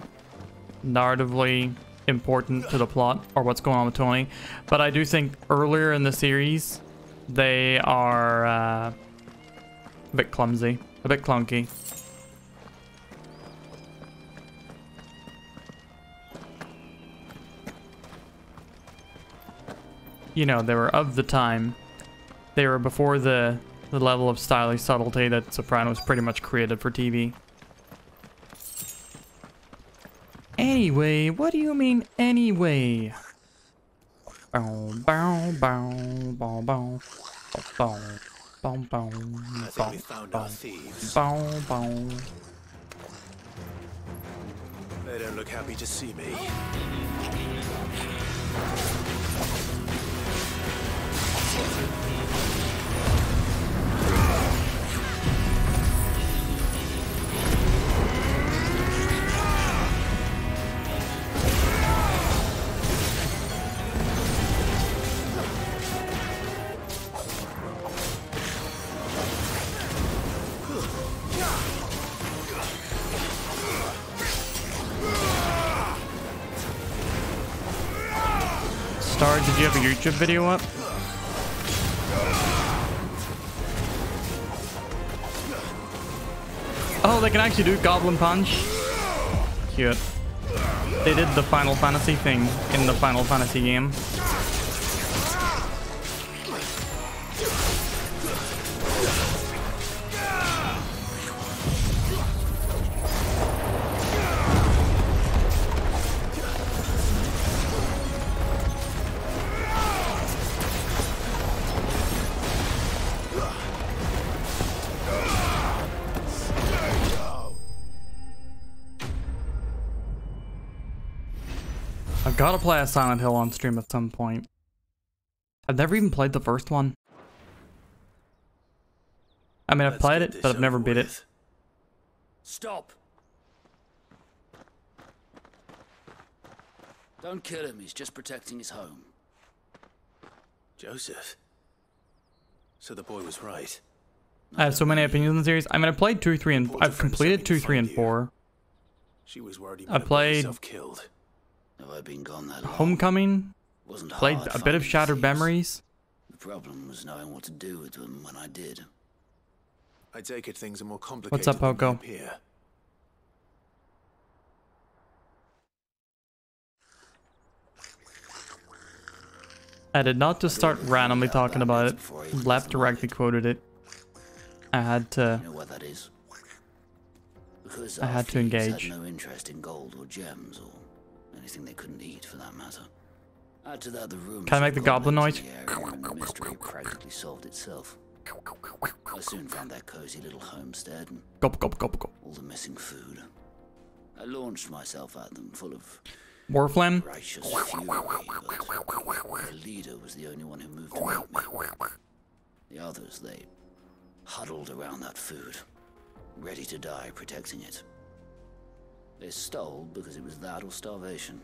narratively important to the plot or what's going on with Tony. But I do think earlier in the series, they are a bit clumsy, a bit clunky. You know, they were of the time. They were before the level of stylish subtlety that Sopranos pretty much created for TV. Anyway, what do you mean anyway? Bow, bow, bow, bow, bow, bow, bow, bow, I think we found our thieves. bow, bow. They don't look happy to see me. Star, did you have a YouTube video up? Oh, they can actually do Goblin Punch. Cute. They did the Final Fantasy thing in the Final Fantasy game. I've got to play a Silent Hill on stream at some point. I've never even played the first one. I mean, I've played it, but I've never beat it. Stop! Don't kill him, he's just protecting his home. Joseph. So the boy was right. I have so many opinions on the series. I mean, I played 2, 3, and I've completed 2, 3, and 4. She was worried I played killed. Have I been gone that long? Homecoming. Wasn't Played hard a bit of finding Shattered thieves. Memories. The problem was knowing what to do with them when I did. I take it things are more complicated. What's up, than they Poco? appear. I did not just start randomly talking about it. Left directly quoted it. I had to. You know what that is? Because I our had to thieves engage. Had no interest in gold or gems or anything they couldn't eat, for that matter. Add to that the rumors. Can I make the goblin noise? And the mystery practically solved itself. I soon found that cozy little homestead and Gulp, gulp, gulp, gulp. all the missing food. I launched myself at them, full of Warflame? righteous fury, but the leader was the only one who moved to meet me. The others, they huddled around that food, ready to die protecting it. They stole because it was that or starvation.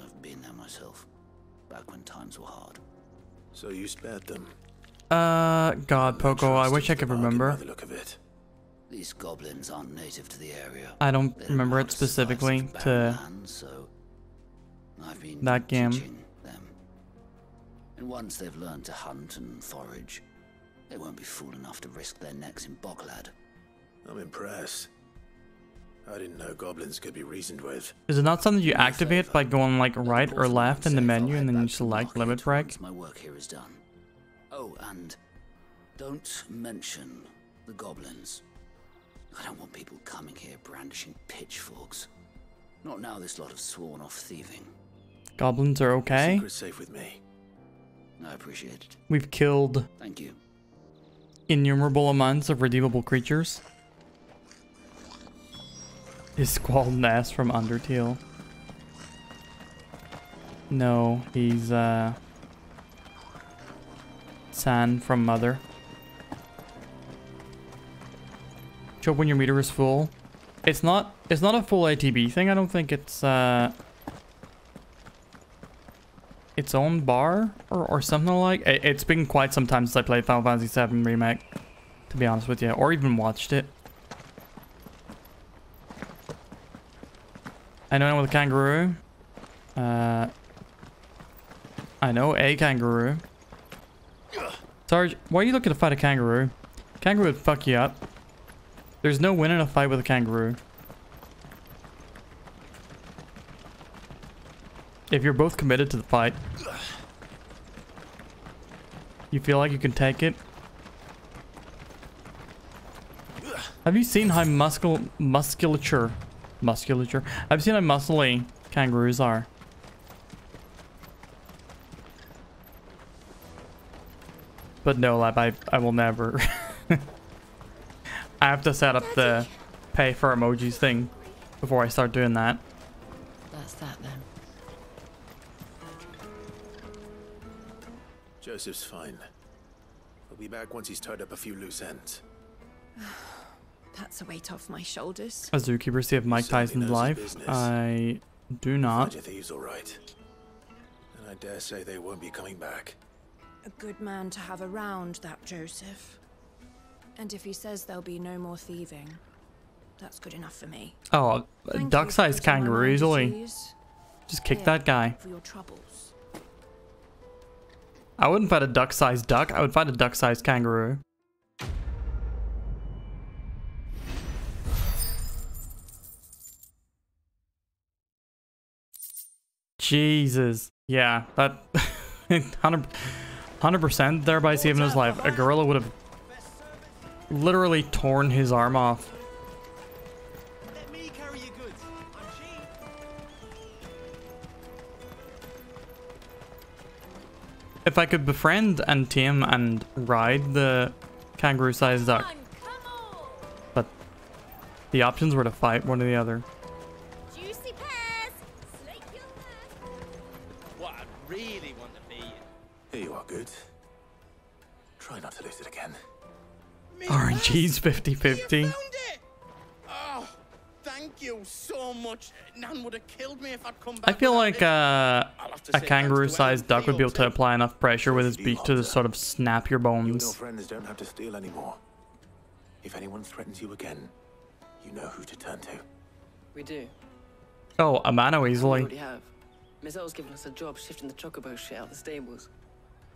I've been there myself, back when times were hard. So you spared them. God, Poco, I wish I could remember. By the look of it. These goblins aren't native to the area. I don't remember it specifically to So I've been that game. teaching them. And once they've learned to hunt and forage, they won't be fool enough to risk their necks in Bocklad. I'm impressed. I didn't know goblins could be reasoned with. Is it not something you activate by going like right or left in the menu and then you select limit break? My work here is done. Oh, and don't mention the goblins. I don't want people coming here brandishing pitchforks. Not now this lot have sworn off thieving. Goblins are okay. Secret's safe with me. I appreciate it. We've killed Thank you. innumerable amounts of redeemable creatures. His squalled ass from Undertale. No, he's San from Mother. Show up when your meter is full. It's not a full ATB thing. I don't think it's its own bar or something like. It's been quite some time since I played Final Fantasy VII Remake, to be honest with you, or even watched it. I know anyone with a kangaroo. I know a kangaroo. Sarge, why are you looking to fight a kangaroo? Kangaroo would fuck you up. There's no win in a fight with a kangaroo. If you're both committed to the fight, you feel like you can take it. Have you seen how musculature? Have you seen how muscly kangaroos are? But no, lab, I will never. I have to set up the pay for emojis thing before I start doing that. That's that then. Joseph's fine. He'll be back once he's tied up a few loose ends. That's a weight off my shoulders. A zookeeper see of Mike Tyson's life? I do not. Find your thieves all right. And I dare say they won't be coming back. A good man to have around, that Joseph. And if he says there'll be no more thieving, that's good enough for me. Oh, a duck-sized kangaroo easily. Just kick that guy. For your troubles. I wouldn't fight a duck-sized duck. I would fight a duck-sized kangaroo. Jesus. Yeah, that 100% thereby saving his life. A gorilla would have literally torn his arm off. Let me carry your goods. I'm cheap. If I could befriend and tame and ride the kangaroo-sized duck. But the options were to fight one or the other. Juicy pears. Slake your What I really want to be. Here you are, good. Try not to lose it again. RNG's 50-50. Oh, thank you so much. Nan would have killed me if I'd come back. I feel like a kangaroo-sized duck would be able to apply enough pressure with his beak to sort of snap your You and your bones. friends don't have to steal anymore. If anyone threatens you again, you know who to turn to. We do. Oh, Amano We easily. already have. Miss L's given us a job shifting the chocobo shit out of the stables.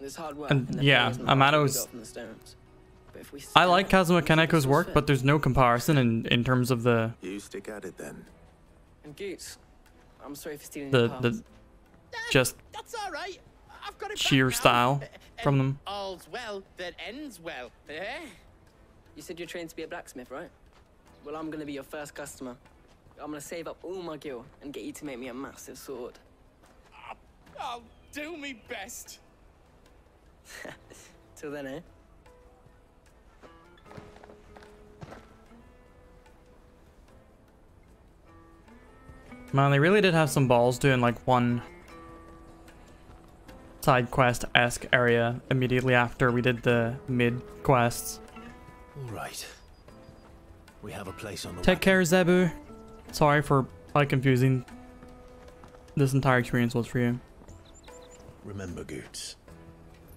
It's hard work. And the yeah, pay isn't the half we Amano's... got from the stones. But if we I like Kazuma Kaneko's work, but there's no comparison in terms of the You stick at it then. And Goots, I'm sorry for stealing your the just That's all right. I've got it sheer back now. style from them. All's well that ends well. Eh? You said you're trained to be a blacksmith, right? Well, I'm gonna be your first customer. I'm gonna save up all my gil and get you to make me a massive sword. I'll do me best. Till then, eh? Man, they really did have some balls doing like one side quest-esque area immediately after we did the mid quests. All right. We have a place on the Take care, Zebu. Sorry for how confusing this entire experience was for you. Remember, Goots,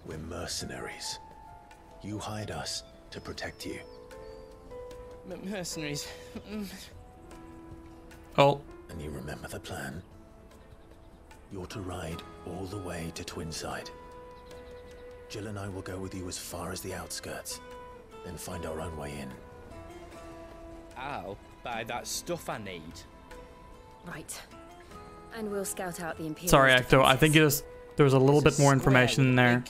we're mercenaries. You hired us to protect you. Mercenaries. Oh. And you remember the plan? You're to ride all the way to Twinside. Jill and I will go with you as far as the outskirts, then find our own way in. I'll buy that stuff I need. Right. And we'll scout out the Imperial. Sorry, Acto. I think there was a little bit more information in there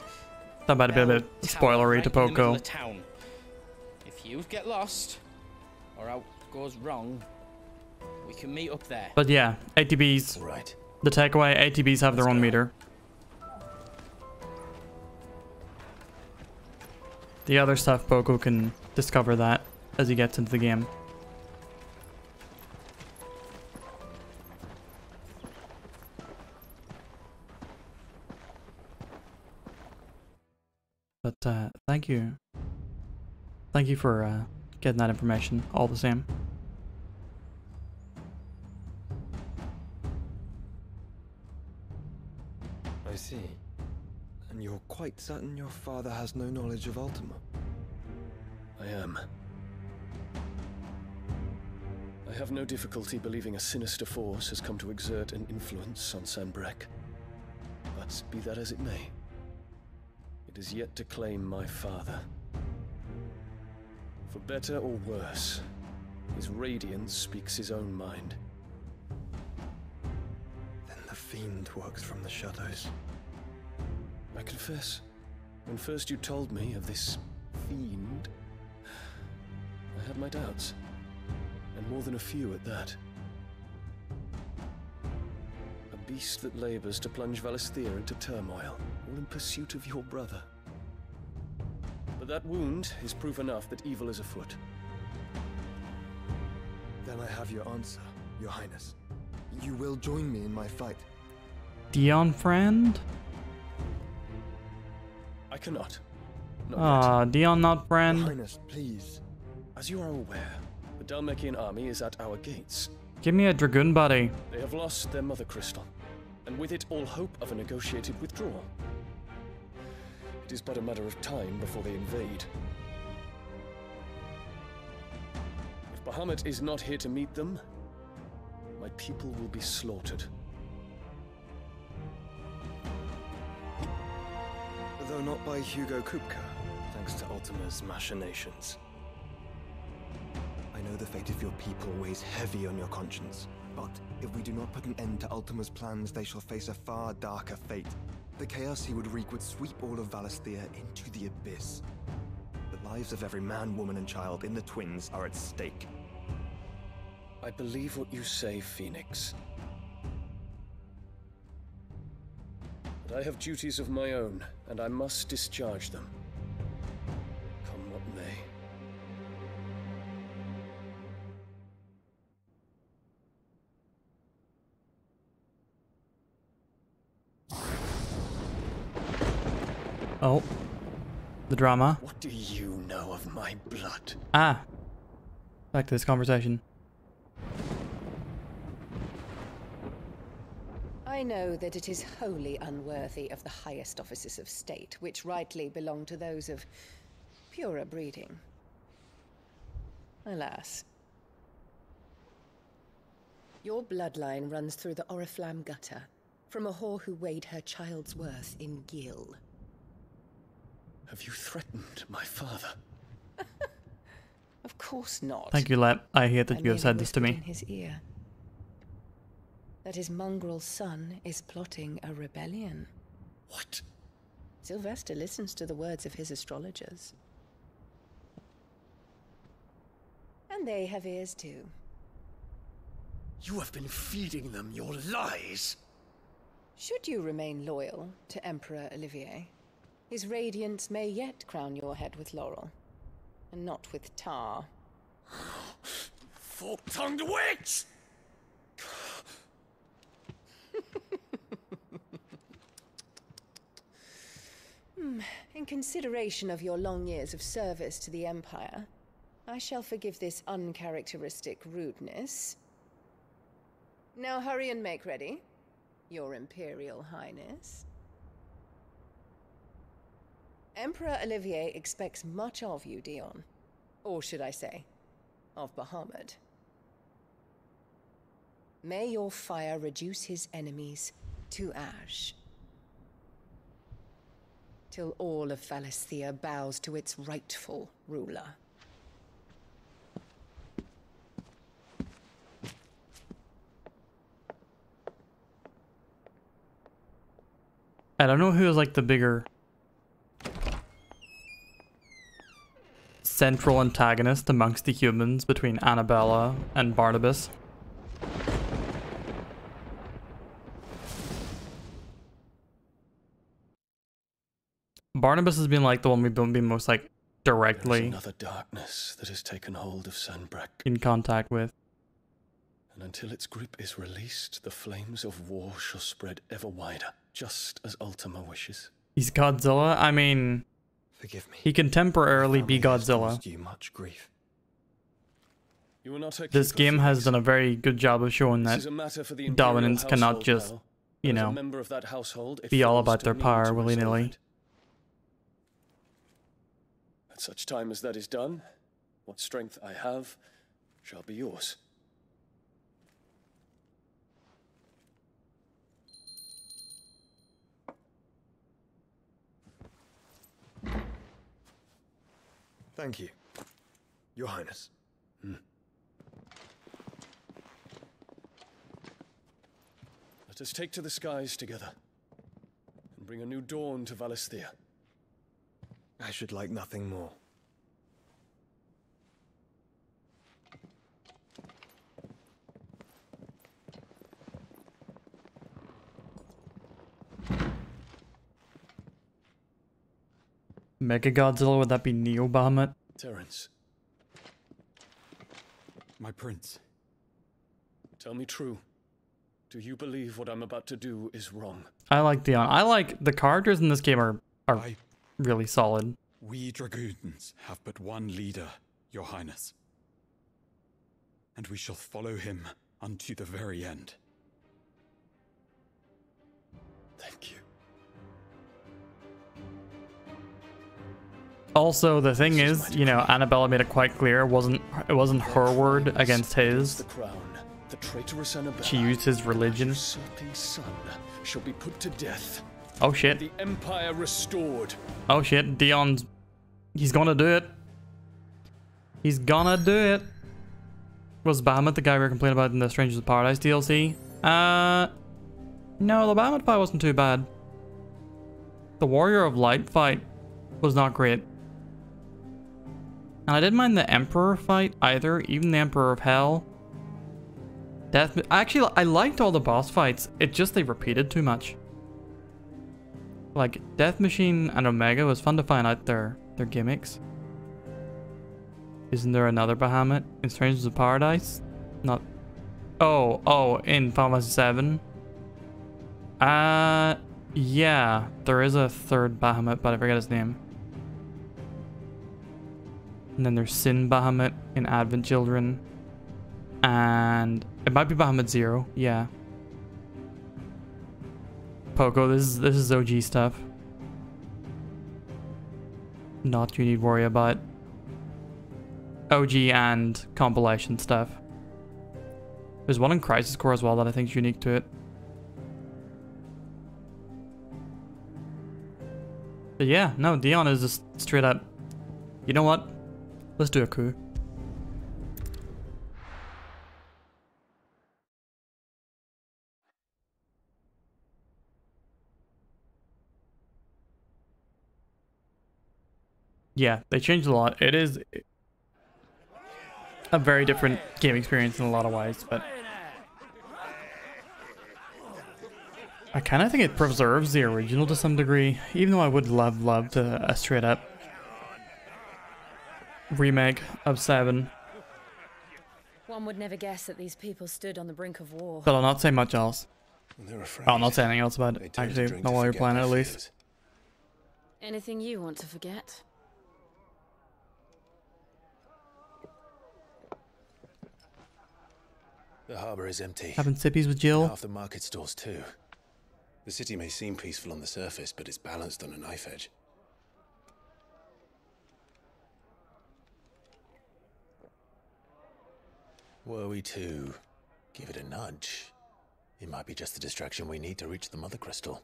That might have been a bit spoilery to Poco. Town. If you get lost, or out goes wrong, we can meet up there. But yeah, ATBs. Right. The takeaway, ATBs have their own meter. The other stuff, Poco can discover that as he gets into the game. But thank you. Thank you for getting that information all the same. I see. And you're quite certain your father has no knowledge of Ultima? I am. I have no difficulty believing a sinister force has come to exert an influence on Sanbreque. But be that as it may, it is yet to claim my father. For better or worse, his radiance speaks his own mind. Then the fiend works from the shadows. I confess, when first you told me of this fiend, I had my doubts, and more than a few at that. A beast that labors to plunge Valisthea into turmoil, all in pursuit of your brother. But that wound is proof enough that evil is afoot. Then I have your answer, Your Highness. You will join me in my fight. Dion friend? I cannot. Ah, Dion not friend. Your Highness, please. As you are aware, the Dhalmekian army is at our gates. Give me a Dragoon buddy. They have lost their mother crystal, and with it all hope of a negotiated withdrawal. It is but a matter of time before they invade. If Bahamut is not here to meet them, my people will be slaughtered. Though not by Hugo Kupka, thanks to Ultima's machinations. I know the fate of your people weighs heavy on your conscience, but if we do not put an end to Ultima's plans, they shall face a far darker fate. The chaos he would wreak would sweep all of Valisthea into the abyss. The lives of every man, woman, and child in the Twins are at stake. I believe what you say, Phoenix. But I have duties of my own, and I must discharge them. Come what may. Oh. The drama. What do you know of my blood? Ah. Back to this conversation. I know that it is wholly unworthy of the highest offices of state, which rightly belong to those of purer breeding. Alas. Your bloodline runs through the Oriflamme gutter, from a whore who weighed her child's worth in gil. Have you threatened my father? Of course not. Thank you, Lep. I hate that you have said this to me. In his ear. That his mongrel son is plotting a rebellion. What? Sylvester listens to the words of his astrologers. And they have ears too. You have been feeding them your lies! Should you remain loyal to Emperor Olivier, his radiance may yet crown your head with laurel, and not with tar. Fork-tongued witch! In consideration of your long years of service to the Empire, I shall forgive this uncharacteristic rudeness. Now hurry and make ready, Your Imperial Highness. Emperor Olivier expects much of you, Dion. Or should I say, of Bahamut. May your fire reduce his enemies to ash. Till all of Valisthea bows to its rightful ruler. I don't know who is like the bigger central antagonist amongst the humans between Annabella and Barnabas. Barnabas has been like the one we've been most like directly another darkness that has taken hold of Sanbreck in contact with. And until its grip is released, the flames of war shall spread ever wider, just as Ultima wishes. He's Godzilla? I mean, forgive me. He can temporarily be Godzilla. You much grief. You will not take This game has done a very good job of showing that dominance cannot just, you know, be all about their power willy-nilly. At such time as that is done, what strength I have shall be yours. Thank you, Your Highness. Let us take to the skies together and bring a new dawn to Valisthea. I should like nothing more. Mega Godzilla, would that be Neo Bahamut? Terence. My prince. Tell me true. Do you believe what I'm about to do is wrong? I like Dion. I like the characters in this game are really solid. We dragoons have but one leader, Your Highness. And we shall follow him unto the very end. Thank you. Also, the thing is, you know, Annabella made it quite clear it wasn't her word against his. The crown, the traitorous Annabella, she used his religion. usurping son shall be put to death. Oh shit. The empire restored. Oh shit, Dion's... He's gonna do it. He's gonna do it. Was Bahamut the guy we were complaining about in the Strangers of Paradise DLC? No, the Bahamut fight wasn't too bad. The Warrior of Light fight was not great. And I didn't mind the Emperor fight either, even the Emperor of Hell. Actually, I liked all the boss fights, it just they repeated too much. Like, Death Machine and Omega was fun to find out their gimmicks. Isn't there another Bahamut in Strangers of Paradise? Not... Oh, in Final Fantasy VII? Yeah, there is a third Bahamut, but I forget his name. And then there's Sin Bahamut in Advent Children. And it might be Bahamut Zero, yeah. Poco, this is OG stuff. Not you need worry about. OG and compilation stuff. There's one in Crisis Core as well that I think is unique to it. But yeah, no, Dion is just straight up, you know what? Let's do a coup. Yeah, they changed a lot. It is a very different game experience in a lot of ways, but I kind of think it preserves the original to some degree, even though I would love to a straight up remake of 7. One would never guess that these people stood on the brink of war. But I'll not say much else. I'll not say anything else about it. Actually, not while you're playing it, at least. Anything you want to forget? The harbour is empty. Having sippies with Jill. Half the market stalls too. The city may seem peaceful on the surface, but it's balanced on a knife edge. Were we to give it a nudge, it might be just the distraction we need to reach the Mother Crystal.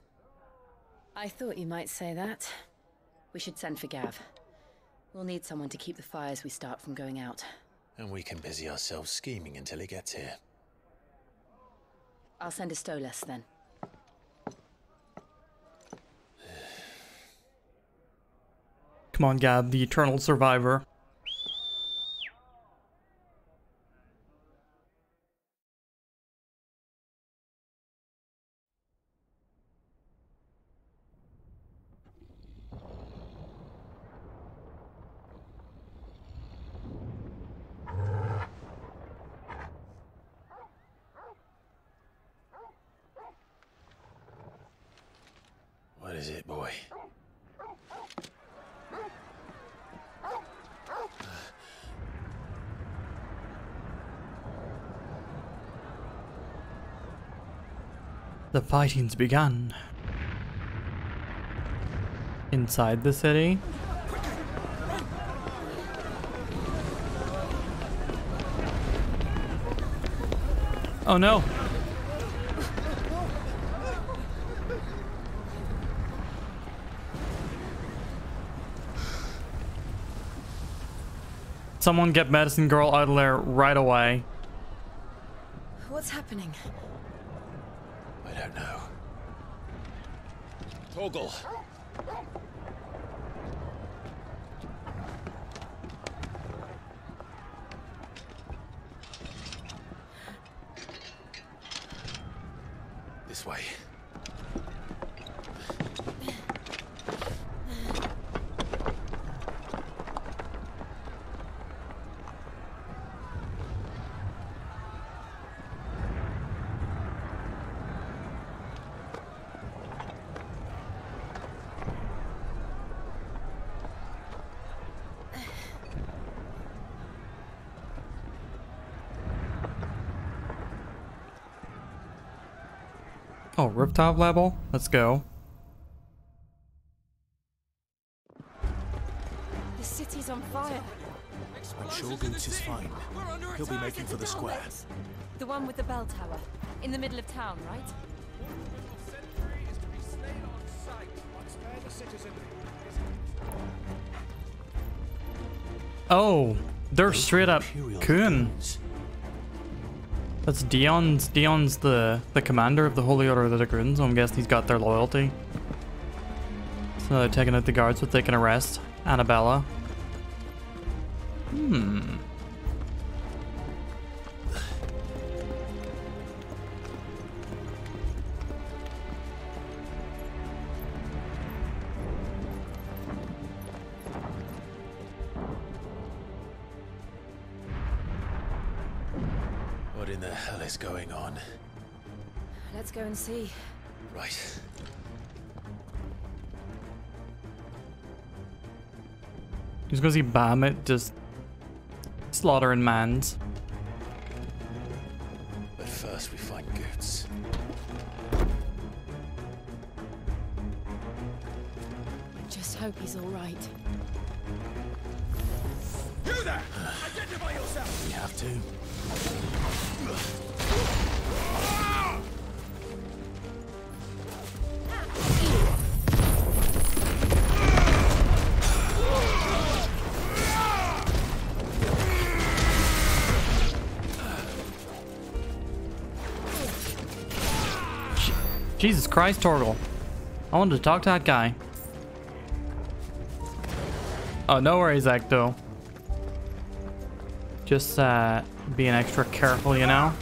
I thought you might say that. We should send for Gav. We'll need someone to keep the fires we start from going out. And we can busy ourselves scheming until he gets here. I'll send a Stolas then. Come on, Gab, the eternal survivor. What is it, boy? The fighting's begun. Inside the city. Oh no! Someone get Medicine Girl out of there right away. What's happening? I don't know. Torgal! This way. Oh, rooftop level? Let's go. The city's on fire. I'm sure Goots is fine. He'll be making for the square. The one with the bell tower. In the middle of town, right? Oh, they're straight up Kun. That's Dion's the commander of the Holy Order of the Dragoons, so I'm guessing he's got their loyalty. So they're taking out the guards so they can arrest Annabella. What in the hell is going on? Let's go and see. Right. Just gonna see Bahamut just slaughtering mans. But first we find Goots. Just hope he's all right. You there! Identify yourself! We have to. Jesus Christ, Torgal. I wanted to talk to that guy. Oh, no worries, Ecto. Just being extra careful, you know?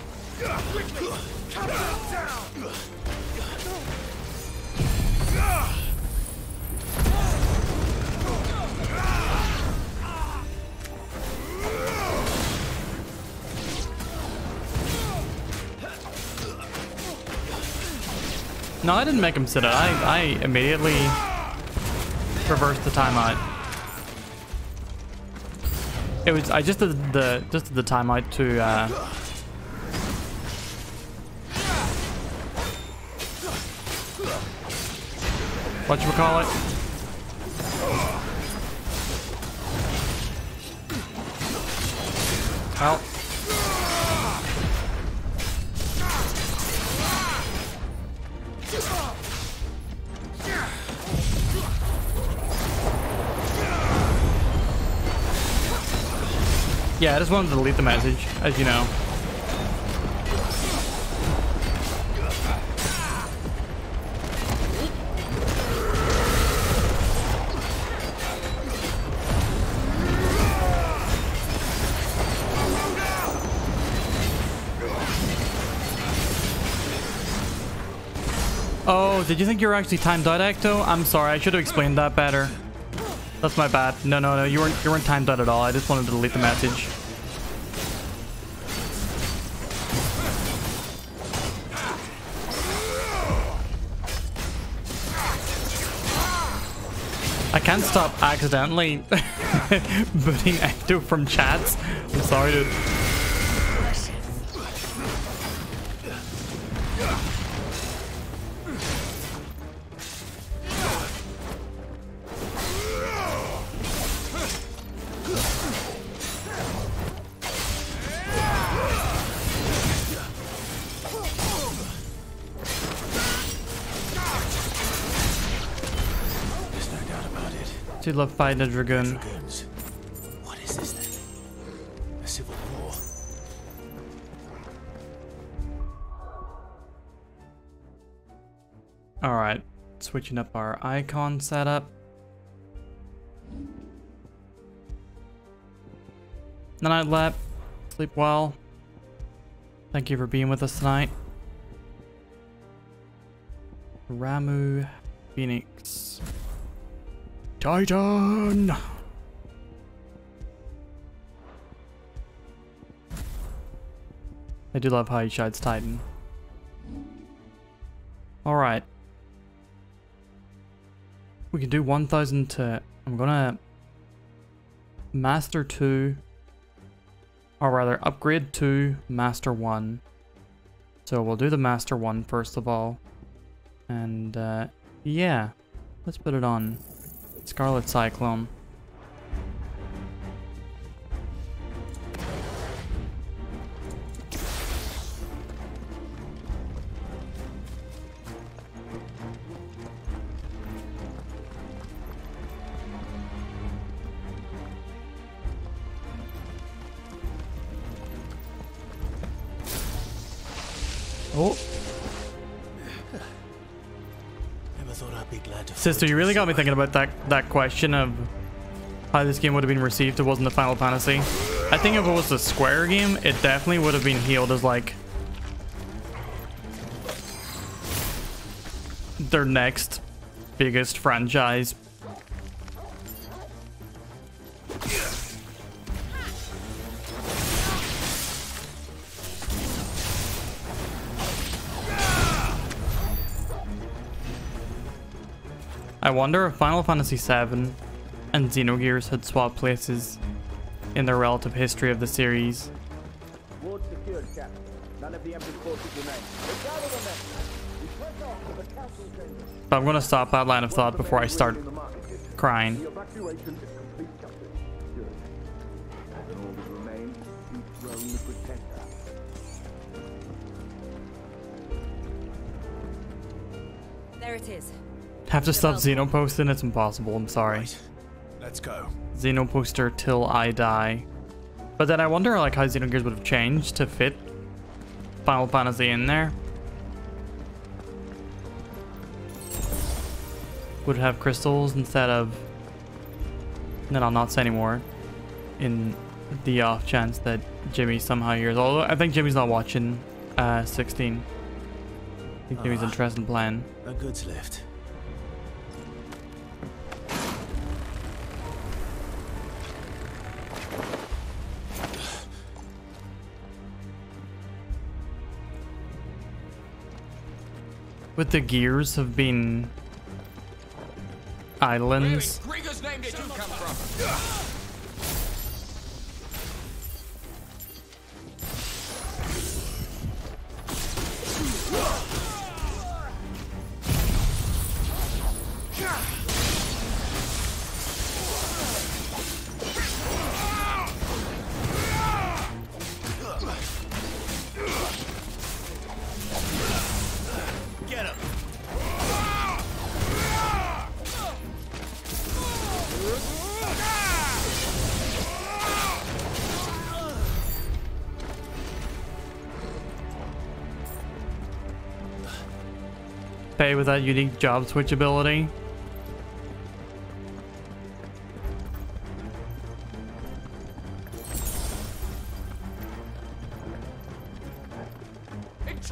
No, I didn't make him sit it. I immediately reversed the timeout. It was I just did the timeout to whatchamacallit? Well. Yeah, I just wanted to delete the message, as you know. Oh, did you think you were actually timed out, Ecto? I'm sorry, I should have explained that better. That's my bad. No, you weren't timed out at all. I just wanted to delete the message. can't stop accidentally booting Ecto from chats. I'm sorry, dude. Do love fighting a dragoon. What is this then? A civil war? Alright, switching up our icon setup. Night lap. Sleep well. Thank you for being with us tonight. Ramu Phoenix. Titan! I do love how he shines Titan. Alright. We can do 1000 to... I'm gonna... Master 2. Or rather, upgrade 2, Master 1. So we'll do the Master 1 first of all. And, yeah. Let's put it on. Scarlet Cyclone. Oh. Sister, you really got me thinking about that question of how this game would have been received if it wasn't a Final Fantasy. I think if it was a Square game, it definitely would have been hailed as like their next biggest franchise. I wonder if Final Fantasy VII and Xenogears had swapped places in the relative history of the series. But I'm gonna stop that line of thought before I start crying. There it is. Have to stop Xeno posting, it's impossible, I'm sorry. Right. Let's go. Xeno poster till I die. But then I wonder like how Xenogears would have changed to fit Final Fantasy in there. Would it have crystals instead of... Then I'll not say anymore. In the off chance that Jimmy somehow hears. Although I think Jimmy's not watching 16. I think Jimmy's interested in playing. A goods lift. With the gears have been islands. Really? Grieger's name did you come from? Get him. Pay with that unique job switch ability.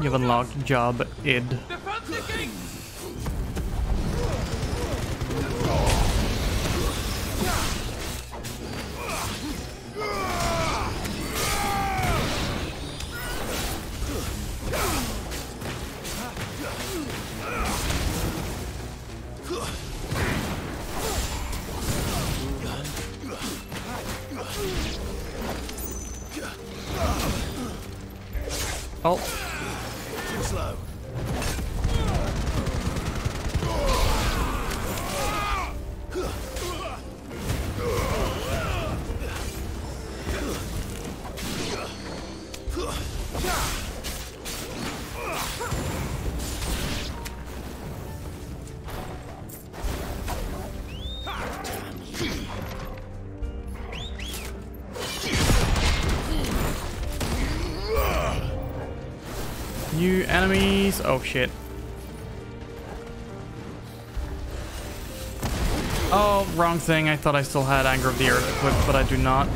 You've unlocked job id. Oh. Too slow. New enemies. Oh shit. Oh, wrong thing. I thought I still had Anger of the Earth equipped, but I do not.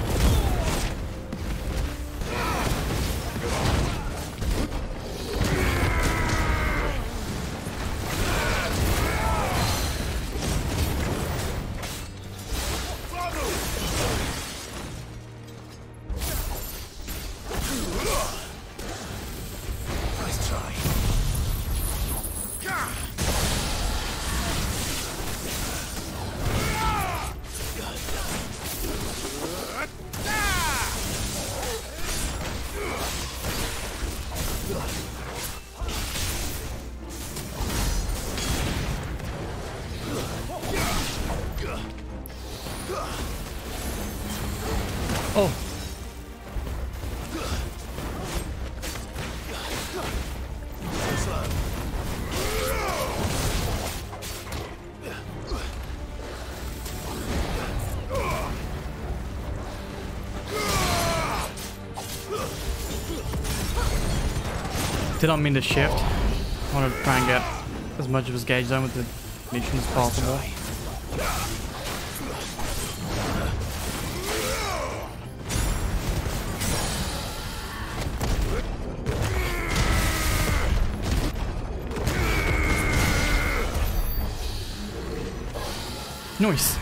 Oh. Did not mean to shift. I wanted to try and get as much of his gauge done with the mission as possible. Nice.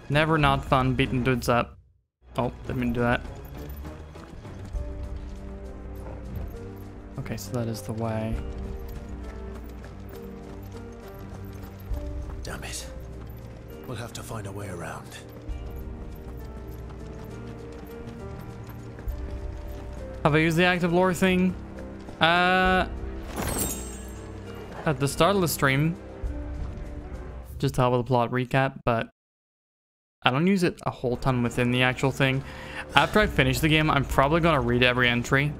Never not fun beating dudes up. Oh, didn't mean to do that. Okay, so that is the way. Damn it. We'll have to find a way around. Have I used the active lore thing? At the start of the stream, just to help with the plot recap, but I don't use it a whole ton within the actual thing. After I finish the game, I'm probably gonna read every entry,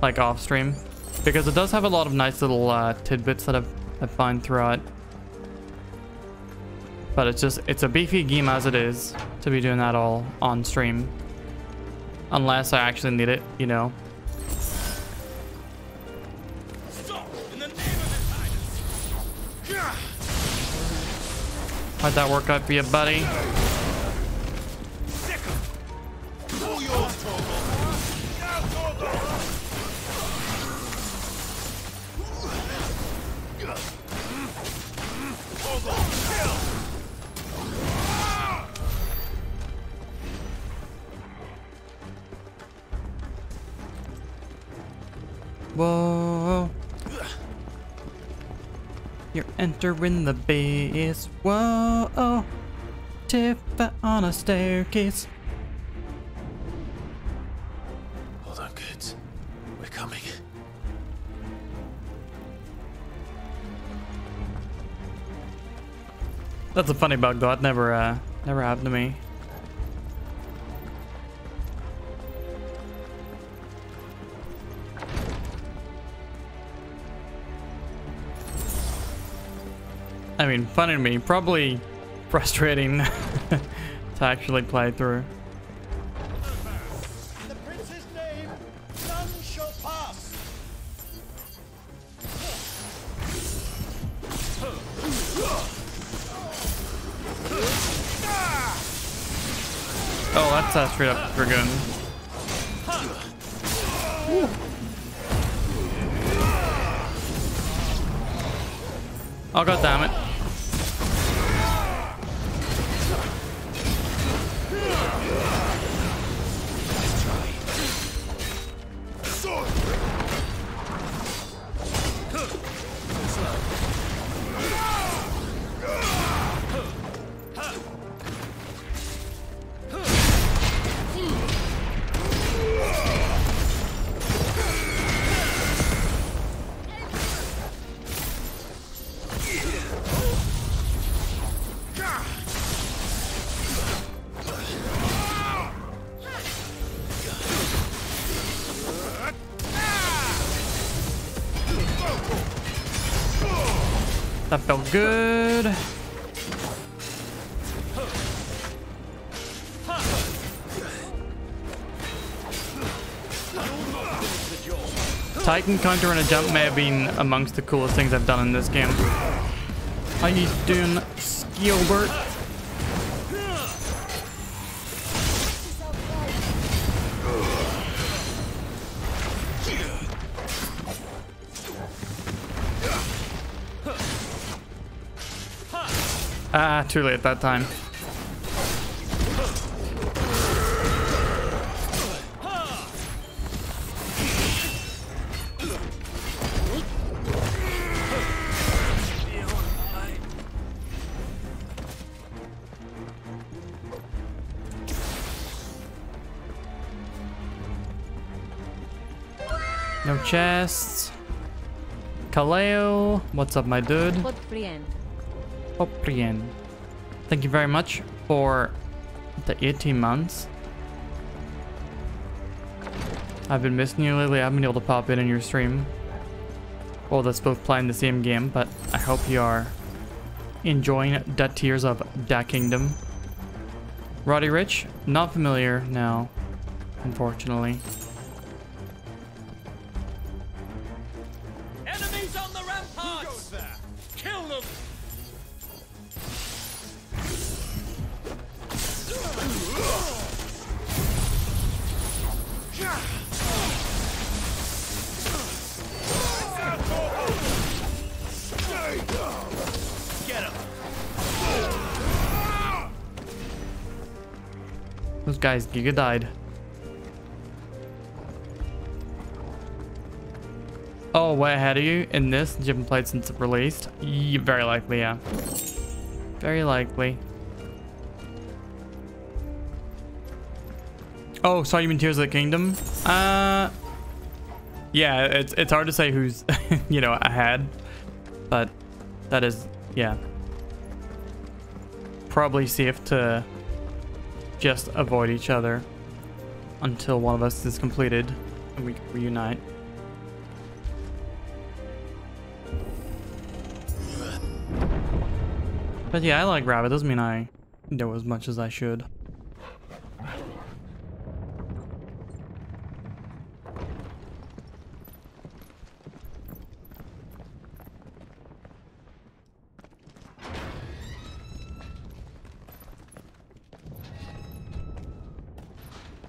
like off stream, because it does have a lot of nice little tidbits that I find throughout. But it's a beefy game as it is to be doing that all on stream, unless I actually need it, you know. How'd that work out for you, buddy? Whoa. You're entering the base. Whoa. Tip on a staircase. Hold on, kids. We're coming. That's a funny bug though. It never happened to me. I mean, funny to me, probably frustrating to actually play through. In the prince's name, none shall pass. Oh, that's straight up Dragoon. Oh, god damn it. That felt good. Titan counter and a jump may have been amongst the coolest things I've done in this game. How you doing, Skillbert? Ah, too late that time. No chests. Kaleo, what's up, my dude? Poprien. Thank you very much for the 18 months. I've been missing you lately. I haven't been able to pop in your stream. Well, that's both playing the same game, but I hope you are enjoying the Tears of Da Kingdom. Roddy Rich, not familiar now, unfortunately. Enemies on the ramparts! Kill them! Get him! Those guys Giga died. Oh, way ahead of you in this? You haven't played since it released? Very likely, yeah. Very likely. Oh, sorry, you mean Tears of the Kingdom? Yeah, it's hard to say who's, you know, ahead. But that is, yeah. Probably safe to just avoid each other until one of us is completed and we can reunite. But yeah, I like Rabbit. Doesn't mean I know as much as I should.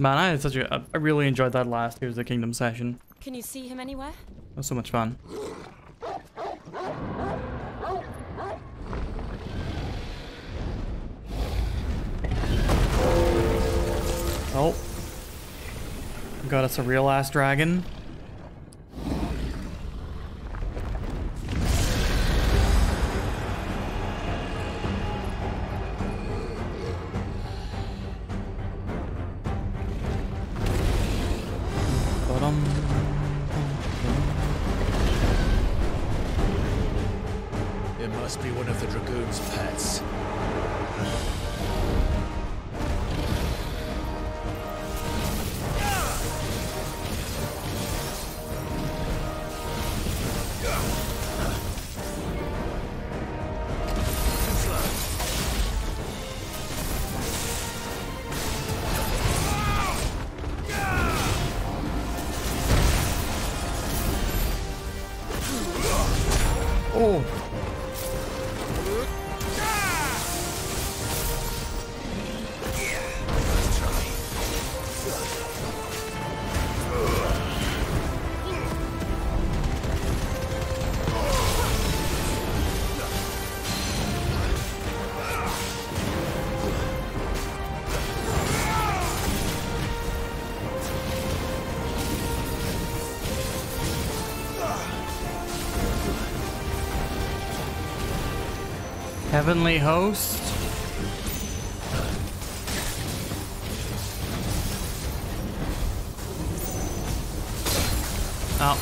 Man, I had I really enjoyed that last Tears of the Kingdom session. Can you see him anywhere? It was so much fun. Oh. Got us a real ass dragon. It must be one of the Dragoon's pets. Oh. Heavenly Host. Oh.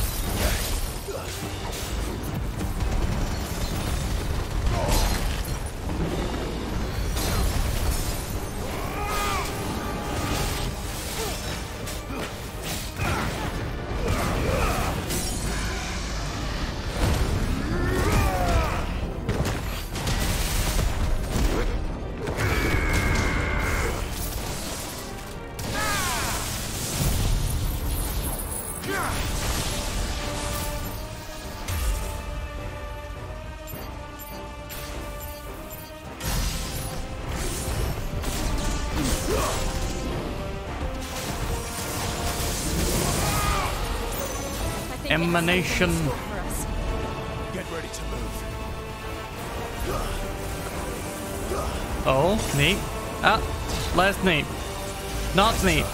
Emanation. Get ready to move. Oh, neat. Ah, less neat. Not neat.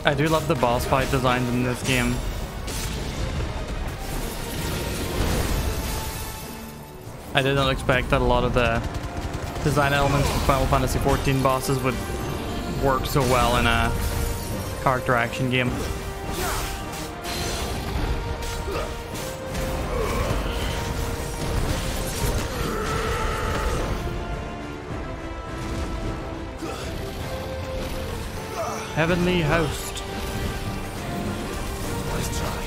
I do love the boss fight designs in this game. I did not expect that a lot of the design elements from Final Fantasy XIV bosses would work so well in a character action game. Heavenly Host. Let's try.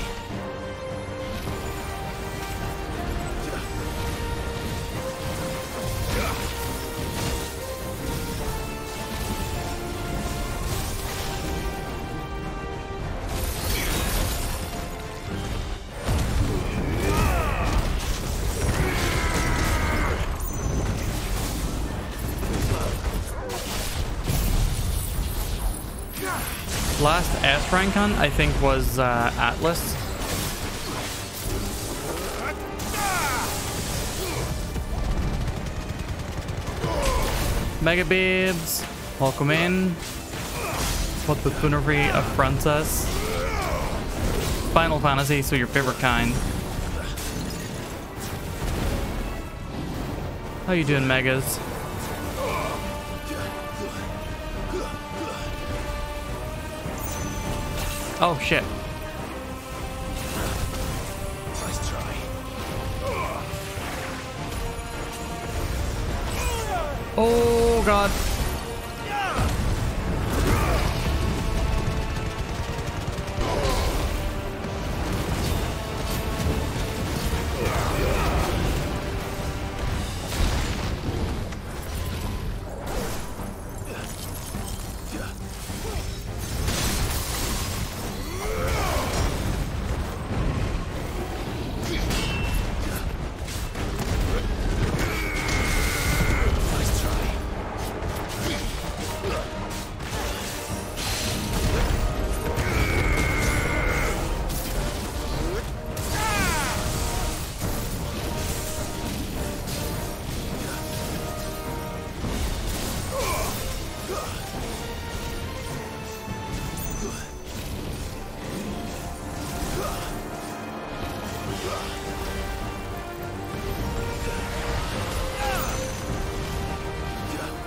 Last S rank hunt, I think, was Atlas. Mega Babes, welcome in. What buffoonery affronts us. Final Fantasy, so your favorite kind. How you doing, Megas? Oh shit. Let's try. Oh god.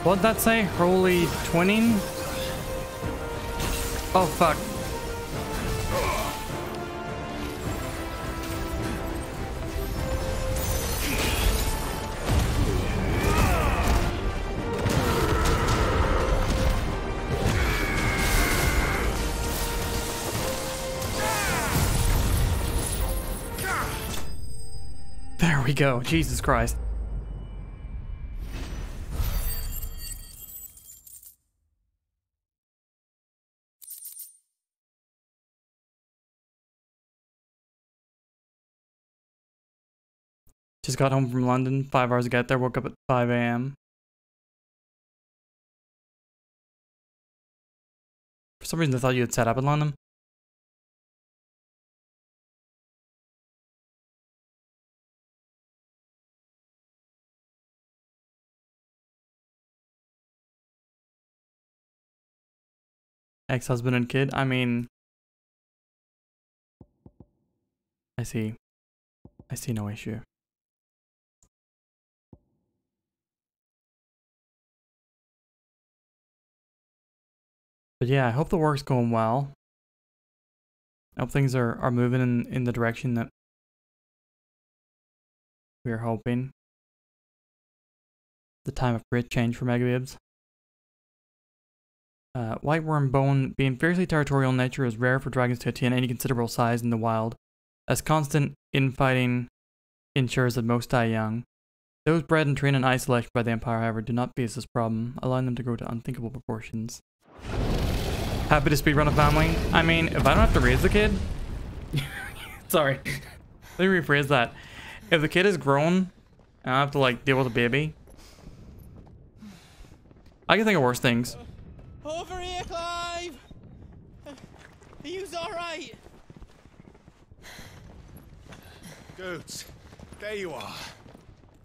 What'd that say? Holy twinning? Oh fuck. There we go. Jesus Christ. Just got home from London, 5 hours to get there, woke up at 5 a.m. For some reason I thought you had set up in London. Ex-husband and kid, I mean... I see no issue. But yeah, I hope the work's going well. I hope things are moving in the direction that we're hoping. The time of great change for Megabibs. White worm bone, being fiercely territorial in nature, is rare for dragons to attain any considerable size in the wild, as constant infighting ensures that most die young. Those bred and trained in isolation by the Empire, however, do not face this problem, allowing them to grow to unthinkable proportions. Happy to speedrun a family? I mean, if I don't have to raise the kid... Sorry. Let me rephrase that. If the kid is grown, and I have to, like, deal with a baby, I can think of worse things. Over here, Clive! Are you alright? Goods, there you are.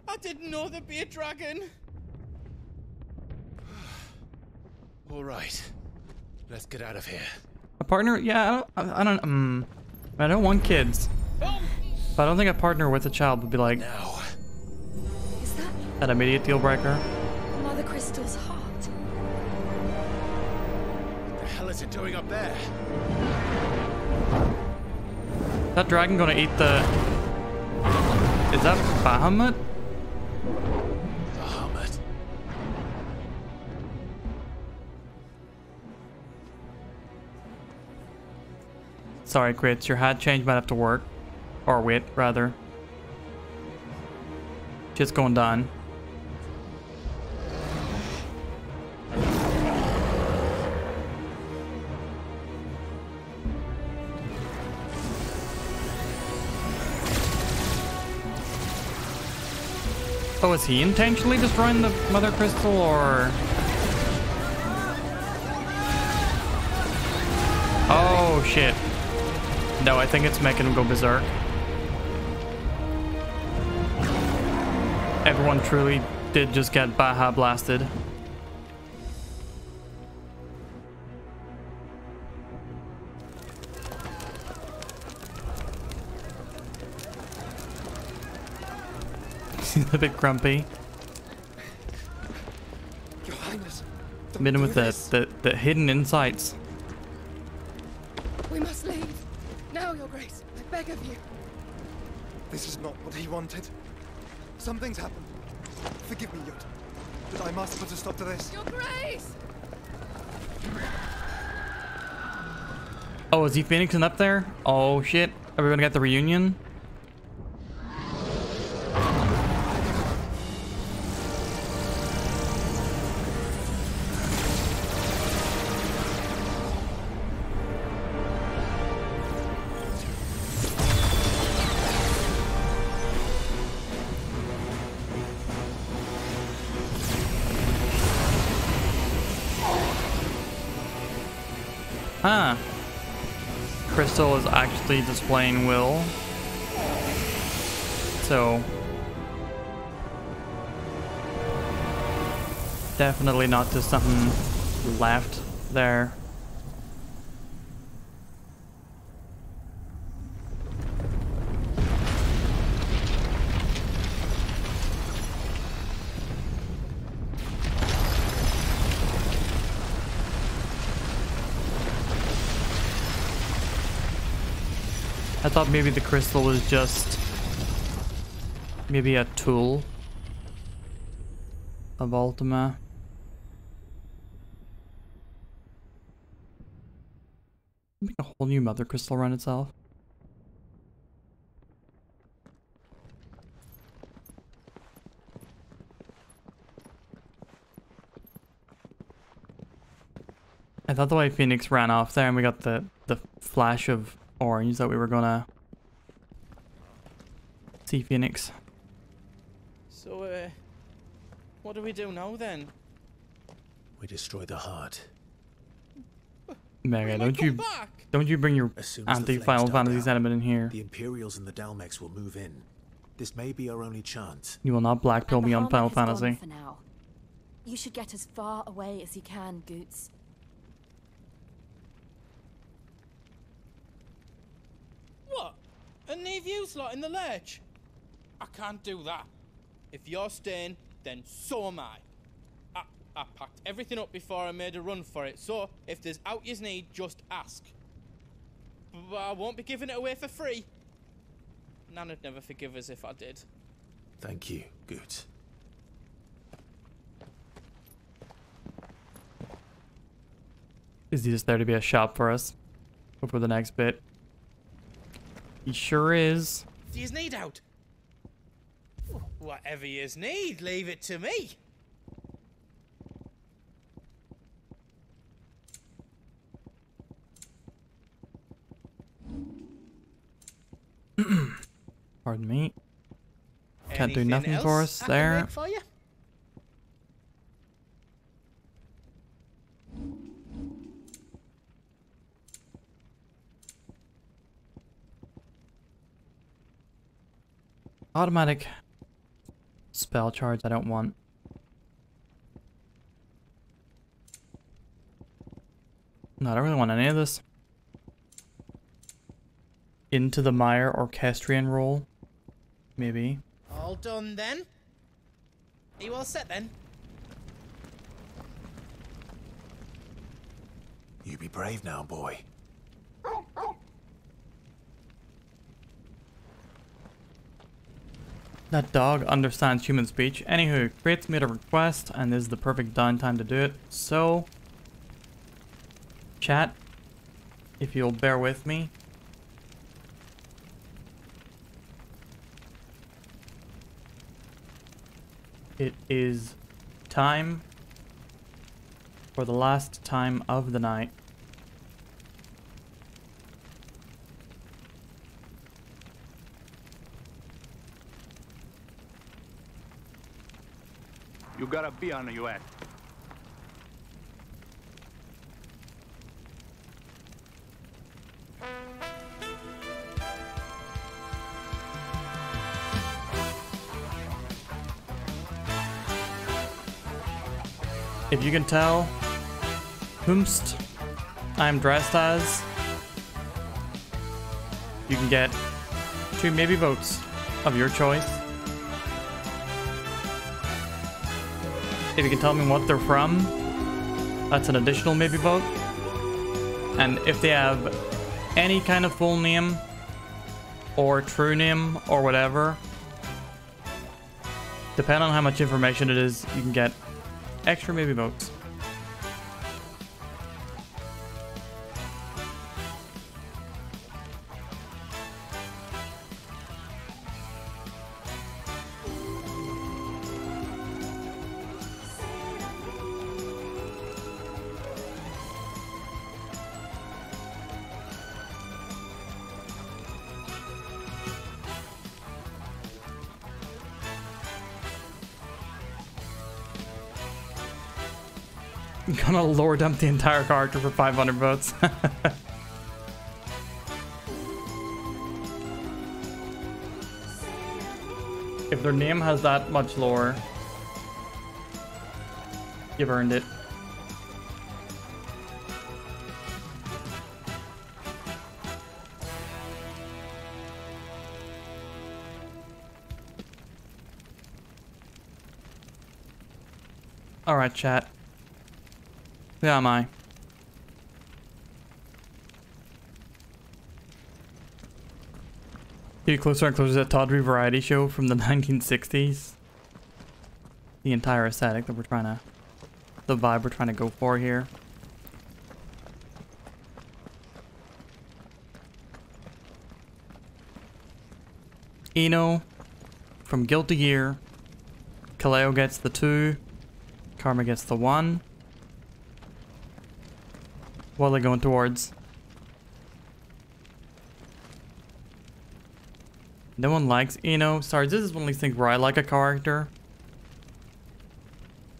I didn't know there'd be a dragon. All right, let's get out of here. A partner? Yeah, I don't want kids. But I don't think a partner with a child would be like... Now. Is that an immediate deal breaker? Mother Crystal's heart? What the hell is it doing up there? Is that dragon gonna eat the... Is that Bahamut? Bahamut. Sorry, Grits, your hat change might have to work. Or wait, rather. Just going down. Oh, is he intentionally destroying the Mother Crystal, or...? Oh, shit. No, I think it's making him go berserk. Everyone truly did just get Baha blasted. He's a bit grumpy. Your Highness, Been with the hidden insights. We must leave. Now, Your Grace. I beg of you. This is not what he wanted. Something's happened. Forgive me, Yud, but I must put a stop to this. Your Grace! Oh, is he phoenixing up there? Oh shit. Are we gonna get the reunion? Huh. Crystal is actually displaying will. So... definitely not just something left there. I thought maybe the crystal was just maybe a tool of Ultima. Make a whole new Mother Crystal run itself. I thought the way Phoenix ran off there and we got the flash of orange that we were gonna see Phoenix. So, what do we do now then? We destroy the heart. Mega, don't you bring your anti-Final Fantasy sentiment in here. The Imperials and the Dalmex will move in. This may be our only chance. You will not blackpill me on Final Fantasy. For now. You should get as far away as you can, Goots. What? And leave you slot in the lurch? I can't do that. If you're staying, then so am I. I packed everything up before I made a run for it, so if there's out you need, just ask. But I won't be giving it away for free. Nana'd never forgive us if I did. Thank you, Goots. Is he just there to be a shop for us before the next bit? He sure is. Do you need out? Whatever you need, leave it to me. Pardon me. Can't do Anything nothing else for us I can there. make for you? Automatic spell charge I don't want. No, I don't really want any of this. Into the Mire Orchestrion roll. Maybe. All done then? Are you all set then? You be brave now, boy. That dog understands human speech. Anywho, Crate's made a request, and this is the perfect downtime to do it. So, chat, if you'll bear with me. It is time for the last time of the night. You gotta be on your act. If you can tell whomst I'm dressed as, you can get 2 maybe votes of your choice. If you can tell me what they're from, that's an additional maybe vote. And if they have any kind of full name or true name or whatever, depending on how much information it is, you can get extra maybe votes. Gonna lore dump the entire character for 500 votes. If their name has that much lore, you've earned it. Alright, chat. Who am I? Get closer and closer to that tawdry variety show from the 1960s. The entire aesthetic that we're trying to... the vibe we're trying to go for here. Eno from Guilty Gear. Kaleo gets the 2. Karma gets the 1. What are they going towards? No one likes Eno. Sorry, this is one of these things where I like a character.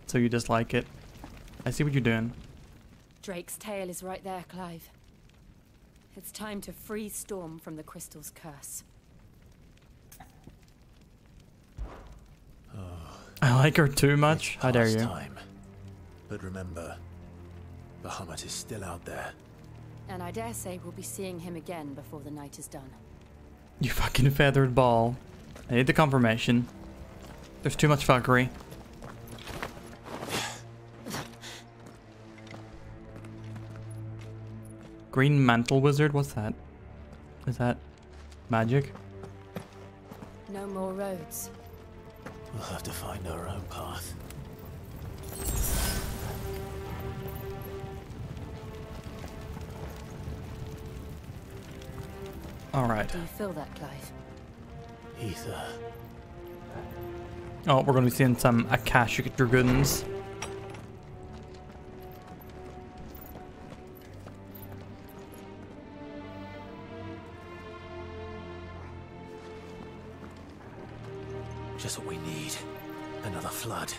So you dislike it. I see what you're doing. Drake's tail is right there, Clive. It's time to free Storm from the crystal's curse. I like her too much. How dare you? Time. But remember, Bahamut is still out there. And I dare say we'll be seeing him again before the night is done. You fucking feathered ball. I need the confirmation. There's too much fuckery. Green Mantle Wizard? What's that? Is that magic? No more roads. We'll have to find our own path. Alright. Do you feel that, Clive? Ether. Oh, we're going to be seeing some Akashic Dragoons. Just what we need. Another flood.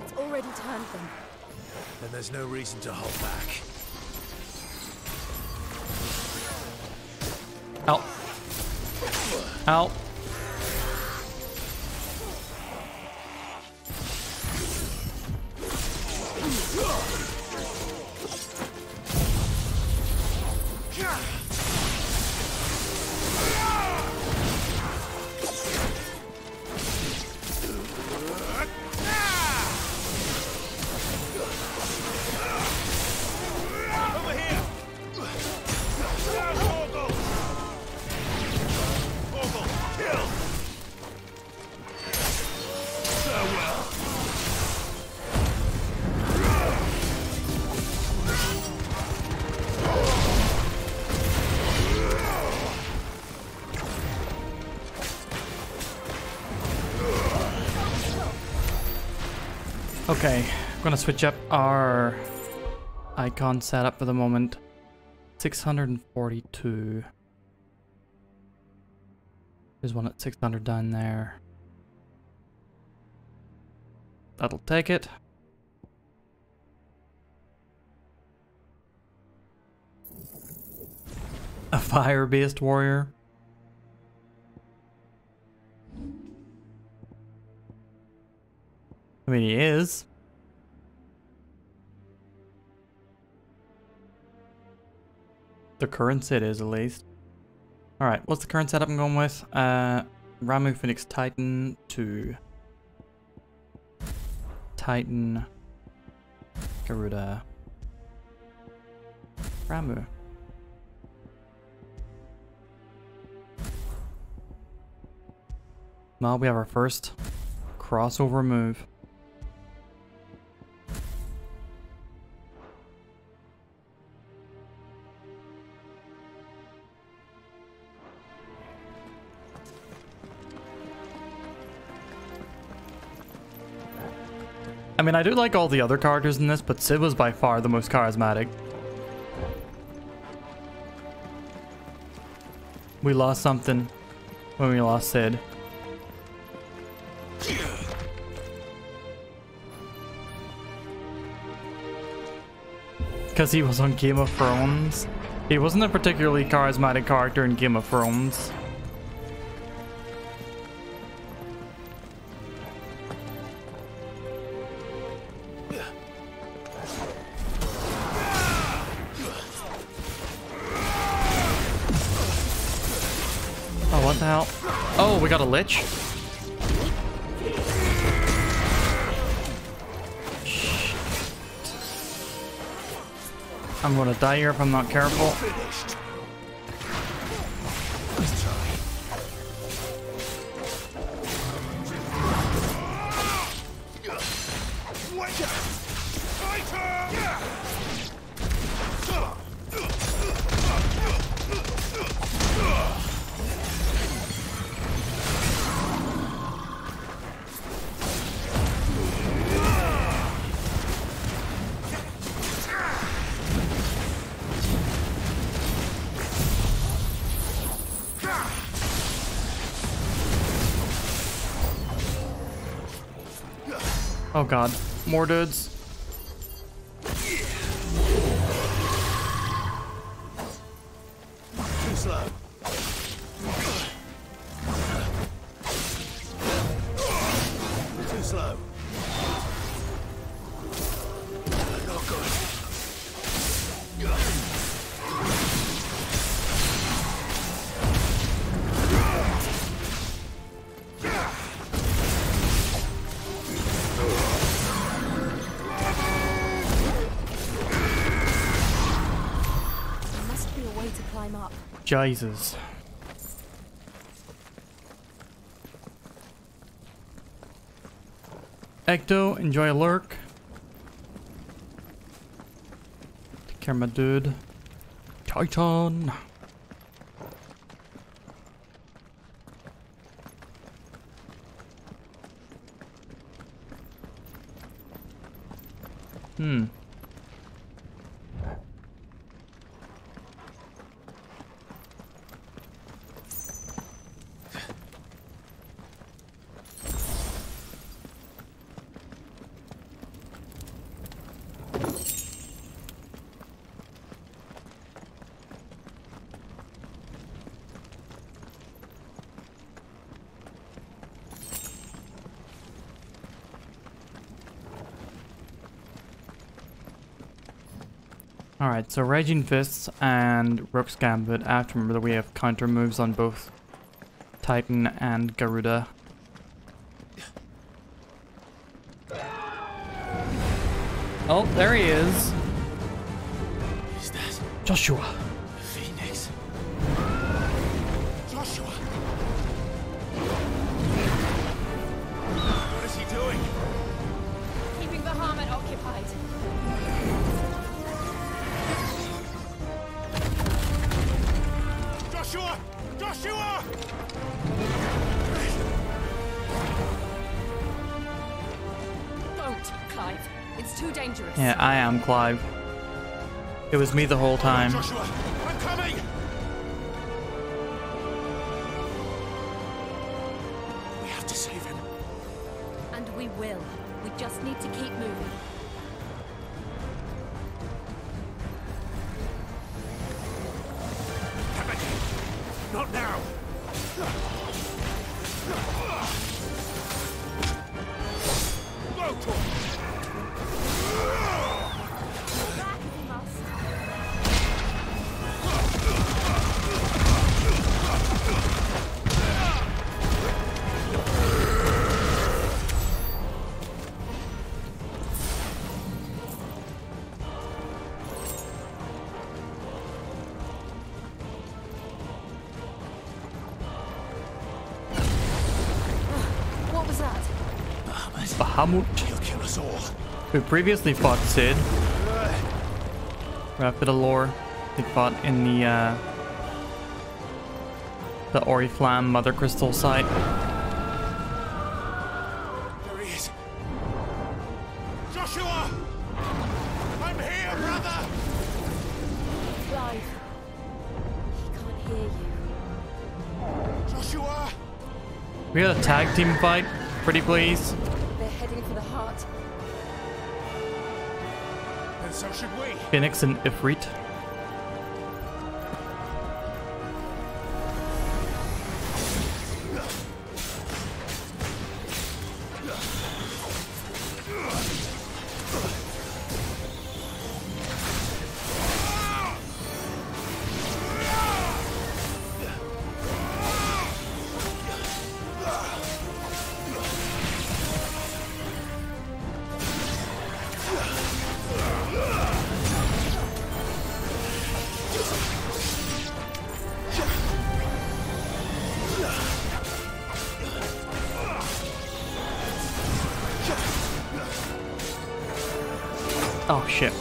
It's already turned them. Then there's no reason to hold back. Out. Out. Okay, I'm gonna switch up our icon setup for the moment. 642. There's one at 600 down there. That'll take it. A fire-based warrior. I mean, he is. The current set is, at least. Alright, what's the current setup I'm going with? Ramu Phoenix Titan to Titan Garuda Ramu. Now we have our first crossover move. I mean, I do like all the other characters in this, but Sid was by far the most charismatic. We lost something when we lost Sid. Because he was on Game of Thrones. He wasn't a particularly charismatic character in Game of Thrones. Oh, what the hell? Oh, we got a lich? I'm gonna die here if I'm not careful. Oh god, more dudes. Too slow. Too slow. Not good. Jesus. Ecto, enjoy a lurk. Take care of my dude. Titan. Alright, so Raging Fists and Rook's Gambit. I have to remember that we have counter moves on both Titan and Garuda. Oh, there he is. Who's that? Joshua. Phoenix. Joshua! What is he doing? Keeping the Bahamut occupied. Joshua! Joshua! Don't, Clive. It's too dangerous. Yeah, I am Clive. It was me the whole time. Joshua, I'm coming! We have to save him. And we will. We just need to keep moving. Not now! What was that? Bahamut. He'll kill us all. Who previously fought Sid. For a bit of lore. He fought in the Oriflamme Mother Crystal site. There he is. Joshua! I'm here, brother! Clive. He can't hear you. Joshua! We got a tag team fight. Pretty please. They're heading for the heart. And so should we. Phoenix and Ifrit. Oh shit.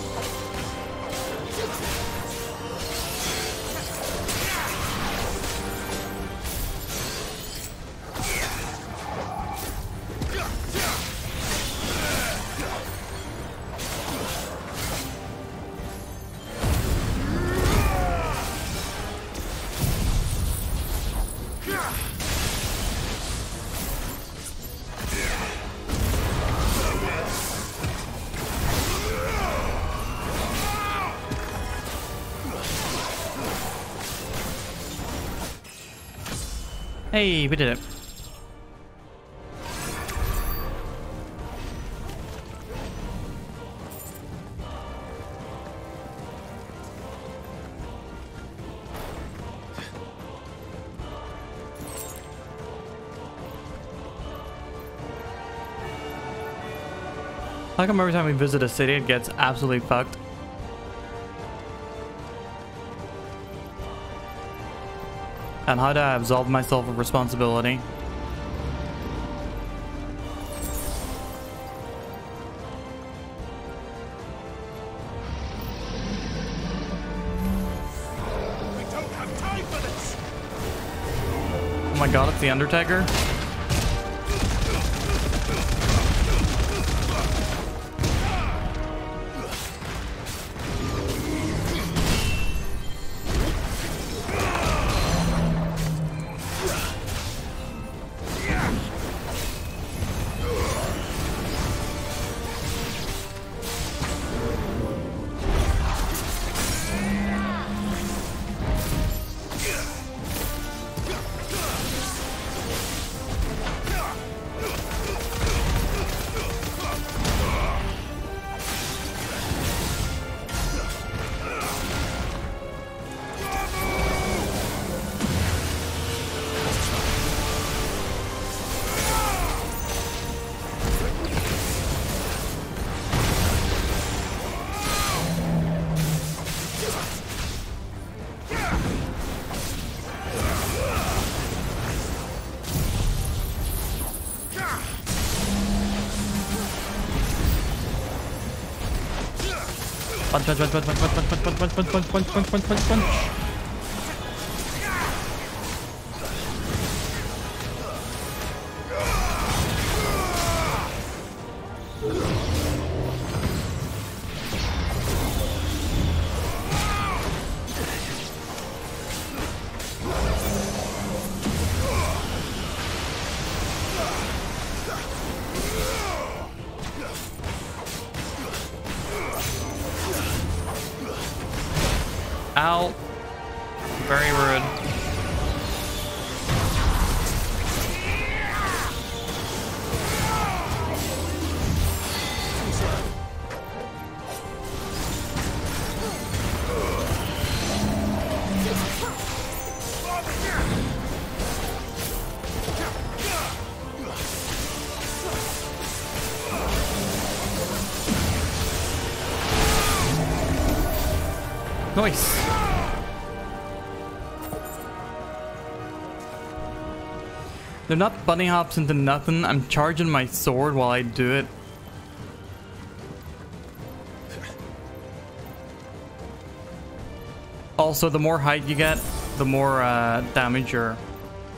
Hey, we did it. How come every time we visit a city it gets absolutely fucked? And how do I absolve myself of responsibility? We don't have time for this. Oh my god, it's the Undertaker? Punch, punch, punch, punch, punch, punch, punch, punch, punch, punch, punch, punch, punch, punch, punch, punch. Ow. Very rude. Nice. They're not bunny hops into nothing. I'm charging my sword while I do it. Also, the more height you get, the more damage your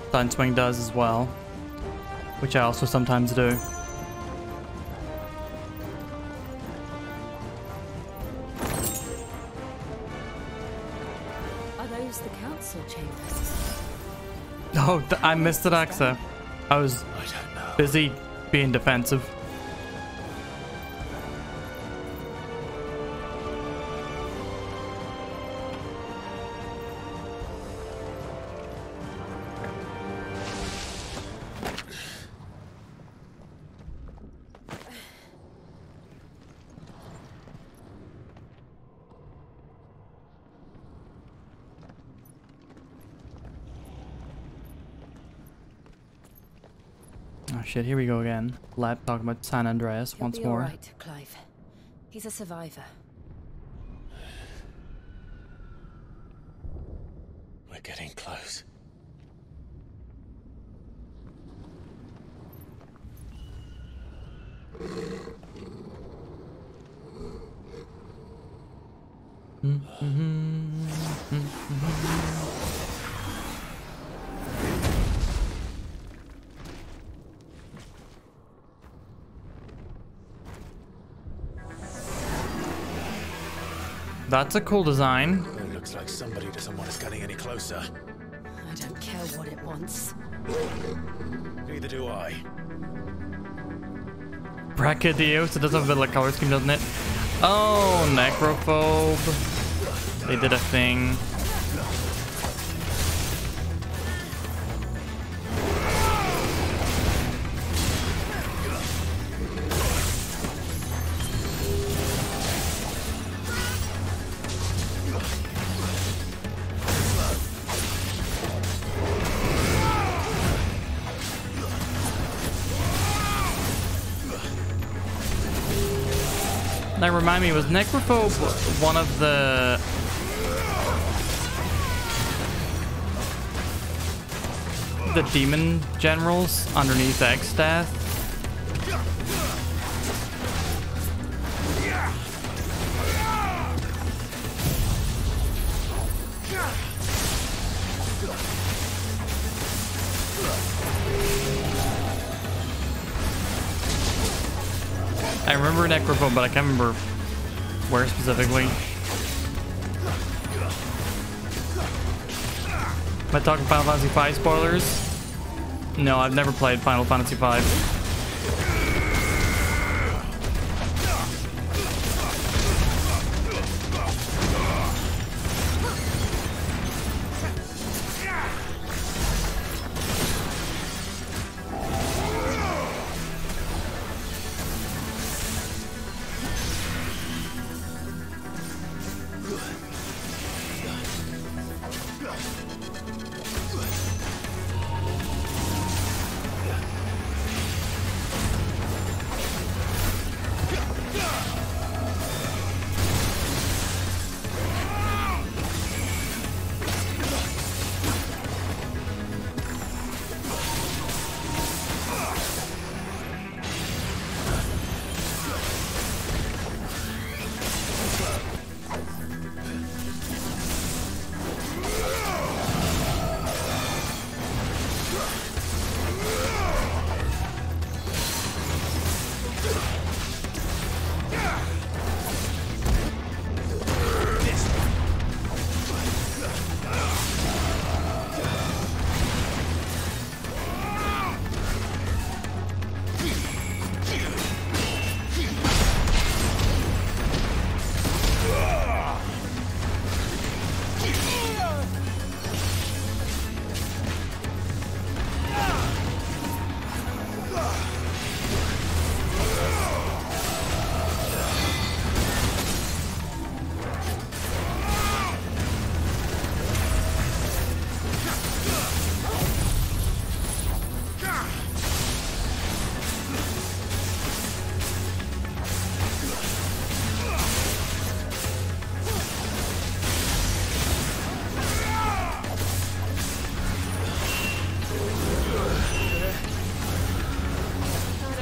stun swing does as well, which I also sometimes do. Are those the council chambers? Oh, I missed it, Axa. I was busy being defensive. Oh shit, here we go again. Lab talking about San Andreas once more. All right, Clive. He's a survivor. We're getting close. That's a cool design. It looks like somebody doesn't want us getting any closer. I don't care what it wants. Neither do I. Brachydios, it does have a bit like color scheme, doesn't it? Oh, Necrophobe. They did a thing. Now remind me, was Necrophobe one of the demon generals underneath Exstaff? I remember Necrophobe, but I can't remember where specifically. Am I talking Final Fantasy V spoilers? No, I've never played Final Fantasy V.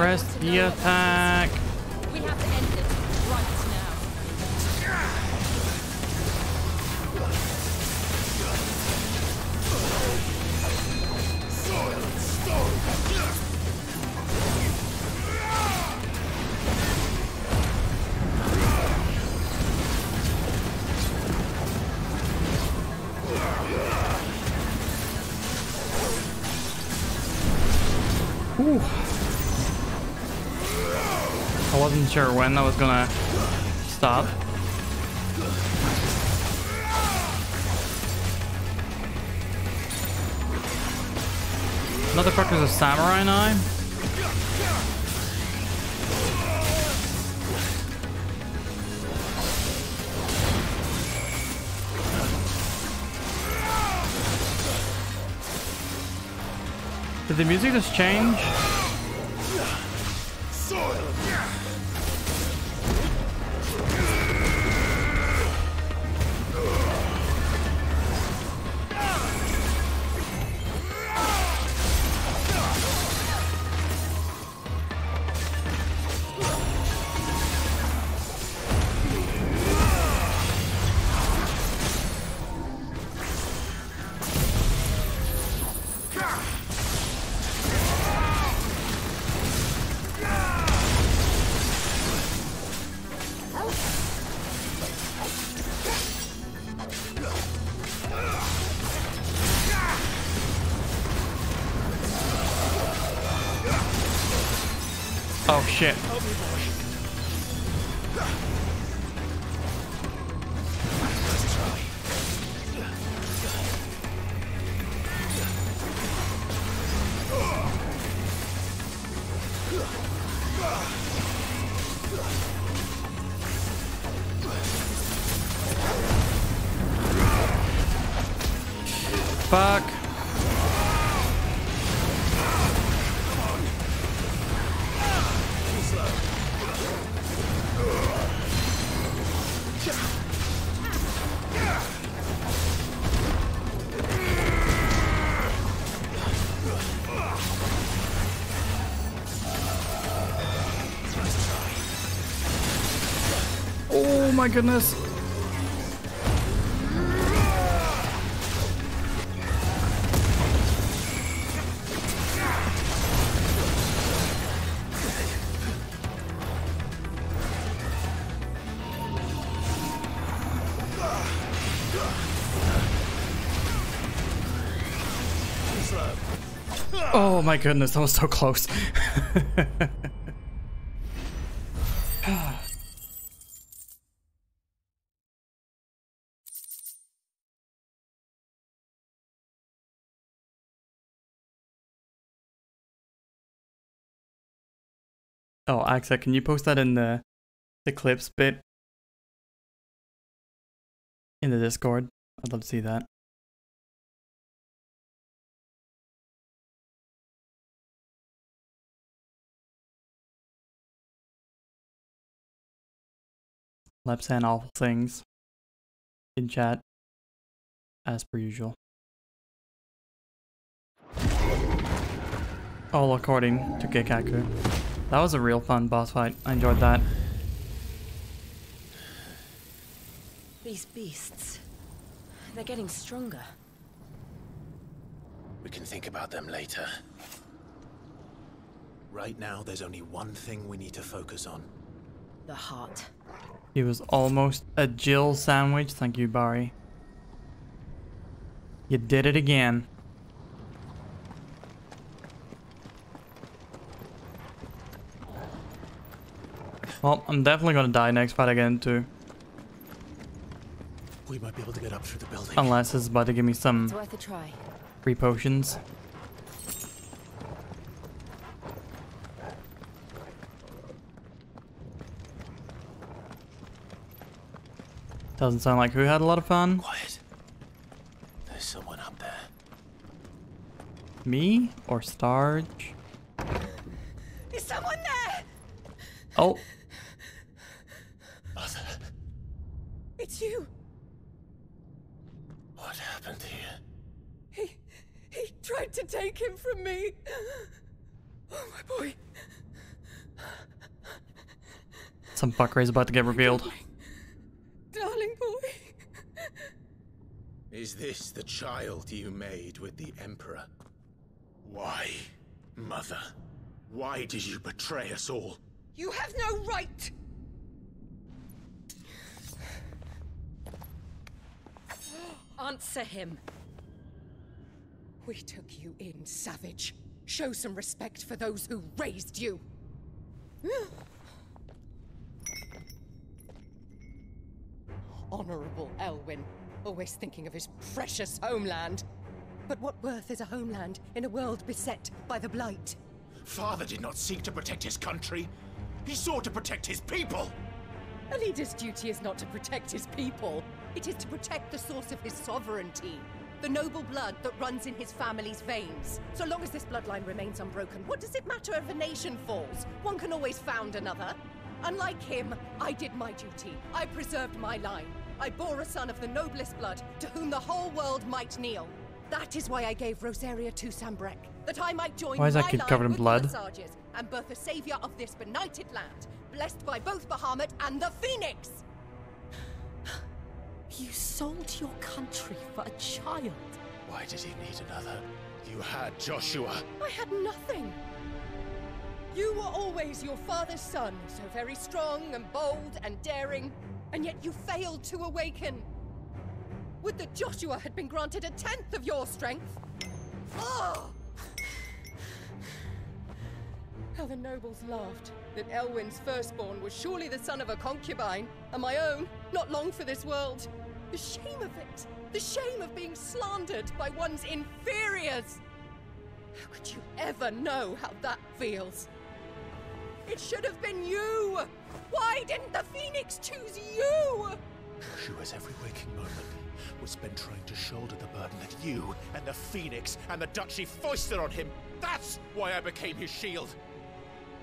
Press the attack. We have to end this right Ooh. I wasn't sure when I was gonna stop. Motherfucker's a samurai now? Did the music just change? Oh shit. Fuck. Oh my goodness. Oh my goodness, that was so close. Oh, Axa, can you post that in the clips bit in the Discord? I'd love to see that. Lep saying awful things in chat, as per usual. All according to Gekaku. That was a real fun boss fight. I enjoyed that. These beasts, they're getting stronger. We can think about them later. Right now, there's only one thing we need to focus on. The heart. He was almost a Jill sandwich. Thank you, Barry. You did it again. Well, I'm definitely gonna die next fight I get into. We might be able to get up through the building. Unless it's about to give me some It's worth a try. free potions. Doesn't sound like who had a lot of fun. Quiet. There's someone up there. Me or Starge? Is someone there? Oh. Mother. It's you. What happened here? He tried to take him from me. Oh, my boy. Some fucker is about to get revealed. Darling boy. Is this the child you made with the Emperor? Why, Mother? Why did you betray us all? You have no right! Answer him. We took you in, savage. Show some respect for those who raised you. Honorable Elwyn, always thinking of his precious homeland. But what worth is a homeland in a world beset by the Blight? Father did not seek to protect his country. He sought to protect his people. A leader's duty is not to protect his people. It is to protect the source of his sovereignty. The noble blood that runs in his family's veins. So long as this bloodline remains unbroken, what does it matter if a nation falls? One can always found another. Unlike him, I did my duty. I preserved my line. I bore a son of the noblest blood, to whom the whole world might kneel. That is why I gave Rosaria to Sambrek, that I might join Why is that my kid line covered in with blood? the Masages and birth a savior of this benighted land, blessed by both Bahamut and the Phoenix! You sold your country for a child. Why did he need another? You had Joshua. I had nothing. You were always your father's son, so very strong and bold and daring, and yet you failed to awaken. Would that Joshua had been granted 1/10 of your strength? Oh! How the nobles laughed that Elwyn's firstborn was surely the son of a concubine, and my own, not long for this world. The shame of it! The shame of being slandered by one's inferiors! How could you ever know how that feels? It should have been you! Why didn't the Phoenix choose you? Joshua's every waking moment was spent trying to shoulder the burden that you and the Phoenix and the Duchy foisted on him. That's why I became his shield.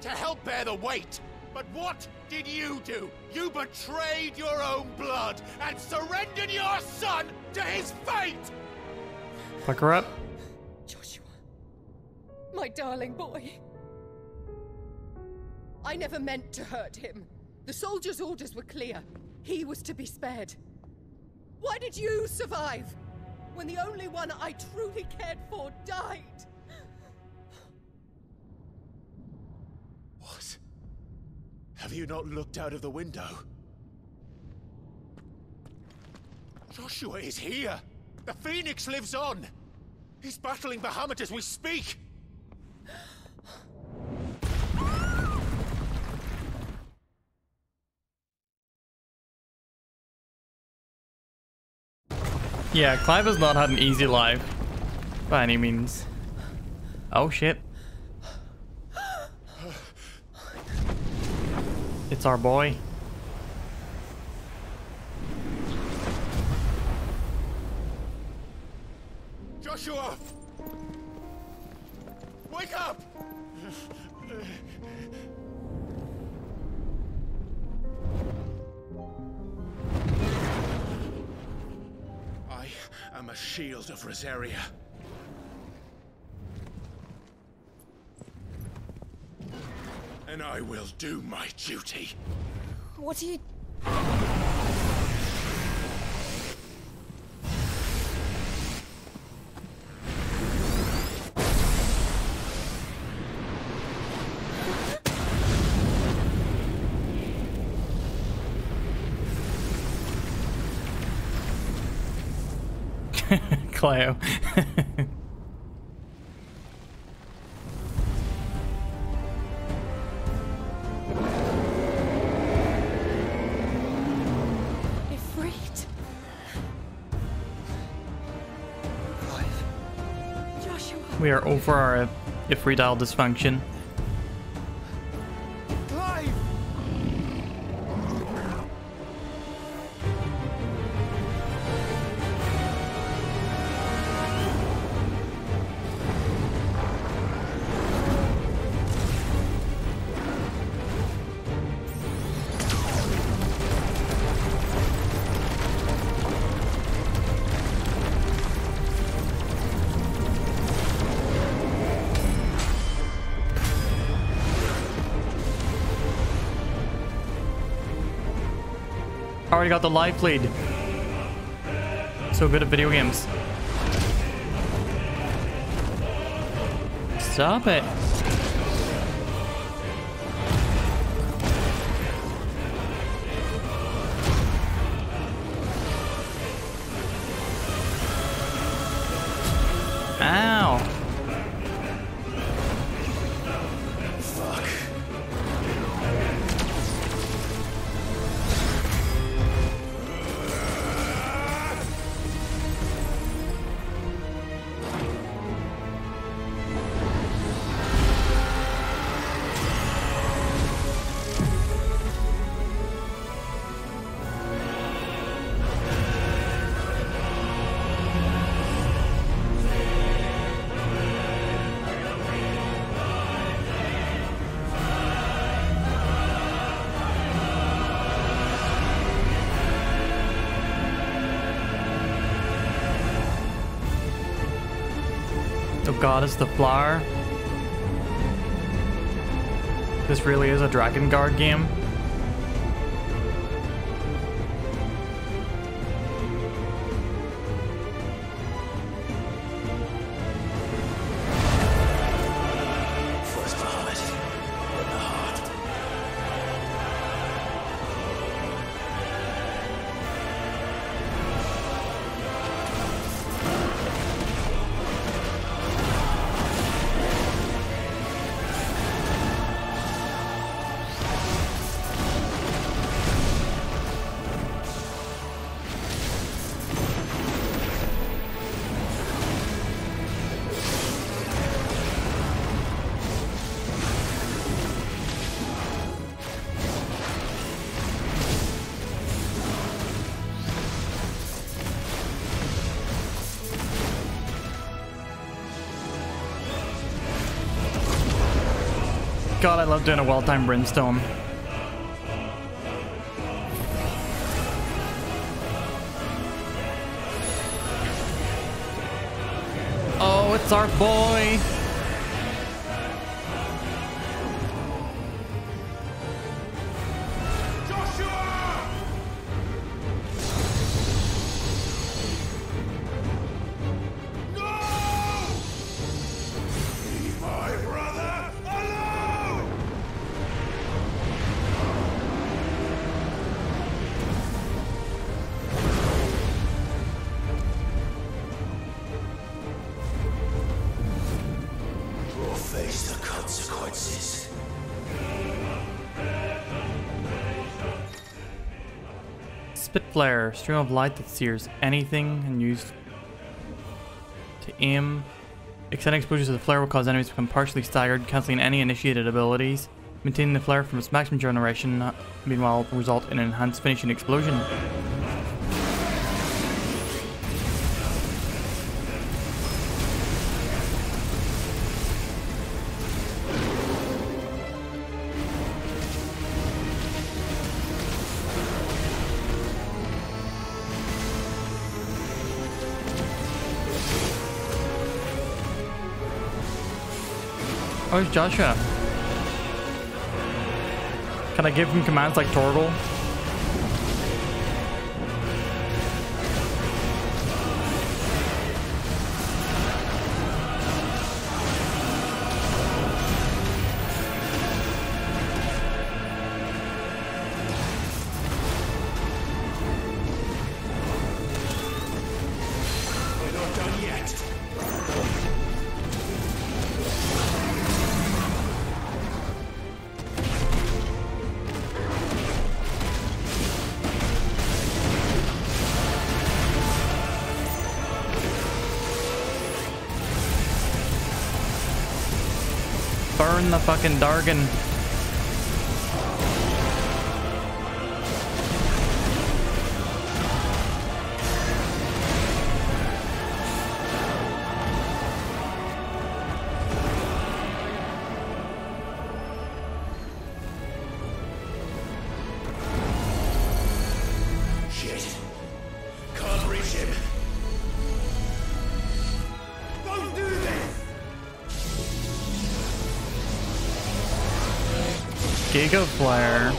To help bear the weight. But what did you do? You betrayed your own blood and surrendered your son to his fate! Fuck her up. Joshua, my darling boy. I never meant to hurt him. The soldiers' orders were clear. He was to be spared. Why did you survive when the only one I truly cared for died? What? Have you not looked out of the window? Joshua is here! The Phoenix lives on! He's battling Bahamut as we speak! Yeah, Clive has not had an easy life. By any means. Oh shit. It's our boy. Joshua! Wake up! I am a shield of Rosaria. And I will do my duty. What are you... Cleo. We are over our Ifrit dysfunction. already got the life lead. So good at video games. Stop it. Ow. Fuck. Oh god, it's the flower. This really is a Dragon Guard game. First the heart, then the heart. God, I love doing a well-timed brimstone. Oh, it's our boy. Face the consequences. Spitflare, stream of light that sears anything and used to aim. Extending exposure to the flare will cause enemies to become partially staggered, cancelling any initiated abilities. Maintaining the flare from its maximum generation, meanwhile, will result in an enhanced finishing explosion. Oh, it's Joshua. Can I give him commands like Torgal? We're not done yet. Burn the fucking Dargon. Shit. Can't reach him. Don't do this! Giga Flare.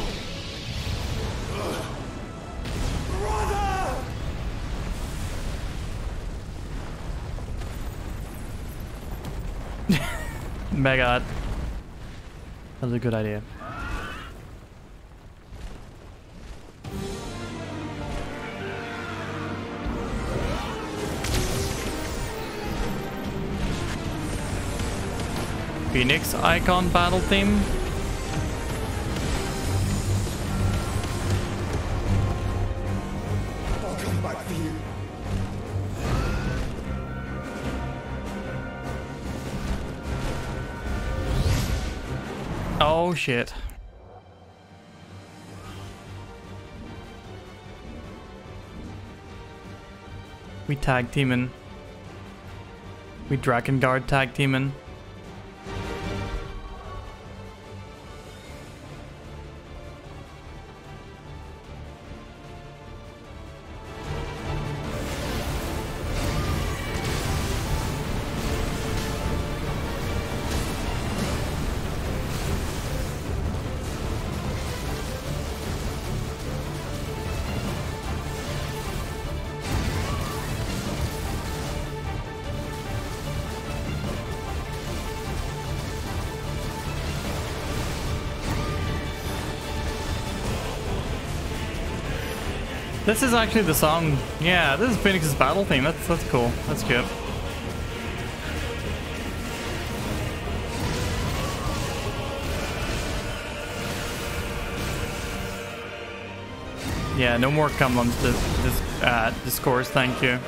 My god. That was a good idea. Phoenix icon battle theme. I'll come back for you. Oh shit. We tag teaming. We Drakengard tag teaming. This is actually the song. Yeah, this is Phoenix's battle theme. That's cool. That's cute. Yeah, no more Cumlums discourse, thank you.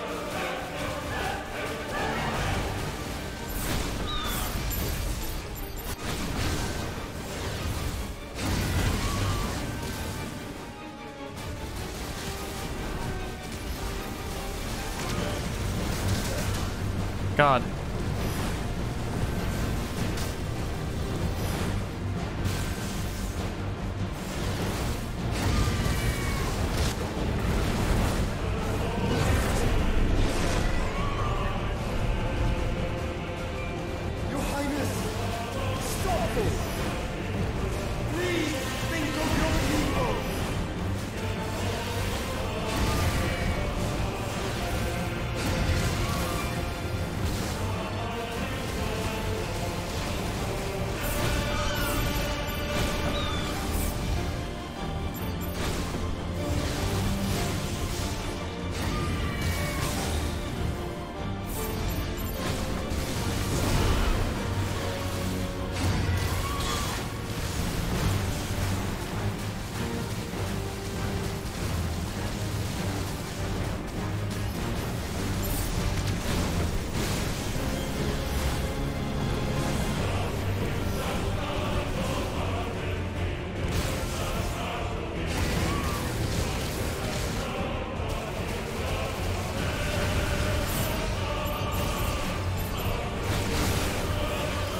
God. Your Highness, stop this! Please think of your people!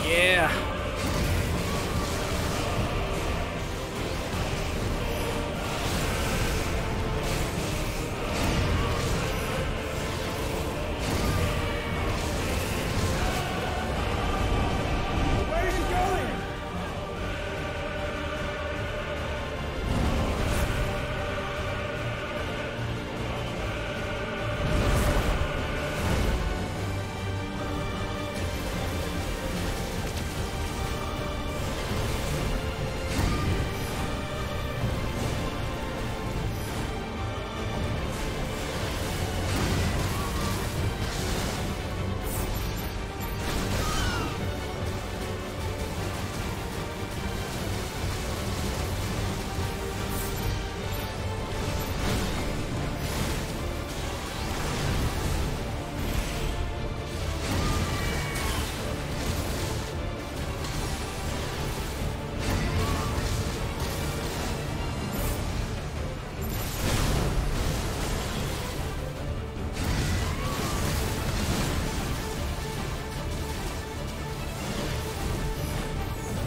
Yeah. Where is he going?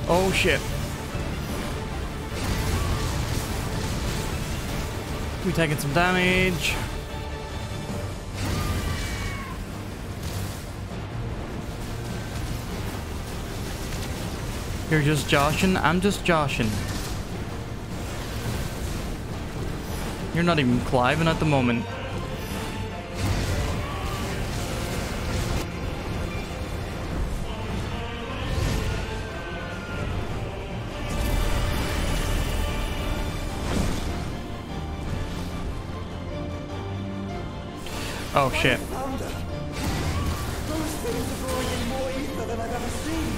Oh shit. We taking some damage. You're just joshing, I'm just joshing. You're not even cliving at the moment. Oh shit. Founder! Those things are drawing in more ether than I've ever seen!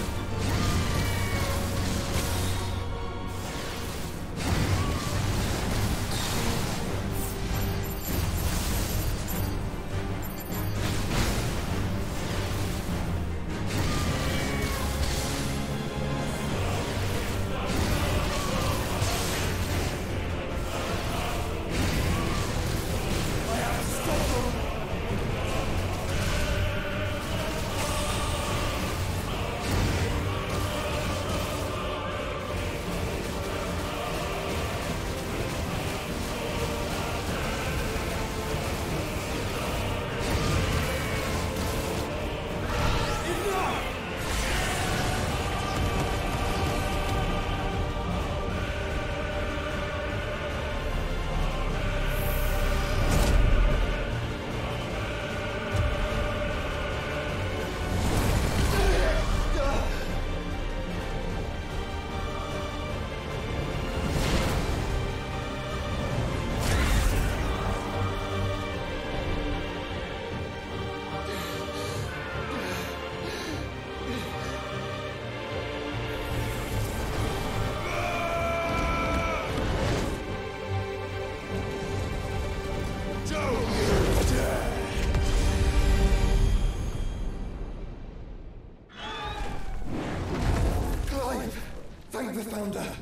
Thank the Founder.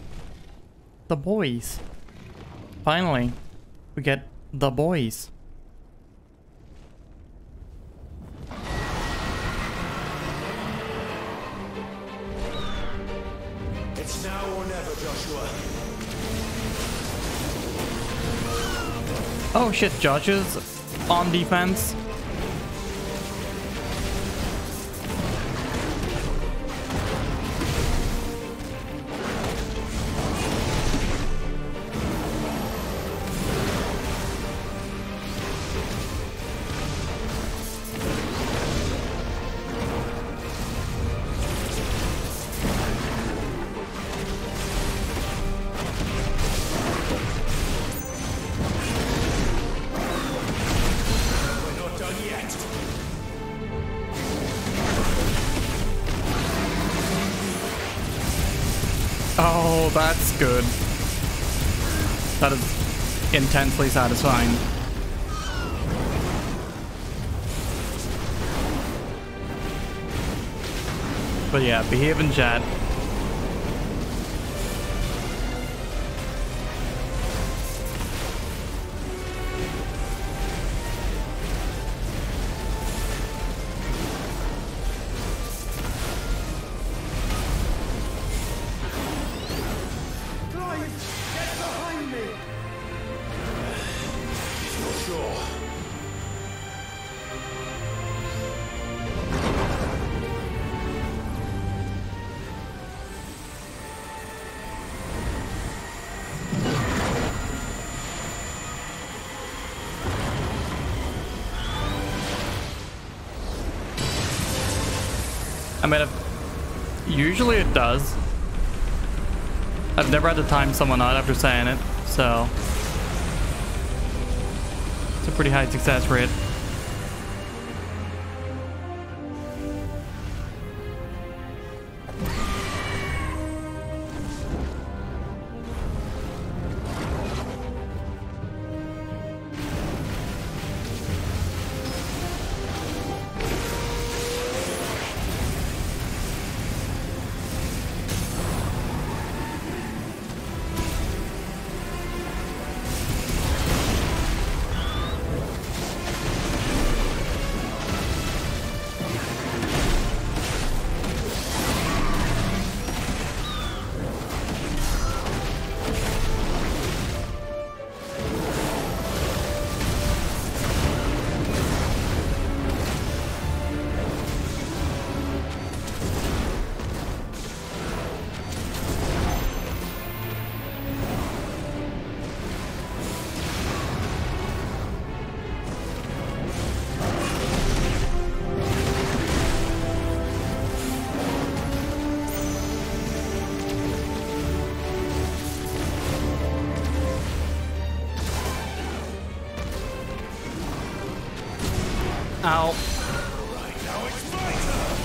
The boys. Finally, we get the boys. It's now or never, Joshua. Oh shit, Josh is on defense. Oh, that's good. That is intensely satisfying. But yeah, behave in chat. I mean, usually it does. I've never had to time someone out after saying it, so it's a pretty high success rate. Ow. Right, now it's my turn!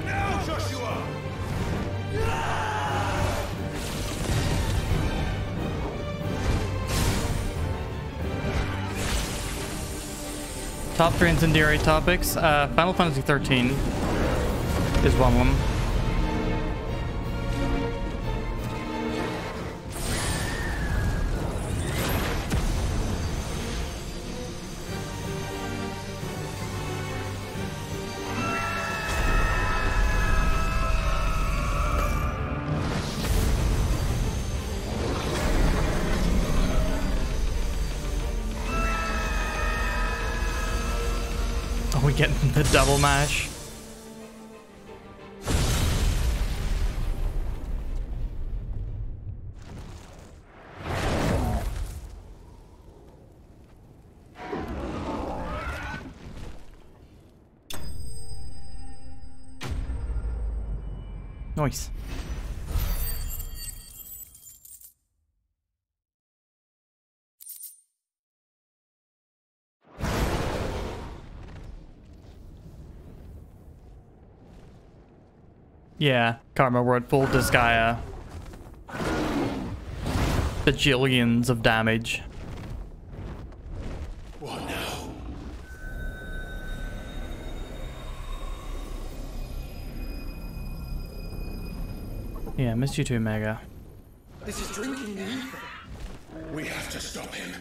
Now, Joshua! Top 3 incendiary topics. Final Fantasy XIII is one of them. We get the double mash. Nice. Yeah, Karma, we're at full Disgaea. Bajillions of damage. What now? Yeah, missed you too, Mega. This is drinking me. We have to stop him.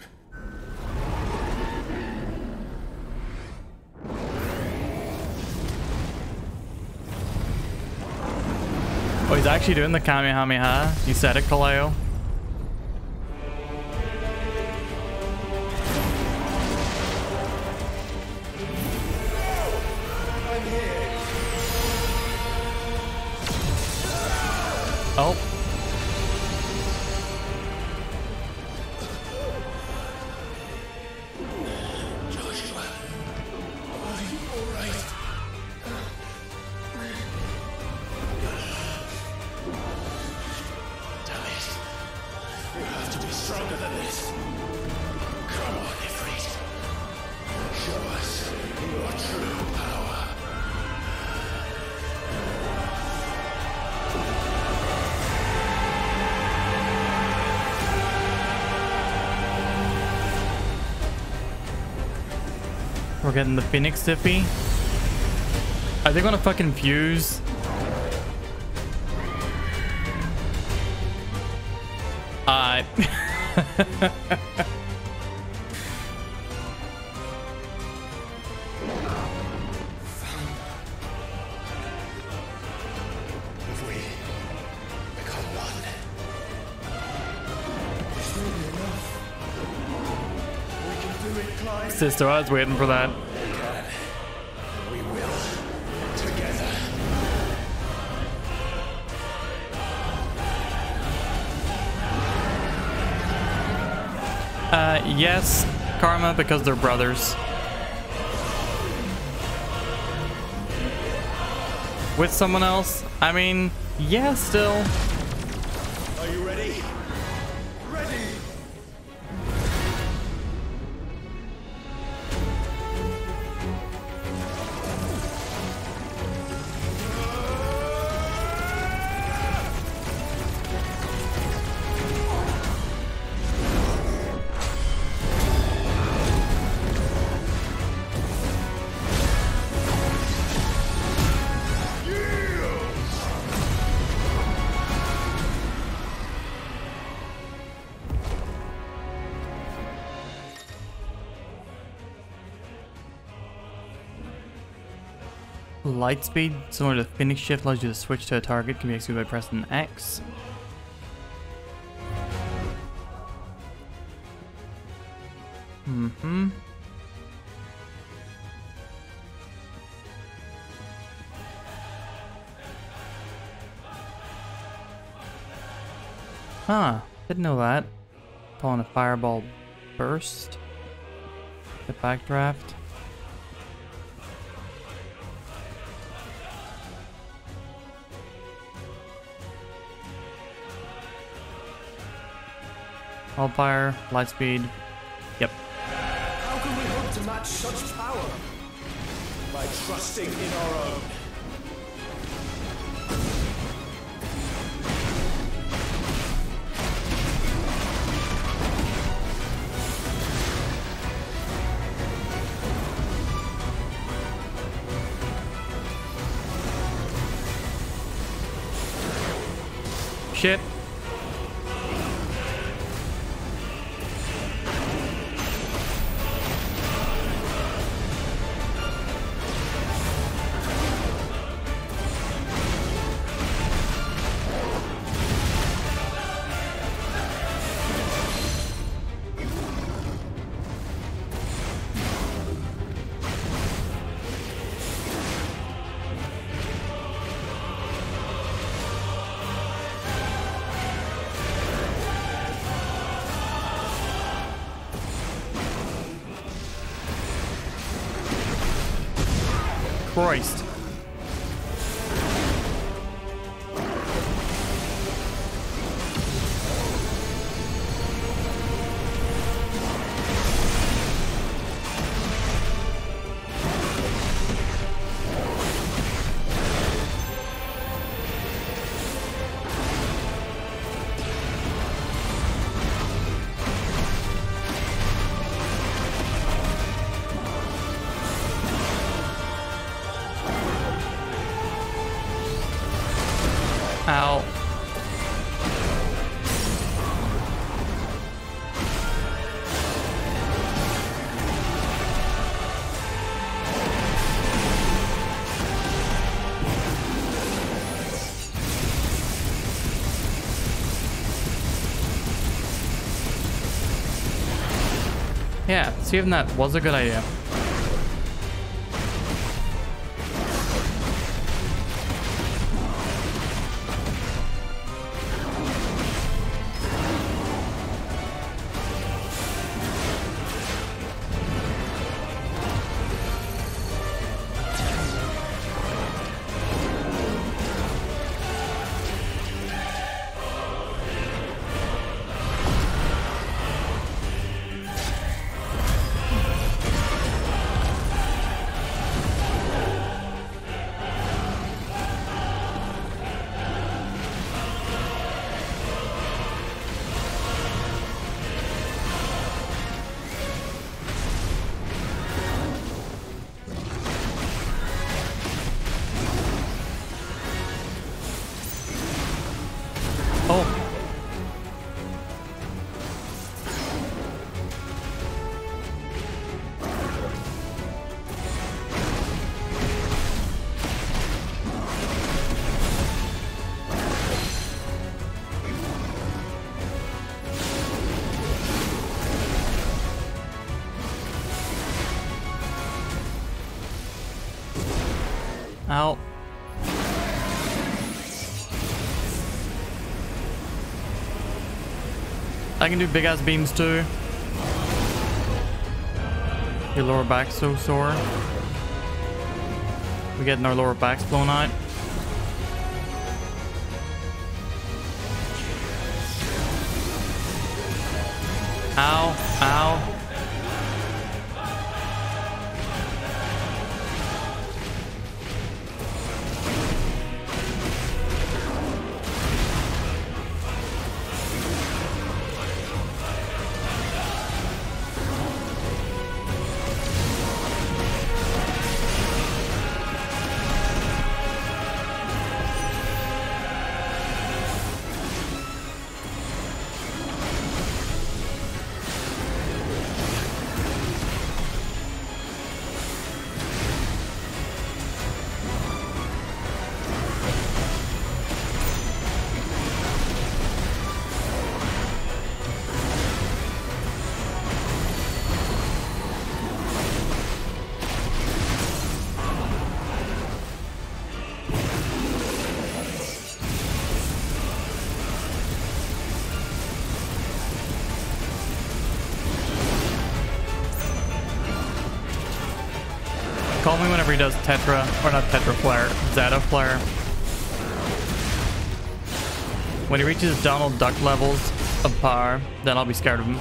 Oh, he's actually doing the Kamehameha. You said it, Kaleo. Oh. Joshua, are you all right? Damn it. You have to be stronger than this. Come on, Ifrit. Show us your true power. We're getting the Phoenix Tiffy. Are they gonna fucking fuse? Have we become one? It's really enough. We can do it, Clive. Sister, I was waiting for that. We will. Together. Yes, Karma, because they're brothers. With someone else? I mean, yeah, still. Are you ready? Ready! Light speed, similar to Phoenix Shift, allows you to switch to a target, can be executed by pressing X. Mm-hmm. Huh, didn't know that. Following a fireball burst. The backdraft. Wildfire, light speed, match such power by trusting in our own. Shit. Christ. Ow. Yeah, saving that was a good idea. Ow. I can do big ass beams too. Your lower back's so sore. We're getting our lower backs blown out. Ow, ow. Call me whenever he does Tetra, or not Tetra Flare, Zeta Flare. When he reaches Donald Duck levels of power, then I'll be scared of him.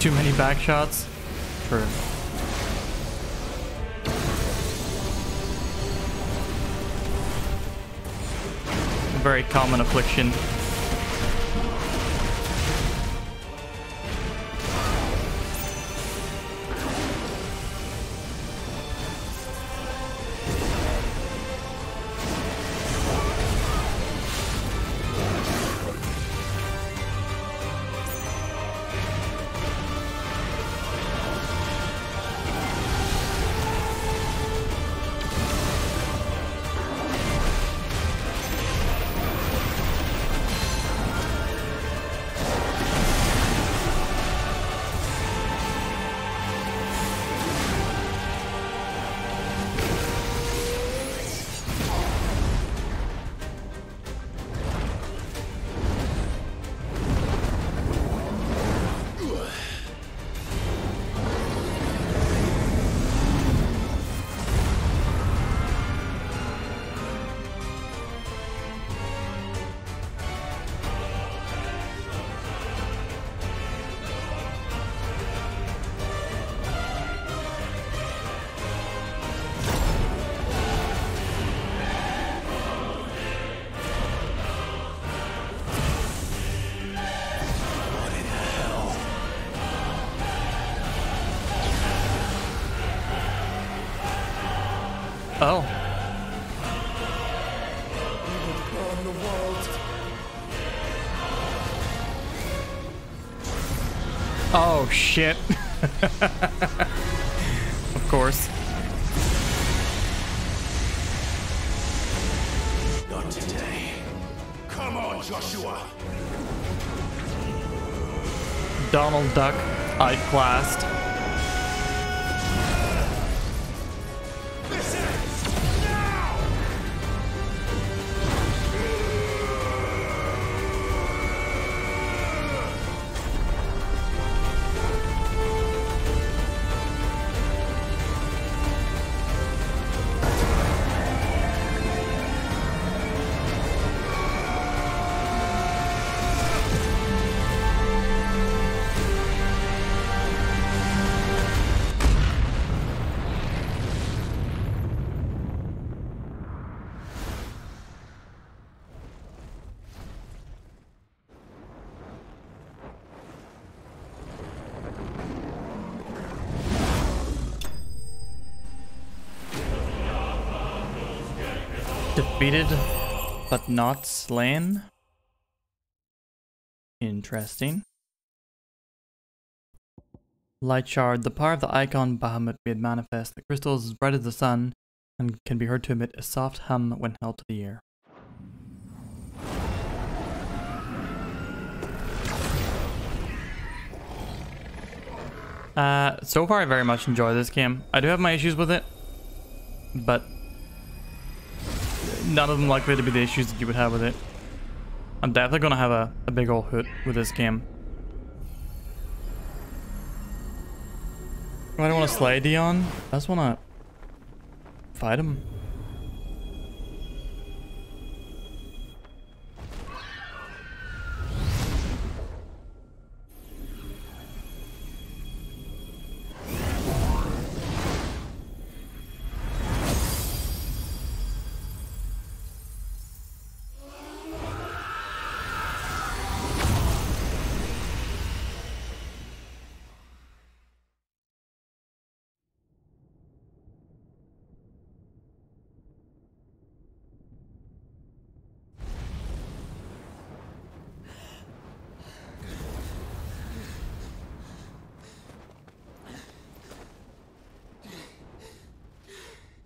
Too many back shots. True. Very common affliction. Oh. Oh shit. Of course. Not today. Come on, Joshua. Donald Duck outclassed. Defeated, but not slain. Interesting. Light shard. The power of the icon Bahamut made manifest. The crystal is as bright as the sun and can be heard to emit a soft hum when held to the ear. So far I very much enjoy this game. I do have my issues with it, but none of them likely to be the issues that you would have with it. I'm definitely gonna have a big ol' hoot with this game. I don't want to slay Dion. I just want to fight him.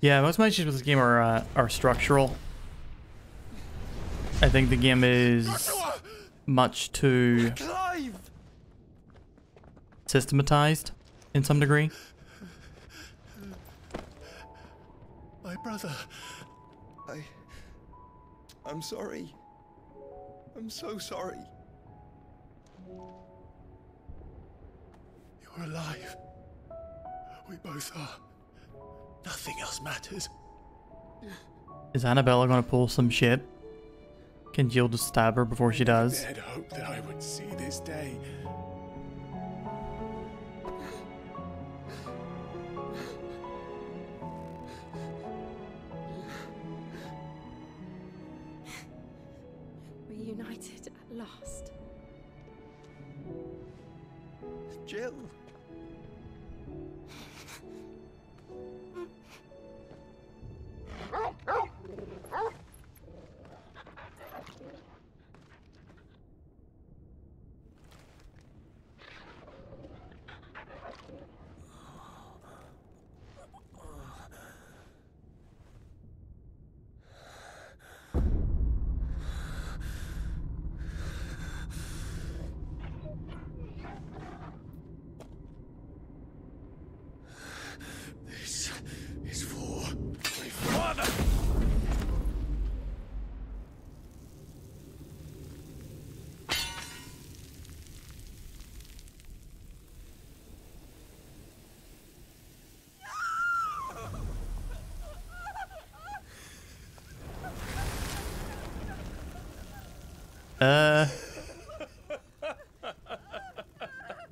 Yeah, most of my issues with this game are structural. I think the game is much too systematized in some degree. My brother. I'm sorry. I'm so sorry. You're alive. We both are. Nothing else matters. Is Annabella gonna pull some shit? Can Jill just stab her before she does? I had hoped that I would see this day. reunited at last. Jill. This is for my father!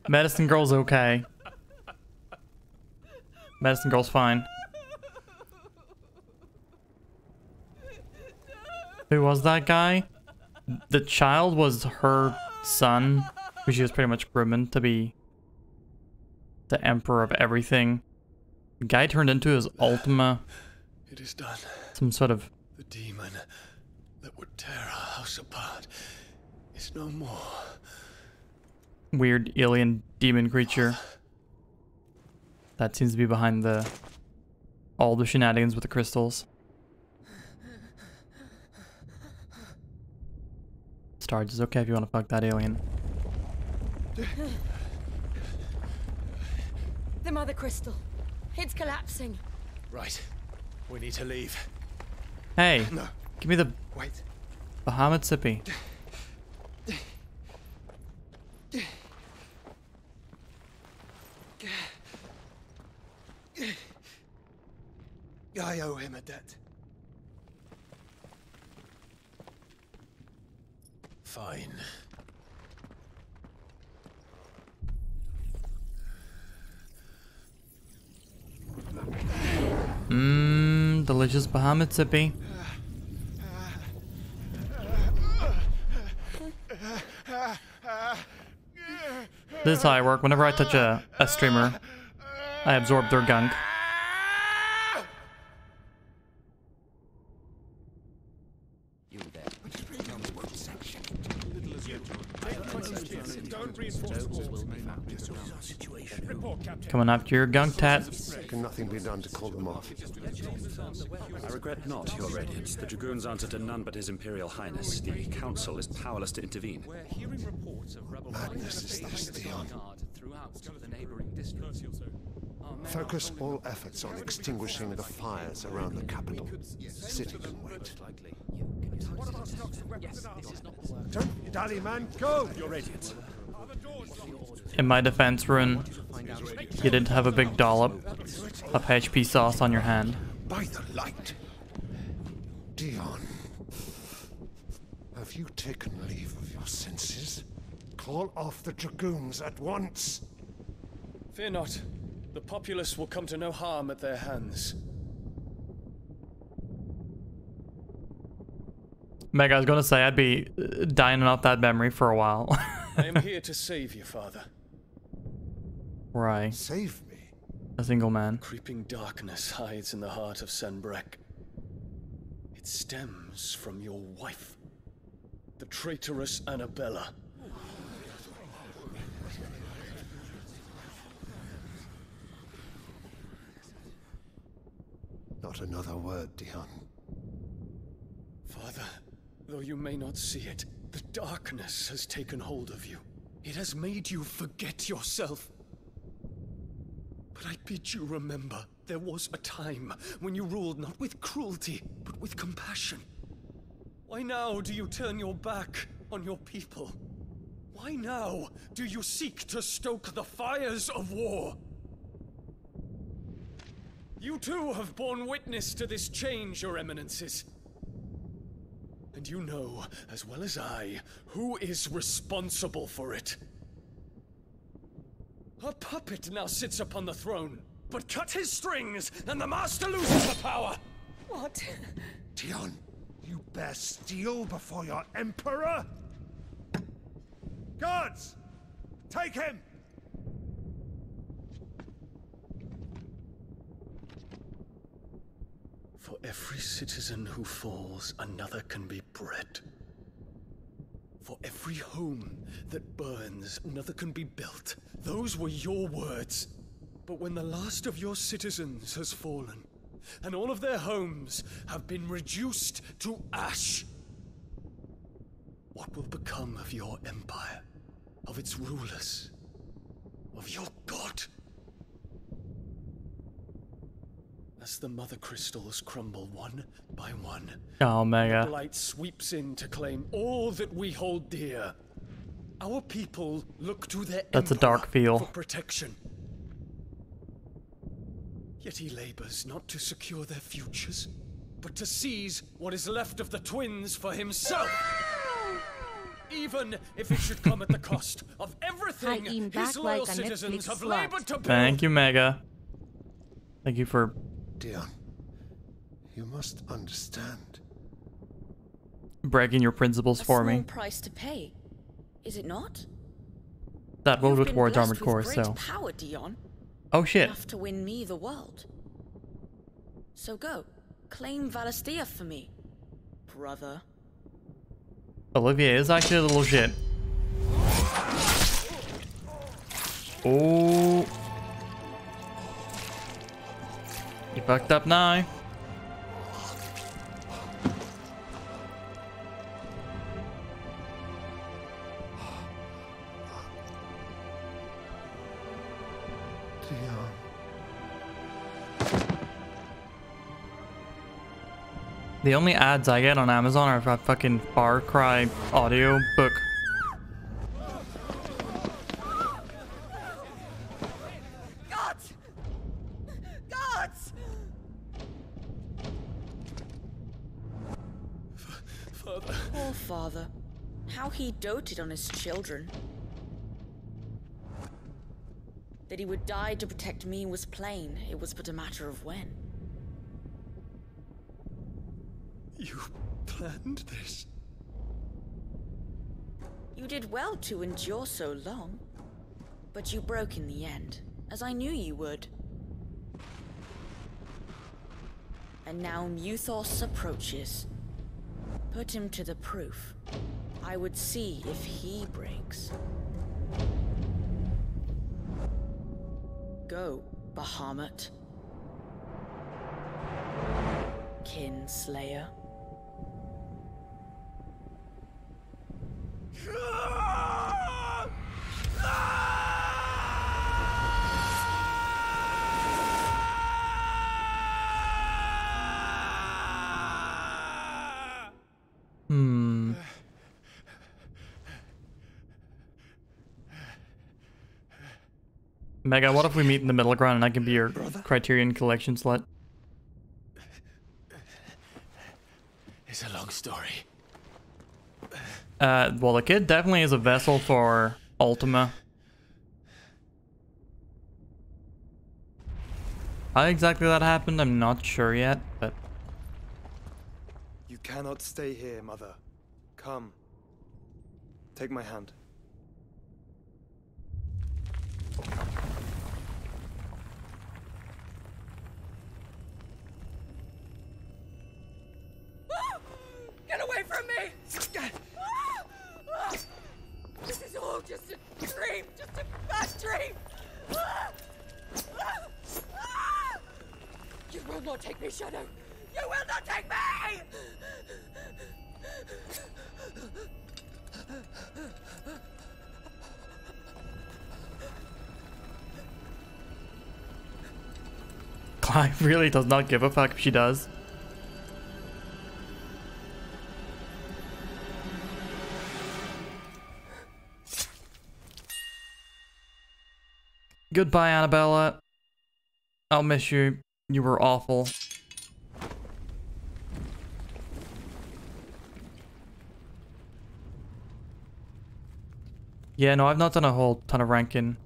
Medicine Girl's okay. Medicine Girl's fine. Who was that guy? The child was her son, who she was pretty much grooming to be the emperor of everything. The guy turned into his Ultima. It is done. Some sort of... The demon that would tear our house apart is no more. Weird alien demon creature. That seems to be behind all the shenanigans with the crystals. Starge is okay if you want to fuck that alien. The Mother Crystal. It's collapsing. Right. We need to leave. Hey, no. Give me the Wait. Bahamut Sippy. I owe him a debt. Fine. Delicious Bahamut Sippy. This is how I work. Whenever I touch a streamer, I absorb their gunk. Coming after your gunk, Tat. Can nothing be done to call them off? I regret not, Your Radiance. The Dragoon's answer to none but His Imperial Highness. The Council is powerless to intervene. We're hearing reports of rebel Madness is this, Theon. throughout the neighboring districts. Focus all efforts on extinguishing the fires around the capital. The city can wait. Don't dally, man. Go! Your Radiance. In my defense, Rune, you didn't have a big dollop of HP sauce on your hand. By the light! Dion, have you taken leave of your senses? Call off the Dragoons at once! Fear not. The populace will come to no harm at their hands. Meg, I was gonna say I'd be dining off that memory for a while. I am here to save you, Father. Right. Save me? A single man. Creeping darkness hides in the heart of Sanbreque. It stems from your wife, the traitorous Annabella. Not another word, Dion. Father, though you may not see it, the darkness has taken hold of you. It has made you forget yourself. But I bid you remember, there was a time when you ruled not with cruelty, but with compassion. Why now do you turn your back on your people? Why now do you seek to stoke the fires of war? You too have borne witness to this change, Your Eminences. And you know, as well as I, who is responsible for it. A puppet now sits upon the throne, but cut his strings, and the master loses the power! What? Dion, you bear steel before your emperor? Guards! Take him! For every citizen who falls, another can be bred. For every home that burns, another can be built. Those were your words. But when the last of your citizens has fallen, and all of their homes have been reduced to ash, what will become of your empire, of its rulers, of your god? As the mother crystals crumble one by one, oh, Mega. the blight sweeps in to claim all that we hold dear. Our people look to their That's a emperor dark feel. for protection. Yet he labors not to secure their futures, but to seize what is left of the twins for himself. Even if it should come at the cost of everything his loyal citizens have labored to build. Thank you, Mega. Thank you for... Dion, you must understand. breaking your principles for me. A small price to pay, is it not? That will go You've been towards blessed Armored with Core, great so... power, Dion. Oh shit. Enough to win me the world. So go, claim Valisthea for me, brother. Olivier is actually a little shit. Oh. You fucked up now. The only ads I get on Amazon are for fucking Far Cry audio book. Gods! Gods! Father. Poor father. How he doted on his children. That he would die to protect me was plain. It was but a matter of when. You planned this? You did well to endure so long. But you broke in the end, as I knew you would. And now Muthos approaches. Put him to the proof. I would see if he breaks. Go, Bahamut. Kinslayer. Mega, what if we meet in the middle ground and I can be your Criterion Collection slut? It's a long story. Well, the kid definitely is a vessel for Ultima. How exactly that happened, I'm not sure yet, but... You cannot stay here, Mother. Come. Take my hand. Get away from me! This is all just a dream, just a bad dream! You will not take me, Shadow! You will not take me! Clive really does not give a fuck if she does. Goodbye, Annabella. I'll miss you. You were awful. Yeah, no, I've not done a whole ton of ranking.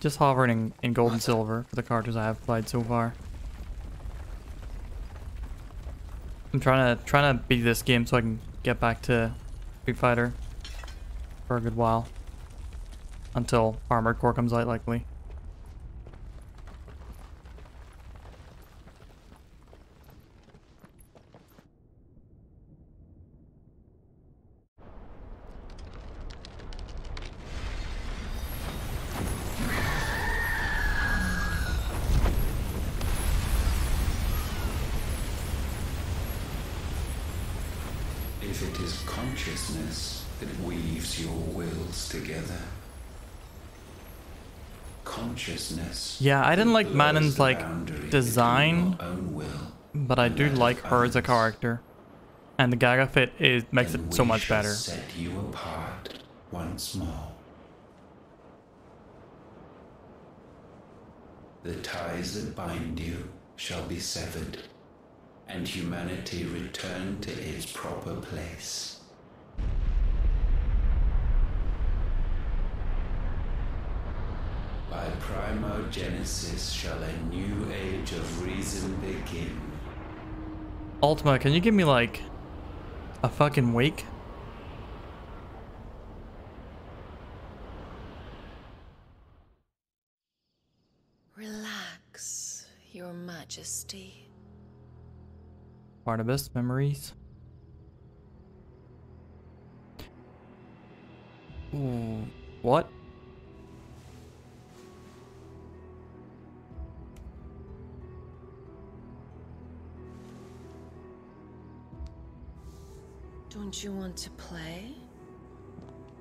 Just hovering in gold and silver for the characters I have played so far. I'm trying to beat this game so I can get back to Street Fighter. for a good while. Until Armored Core comes out, likely. If it is consciousness that weaves your wills together, consciousness. Yeah, I didn't like Manon's like design, but I do like her as a character, and the Gaga fit makes it so much better. Set you apart once more. The ties that bind you shall be severed, and humanity return to its proper place. By primogenesis shall a new age of reason begin. Ultima, can you give me like a fucking week? Relax, Your Majesty. Barnabas, memories. Ooh, what? Don't you want to play?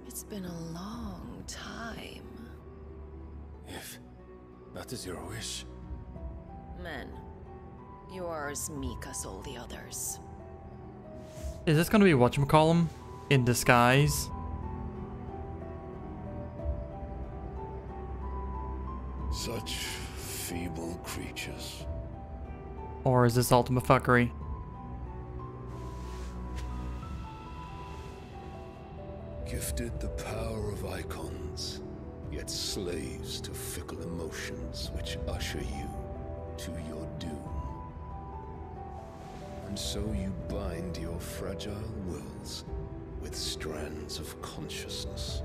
It's been a long time. If that is your wish. Men, you are as meek as all the others. Is this gonna be whatchamacallem in disguise? Such feeble creatures. Or is this Ultima fuckery? Gifted the power of icons, yet slaves to fickle emotions which usher you to your doom. And so you bind your fragile wills with strands of consciousness.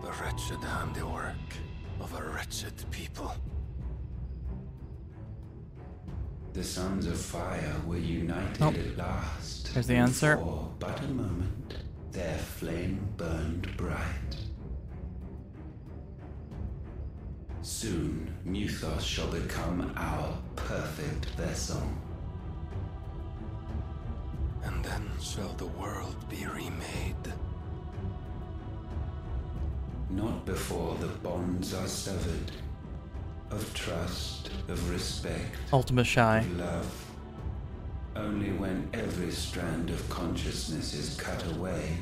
The wretched handiwork of a wretched people. The Sons of Fire were united at last. There's the answer. For but a moment, their flame burned bright. Soon, Muthos shall become our perfect vessel. And then shall the world be remade. Not before the bonds are severed. Of trust, of respect, Ultima shy. of love. Only when every strand of consciousness is cut away,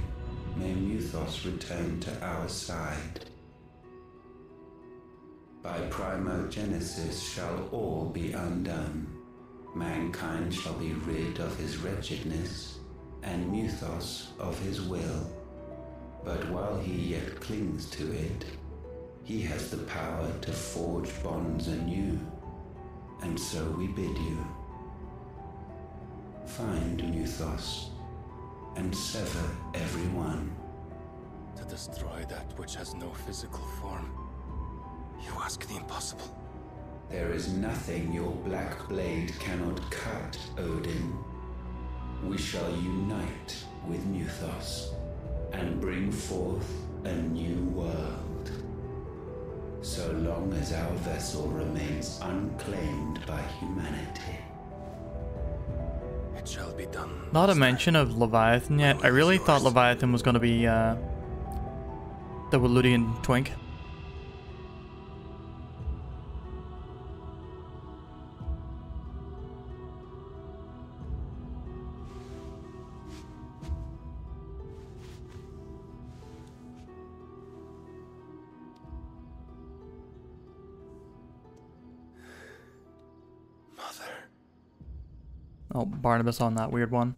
may Muthos return to our side. By primogenesis shall all be undone. Mankind shall be rid of his wretchedness, and Muthos of his will. But while he yet clings to it, he has the power to forge bonds anew. And so we bid you, find Muthos, and sever every one. To destroy that which has no physical form. You ask the impossible. There is nothing your black blade cannot cut, Odin. We shall unite with Muthos, and bring forth a new world. So long as our vessel remains unclaimed by humanity. It shall be done. Not a mention of Leviathan yet. I really thought Leviathan was gonna be the Waludian twink. Oh, Barnabas on that weird one.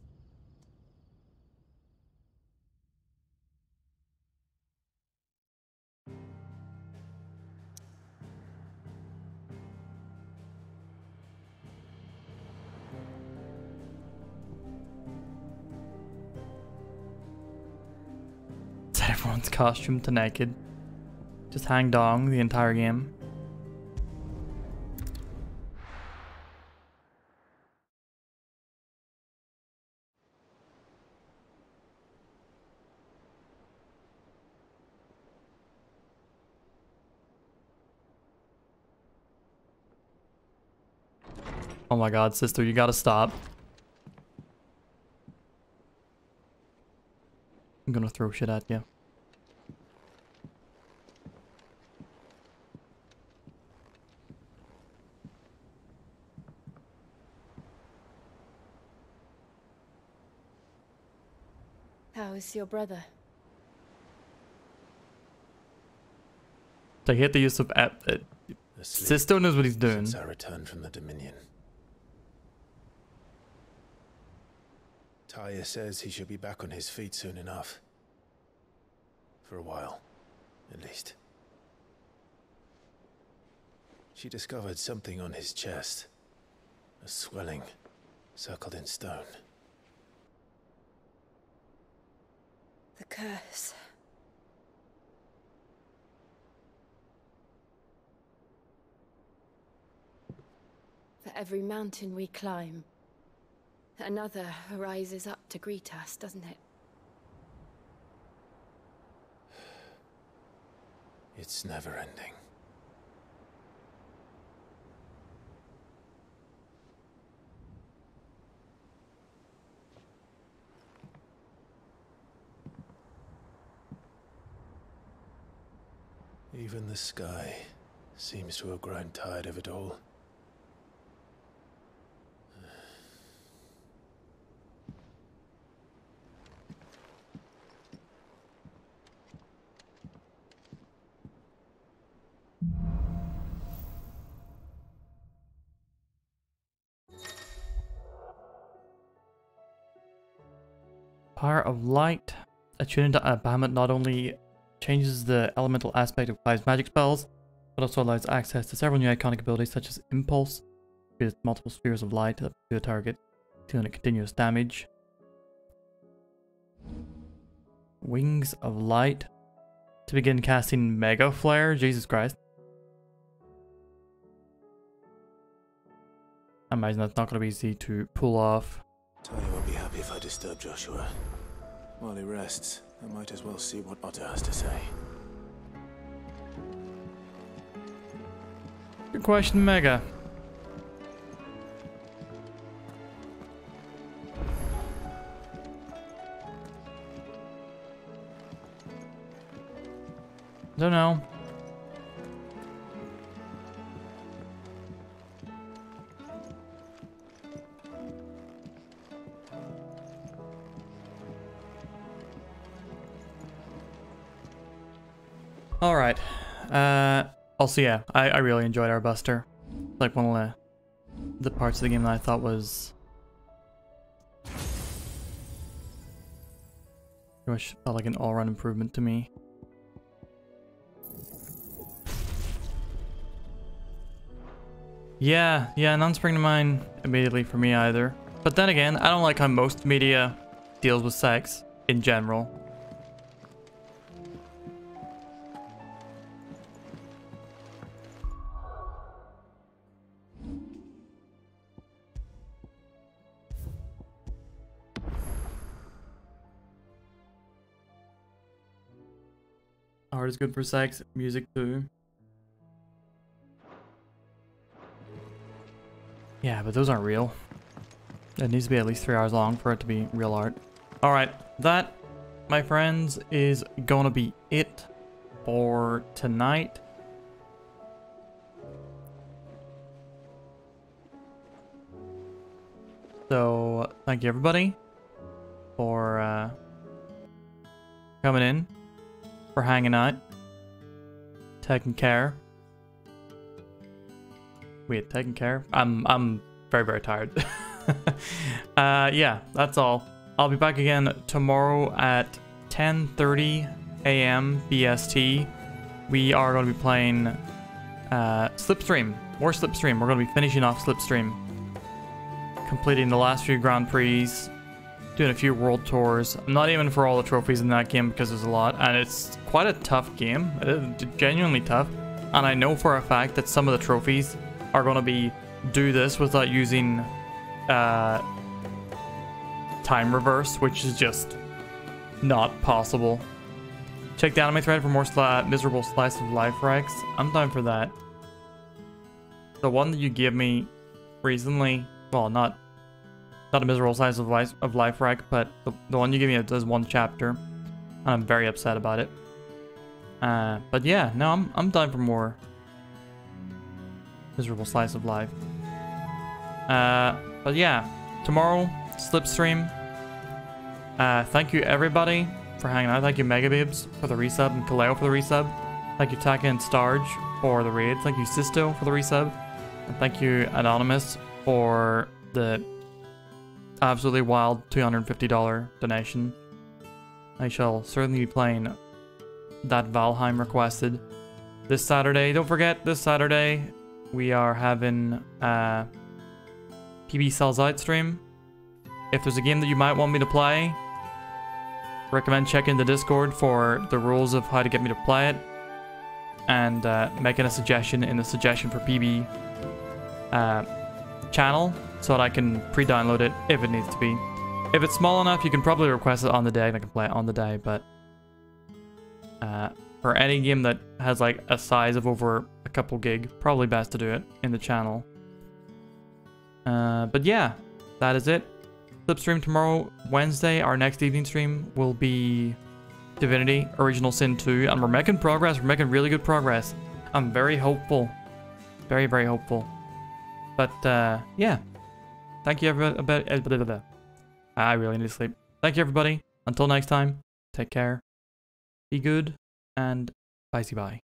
everyone's costume to naked. Just hang dong the entire game. Oh my god, sister, you gotta stop. I'm gonna throw shit at you. How is your brother? They hate the use of Sisto knows what he's doing. Since I returned from the Dominion. Taya says he should be back on his feet soon enough. For a while, at least. She discovered something on his chest. A swelling, circled in stone. The curse. For every mountain we climb, another rises up to greet us, doesn't it? It's never ending. Even the sky seems to have grown tired of it all. Power of Light. Attuned to Bahamut not only changes the elemental aspect of Clive's magic spells, but also allows access to several new iconic abilities such as Impulse, which is multiple spheres of light up to a target, dealing continuous damage. Wings of Light. To begin casting Mega Flare. Jesus Christ. I imagine that's not going to be easy to pull off. Taya won't be happy if I disturb Joshua. While he rests, I might as well see what Otter has to say. Good question, Mega. Don't know. All right. Also, yeah, I really enjoyed our Buster. Like one of the parts of the game that I thought was pretty much felt like an all-round improvement to me. Yeah, none spring to mind immediately for me either. But then again, I don't like how most media deals with sex in general. Art is good for sex, music too. Yeah, but those aren't real. It needs to be at least 3 hours long for it to be real art. Alright, that, my friends, is gonna be it for tonight. So, thank you everybody for coming in, for hanging out, taking care. Wait, taking care? I'm very, very tired. Yeah, that's all. I'll be back again tomorrow at 10:30 a.m. BST. We are going to be playing Slipstream. More Slipstream. We're going to be finishing off Slipstream. Completing the last few Grand Prix. doing a few world tours. I'm not aiming for all the trophies in that game because there's a lot, and it's quite a tough game. It is genuinely tough, and I know for a fact that some of the trophies are going to be do this without using time reverse, which is just not possible. Check the anime thread for more miserable slice of life ranks. I'm down for that. The one that you gave me recently, well, not a miserable slice of life rank, but the one you gave me does one chapter, and I'm very upset about it. But yeah, no, I'm down for more miserable slice of life. But yeah, tomorrow slipstream. Thank you everybody for hanging out. Thank you Megabibs for the resub and Kaleo for the resub. Thank you Taka and Starge for the raid. Thank you Sisto for the resub. And thank you Anonymous for the absolutely wild $250 donation. I shall certainly be playing that Valheim requested this Saturday. Don't forget, this Saturday we are having PB Sells Out stream. If there's a game that you might want me to play, recommend checking the Discord for the rules of how to get me to play it, and making a suggestion in the suggestion for PB channel so that I can pre-download it if it needs to be. If it's small enough, you can probably request it on the day and I can play it on the day, but for any game that has like a size of over a couple gig, probably best to do it in the channel. But yeah, that is it. Slipstream tomorrow, Wednesday. Our next evening stream will be Divinity Original Sin 2, and we're making progress. We're making really good progress. I'm very hopeful. Very, very hopeful. But yeah. Thank you everybody. I really need to sleep. Thank you everybody. Until next time, take care. Be good and bye-bye.